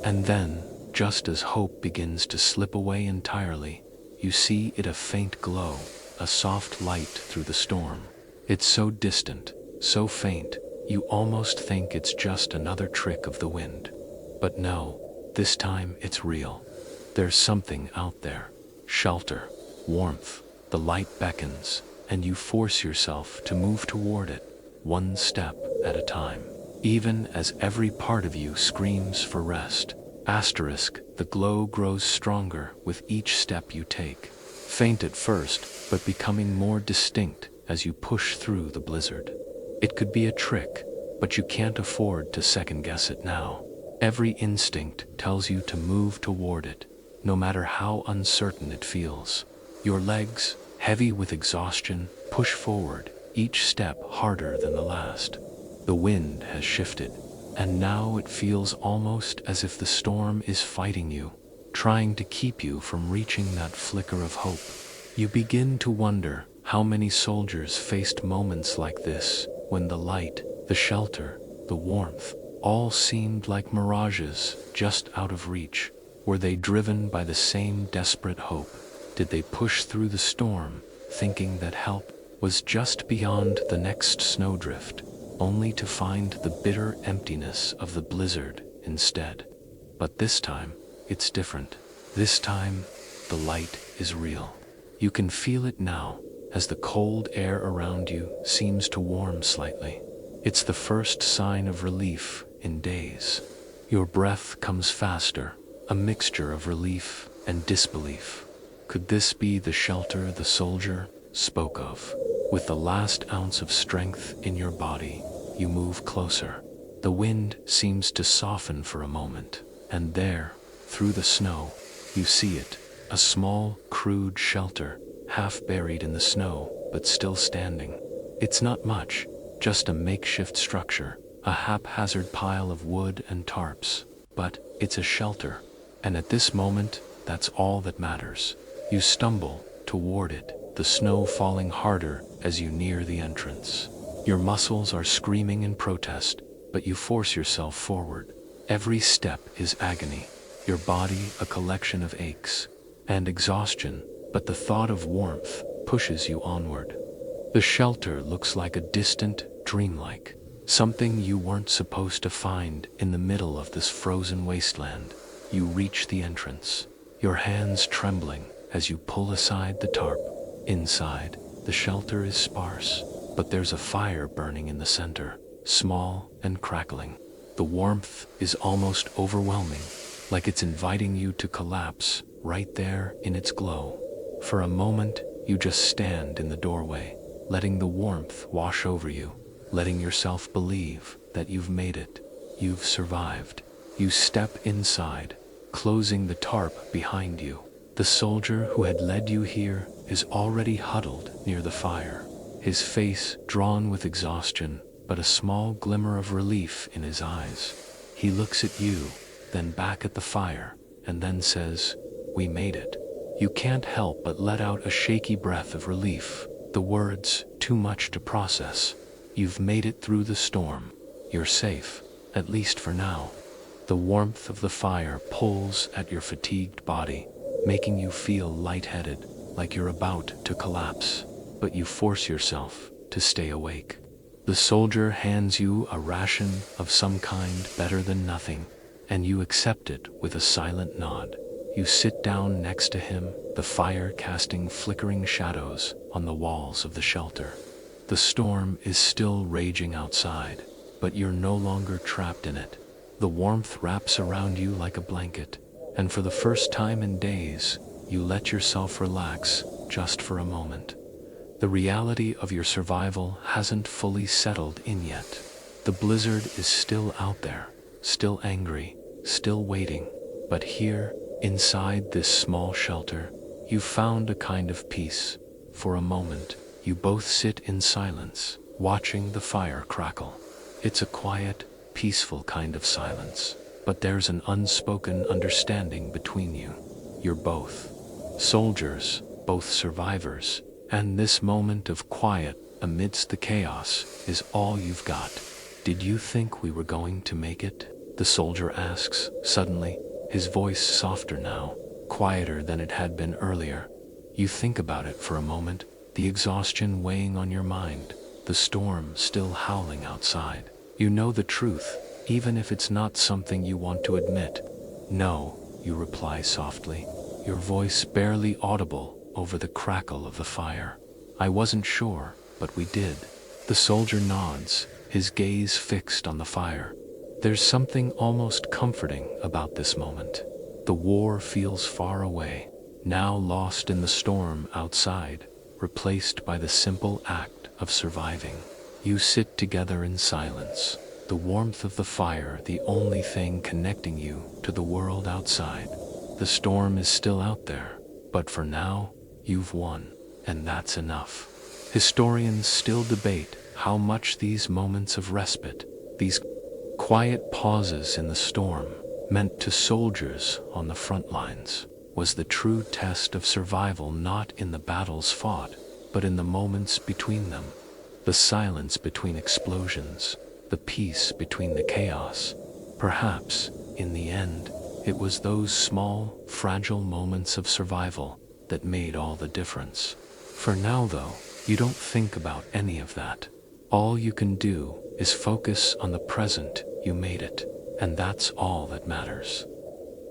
And then, just as hope begins to slip away entirely, you see it, a faint glow, a soft light through the storm. It's so distant, so faint, you almost think it's just another trick of the wind. But no, this time it's real. There's something out there. Shelter, warmth, the light beckons, and you force yourself to move toward it, one step at a time, even as every part of you screams for rest. Asterisk, the glow grows stronger with each step you take. Faint at first, but becoming more distinct as you push through the blizzard. It could be a trick, but you can't afford to second-guess it now. Every instinct tells you to move toward it, no matter how uncertain it feels. Your legs, heavy with exhaustion, push forward, each step harder than the last. The wind has shifted, and now it feels almost as if the storm is fighting you, trying to keep you from reaching that flicker of hope. You begin to wonder how many soldiers faced moments like this, when the light, the shelter, the warmth, all seemed like mirages just out of reach. Were they driven by the same desperate hope? Did they push through the storm, thinking that help was just beyond the next snowdrift, only to find the bitter emptiness of the blizzard instead? But this time, it's different. This time, the light is real. You can feel it now, as the cold air around you seems to warm slightly. It's the first sign of relief in days. Your breath comes faster, a mixture of relief and disbelief. Could this be the shelter the soldier spoke of? With the last ounce of strength in your body, you move closer. The wind seems to soften for a moment, and there, through the snow, you see it, a small, crude shelter, half buried in the snow, but still standing. It's not much, just a makeshift structure, a haphazard pile of wood and tarps, but it's a shelter. And at this moment, that's all that matters. You stumble toward it, the snow falling harder as you near the entrance. Your muscles are screaming in protest, but you force yourself forward. Every step is agony, your body a collection of aches and exhaustion, but the thought of warmth pushes you onward. The shelter looks like a distant, dreamlike, something you weren't supposed to find in the middle of this frozen wasteland. You reach the entrance, your hands trembling as you pull aside the tarp. Inside, the shelter is sparse, but there's a fire burning in the center, small and crackling. The warmth is almost overwhelming, like it's inviting you to collapse right there in its glow. For a moment, you just stand in the doorway, letting the warmth wash over you, letting yourself believe that you've made it, you've survived. You step inside, closing the tarp behind you. The soldier who had led you here is already huddled near the fire, his face drawn with exhaustion, but a small glimmer of relief in his eyes. He looks at you, then back at the fire, and then says, "We made it." You can't help but let out a shaky breath of relief, the words too much to process. You've made it through the storm. You're safe, at least for now. The warmth of the fire pulls at your fatigued body, making you feel lightheaded, like you're about to collapse. But you force yourself to stay awake. The soldier hands you a ration of some kind, better than nothing, and you accept it with a silent nod. You sit down next to him, the fire casting flickering shadows on the walls of the shelter. The storm is still raging outside, but you're no longer trapped in it. The warmth wraps around you like a blanket, and for the first time in days, you let yourself relax just for a moment. The reality of your survival hasn't fully settled in yet. The blizzard is still out there, still angry, still waiting. But here, inside this small shelter, you've found a kind of peace. For a moment, you both sit in silence, watching the fire crackle. It's a quiet, peaceful kind of silence, but there's an unspoken understanding between you. You're both soldiers, both survivors, and this moment of quiet amidst the chaos is all you've got. "Did you think we were going to make it?" the soldier asks, suddenly, his voice softer now, quieter than it had been earlier. You think about it for a moment, the exhaustion weighing on your mind, the storm still howling outside. You know the truth, even if it's not something you want to admit. "No," you reply softly, your voice barely audible over the crackle of the fire. "I wasn't sure, but we did." The soldier nods, his gaze fixed on the fire. There's something almost comforting about this moment. The war feels far away, now lost in the storm outside, replaced by the simple act of surviving. You sit together in silence, the warmth of the fire the only thing connecting you to the world outside. The storm is still out there, but for now, you've won, and that's enough. Historians still debate how much these moments of respite, these quiet pauses in the storm, meant to soldiers on the front lines. Was the true test of survival not in the battles fought, but in the moments between them? The silence between explosions, the peace between the chaos. Perhaps, in the end, it was those small, fragile moments of survival that made all the difference. For now, though, you don't think about any of that. All you can do is focus on the present. You made it, and that's all that matters.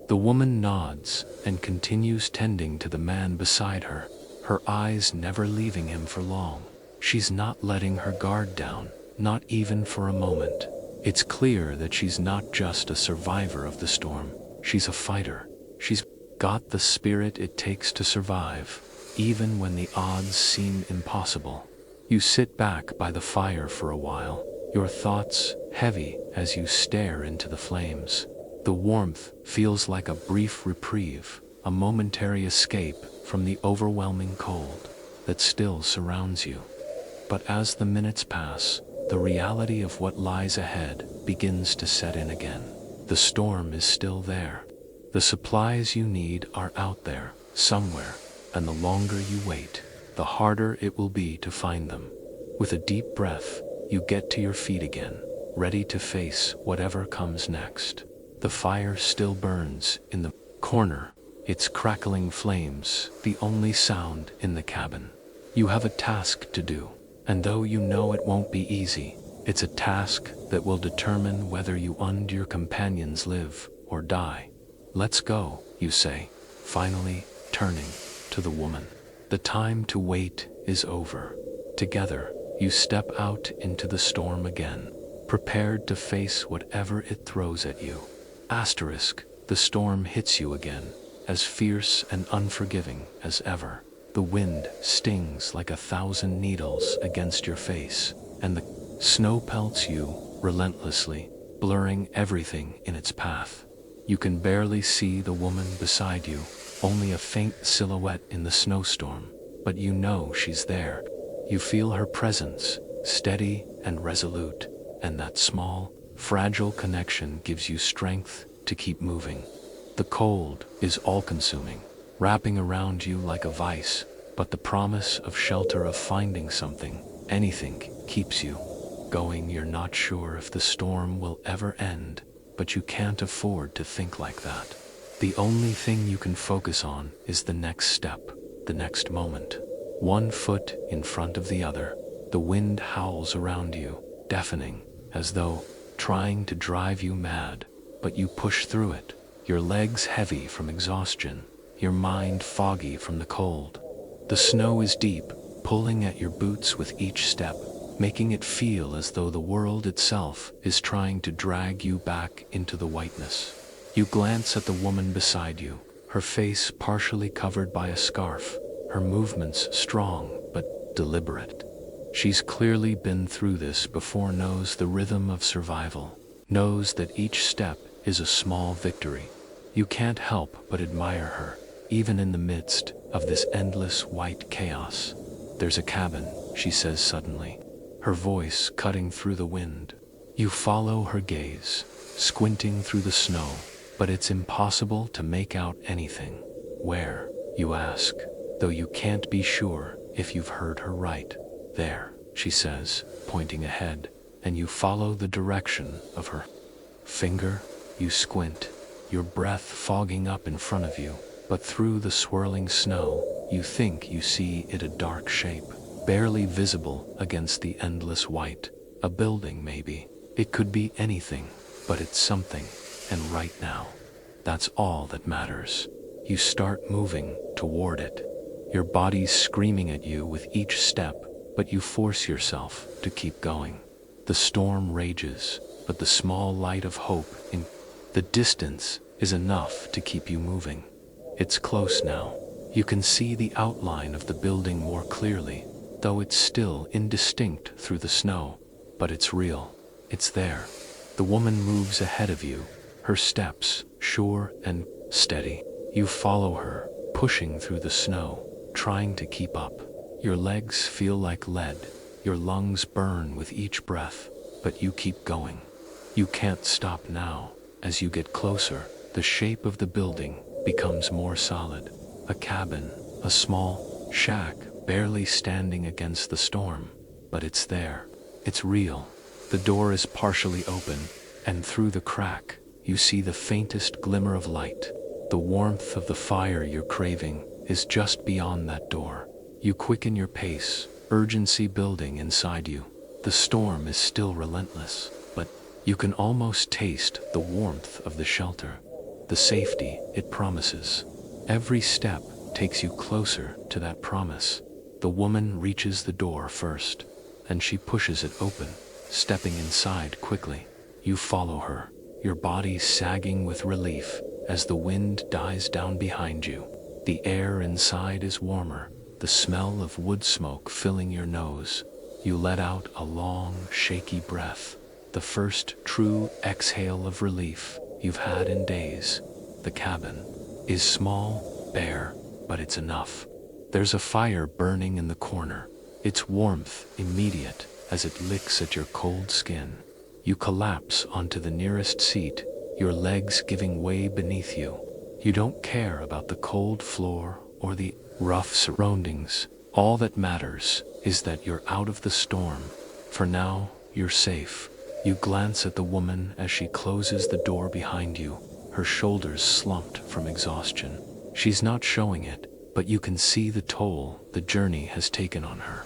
The woman nods and continues tending to the man beside her, her eyes never leaving him for long. She's not letting her guard down, not even for a moment. It's clear that she's not just a survivor of the storm, she's a fighter. She's got the spirit it takes to survive, even when the odds seem impossible. You sit back by the fire for a while, your thoughts heavy as you stare into the flames. The warmth feels like a brief reprieve, a momentary escape from the overwhelming cold that still surrounds you. But as the minutes pass, the reality of what lies ahead begins to set in again. The storm is still there. The supplies you need are out there, somewhere, and the longer you wait, the harder it will be to find them. With a deep breath, you get to your feet again, ready to face whatever comes next. The fire still burns in the corner, its crackling flames the only sound in the cabin. You have a task to do, and though you know it won't be easy, it's a task that will determine whether you and your companions live or die. "Let's go," you say, finally turning to the woman. The time to wait is over. Together, you step out into the storm again, prepared to face whatever it throws at you. The storm hits you again, as fierce and unforgiving as ever. The wind stings like 1,000 needles against your face, and the snow pelts you relentlessly, blurring everything in its path. You can barely see the woman beside you, only a faint silhouette in the snowstorm, but you know she's there. You feel her presence, steady and resolute, and that small, fragile connection gives you strength to keep moving. The cold is all-consuming, wrapping around you like a vice, but the promise of shelter, of finding something, anything, keeps you going. You're not sure if the storm will ever end, but you can't afford to think like that. The only thing you can focus on is the next step, the next moment. One foot in front of the other, the wind howls around you, deafening, as though trying to drive you mad, but you push through it, your legs heavy from exhaustion, your mind foggy from the cold. The snow is deep, pulling at your boots with each step, making it feel as though the world itself is trying to drag you back into the whiteness. You glance at the woman beside you, her face partially covered by a scarf, her movements strong but deliberate. She's clearly been through this before, knows the rhythm of survival, knows that each step is a small victory. You can't help but admire her, even in the midst of this endless white chaos. "There's a cabin," she says suddenly, her voice cutting through the wind. You follow her gaze, squinting through the snow, but it's impossible to make out anything. "Where?" you ask, though you can't be sure if you've heard her right. "There," she says, pointing ahead, and you follow the direction of her finger. You squint, your breath fogging up in front of you, but through the swirling snow, you think you see it, a dark shape, barely visible against the endless white. A building, maybe. It could be anything, but it's something, and right now, that's all that matters. You start moving toward it, your body screaming at you with each step, but you force yourself to keep going. The storm rages, but the small light of hope in the distance is enough to keep you moving. It's close now. You can see the outline of the building more clearly, though it's still indistinct through the snow. But it's real. It's there. The woman moves ahead of you, her steps sure and steady. You follow her, pushing through the snow, trying to keep up. Your legs feel like lead, your lungs burn with each breath, but you keep going. You can't stop now. As you get closer, the shape of the building becomes more solid. A cabin, a small shack, barely standing against the storm, but it's there. It's real. The door is partially open, and through the crack, you see the faintest glimmer of light. The warmth of the fire you're craving is just beyond that door. You quicken your pace, urgency building inside you. The storm is still relentless, but you can almost taste the warmth of the shelter, the safety it promises. Every step takes you closer to that promise. The woman reaches the door first, and she pushes it open, stepping inside quickly. You follow her, your body sagging with relief as the wind dies down behind you. The air inside is warmer, the smell of wood smoke filling your nose. You let out a long, shaky breath, the first true exhale of relief you've had in days. The cabin is small, bare, but it's enough. There's a fire burning in the corner, its warmth immediate as it licks at your cold skin. You collapse onto the nearest seat, your legs giving way beneath you. You don't care about the cold floor or the rough surroundings. All that matters is that you're out of the storm. For now, you're safe. You glance at the woman as she closes the door behind you, her shoulders slumped from exhaustion. She's not showing it, but you can see the toll the journey has taken on her.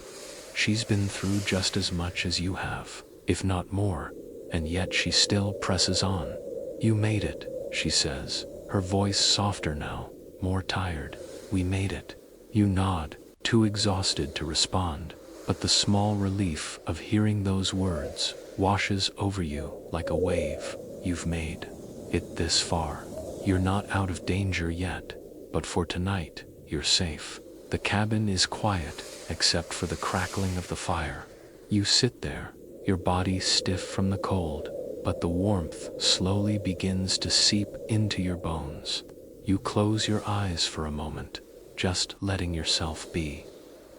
She's been through just as much as you have, if not more, and yet she still presses on. "You made it," she says, her voice softer now, more tired. "We made it." You nod, too exhausted to respond, but the small relief of hearing those words washes over you like a wave. You've made it this far. You're not out of danger yet, but for tonight, you're safe. The cabin is quiet, except for the crackling of the fire. You sit there, your body stiff from the cold, but the warmth slowly begins to seep into your bones. You close your eyes for a moment, just letting yourself be.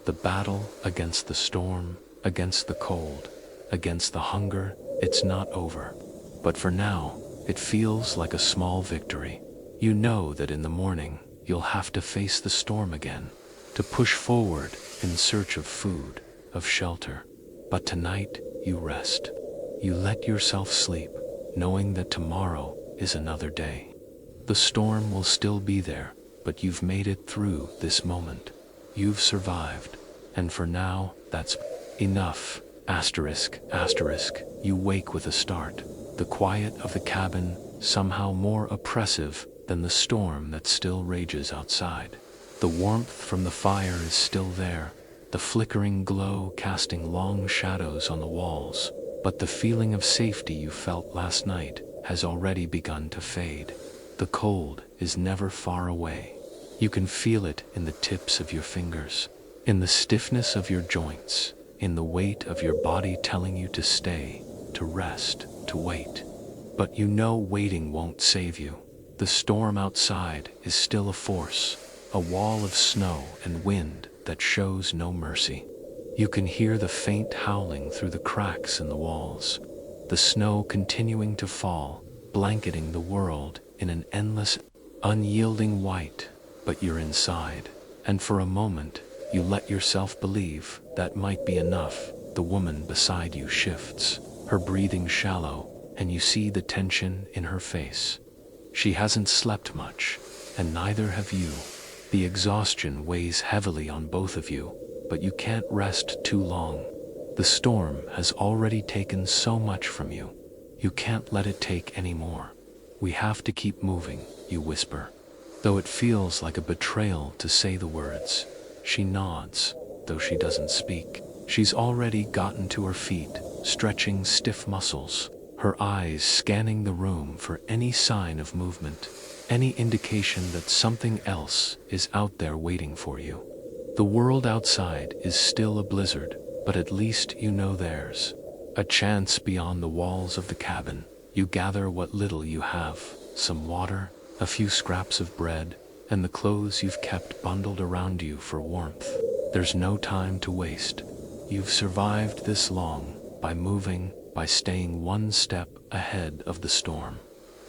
The battle against the storm, against the cold, against the hunger, it's not over. But for now, it feels like a small victory. You know that in the morning, you'll have to face the storm again, to push forward in search of food, of shelter. But tonight, you rest. You let yourself sleep, knowing that tomorrow is another day. The storm will still be there, but you've made it through this moment. You've survived, and for now, that's enough. Asterisk, asterisk, you wake with a start. The quiet of the cabin, somehow more oppressive than the storm that still rages outside. The warmth from the fire is still there, the flickering glow casting long shadows on the walls, but the feeling of safety you felt last night has already begun to fade. The cold is never far away. You can feel it in the tips of your fingers, in the stiffness of your joints, in the weight of your body telling you to stay, to rest, to wait. But you know waiting won't save you. The storm outside is still a force, a wall of snow and wind that shows no mercy. You can hear the faint howling through the cracks in the walls, the snow continuing to fall, blanketing the world in an endless, unyielding white. But you're inside, and for a moment, you let yourself believe that might be enough. The woman beside you shifts, her breathing shallow, and you see the tension in her face. She hasn't slept much, and neither have you. The exhaustion weighs heavily on both of you, but you can't rest too long. The storm has already taken so much from you. You can't let it take any more. We have to keep moving, you whisper. Though it feels like a betrayal to say the words. She nods, though she doesn't speak. She's already gotten to her feet, stretching stiff muscles, her eyes scanning the room for any sign of movement, any indication that something else is out there waiting for you. The world outside is still a blizzard, but at least you know there's a chance beyond the walls of the cabin. You gather what little you have, some water, a few scraps of bread, and the clothes you've kept bundled around you for warmth. There's no time to waste. You've survived this long, by moving, by staying one step ahead of the storm.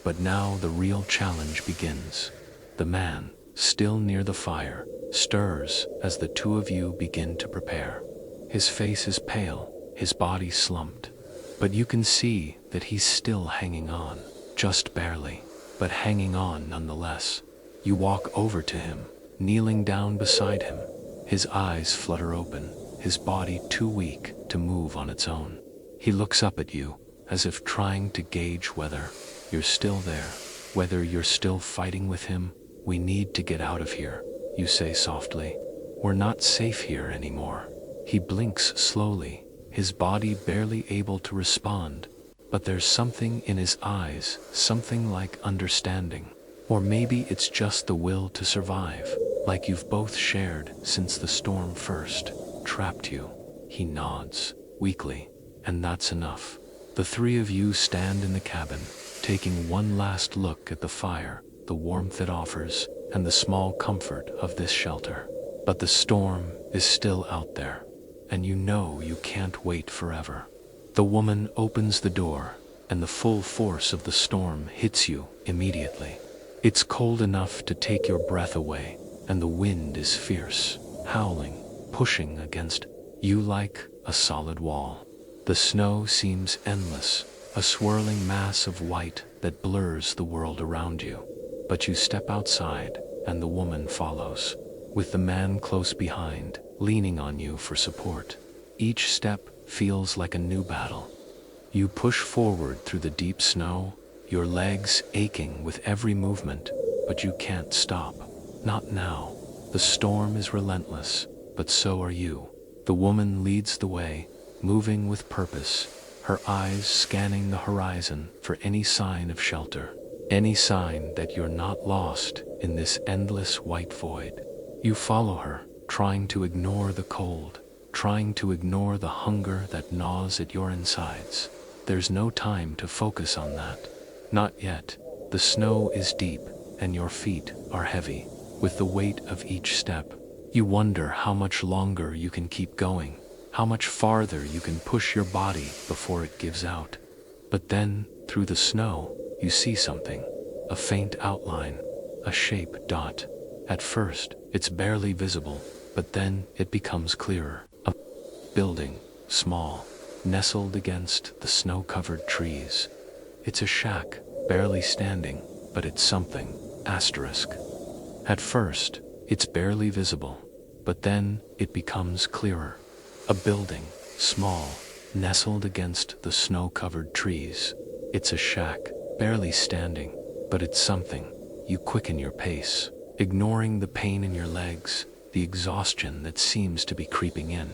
But now the real challenge begins. The man, still near the fire, stirs as the two of you begin to prepare. His face is pale, his body slumped, but you can see that he's still hanging on, just barely, but hanging on nonetheless. You walk over to him, kneeling down beside him. His eyes flutter open, his body too weak to move on its own. He looks up at you, as if trying to gauge whether you're still there, whether you're still fighting with him. We need to get out of here, you say softly. We're not safe here anymore. He blinks slowly, his body barely able to respond, but there's something in his eyes, something like understanding. Or maybe it's just the will to survive, like you've both shared since the storm first trapped you. He nods, weakly, and that's enough. The three of you stand in the cabin, taking one last look at the fire, the warmth it offers, and the small comfort of this shelter. But the storm is still out there, and you know you can't wait forever. The woman opens the door, and the full force of the storm hits you immediately. It's cold enough to take your breath away, and the wind is fierce, howling, pushing against you like a solid wall. The snow seems endless, a swirling mass of white that blurs the world around you. But you step outside, and the woman follows, with the man close behind, leaning on you for support. Each step feels like a new battle. You push forward through the deep snow, your legs aching with every movement, but you can't stop. Not now. The storm is relentless, but so are you. The woman leads the way, moving with purpose, her eyes scanning the horizon for any sign of shelter, any sign that you're not lost in this endless white void. You follow her, trying to ignore the cold, trying to ignore the hunger that gnaws at your insides. There's no time to focus on that. Not yet. The snow is deep, and your feet are heavy with the weight of each step. You wonder how much longer you can keep going, how much farther you can push your body before it gives out. But then, through the snow, you see something, a faint outline, a shape dot. At first, it's barely visible, but then it becomes clearer. A building, small, nestled against the snow-covered trees. It's a shack, barely standing, but it's something. Asterisk. At first, it's barely visible, but then it becomes clearer. A building, small, nestled against the snow-covered trees. It's a shack, barely standing, but it's something. You quicken your pace, ignoring the pain in your legs, the exhaustion that seems to be creeping in.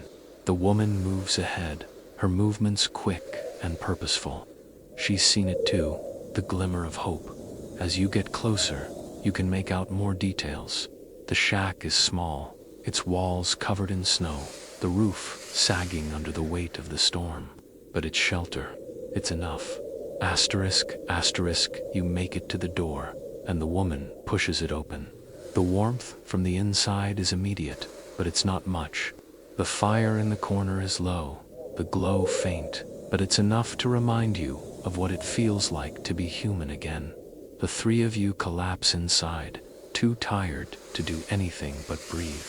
The woman moves ahead, her movements quick and purposeful. She's seen it too, the glimmer of hope. As you get closer, you can make out more details. The shack is small, its walls covered in snow, the roof sagging under the weight of the storm. But it's shelter. It's enough. Asterisk, asterisk, you make it to the door, and the woman pushes it open. The warmth from the inside is immediate, but it's not much. The fire in the corner is low, the glow faint, but it's enough to remind you of what it feels like to be human again. The three of you collapse inside, too tired to do anything but breathe.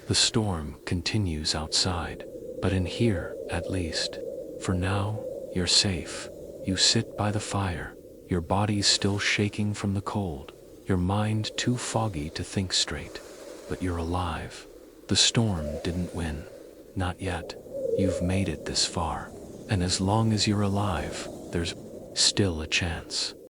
The storm continues outside, but in here, at least, for now, you're safe. You sit by the fire, your body still shaking from the cold, your mind too foggy to think straight, but you're alive. The storm didn't win. Not yet. You've made it this far, and as long as you're alive, there's still a chance.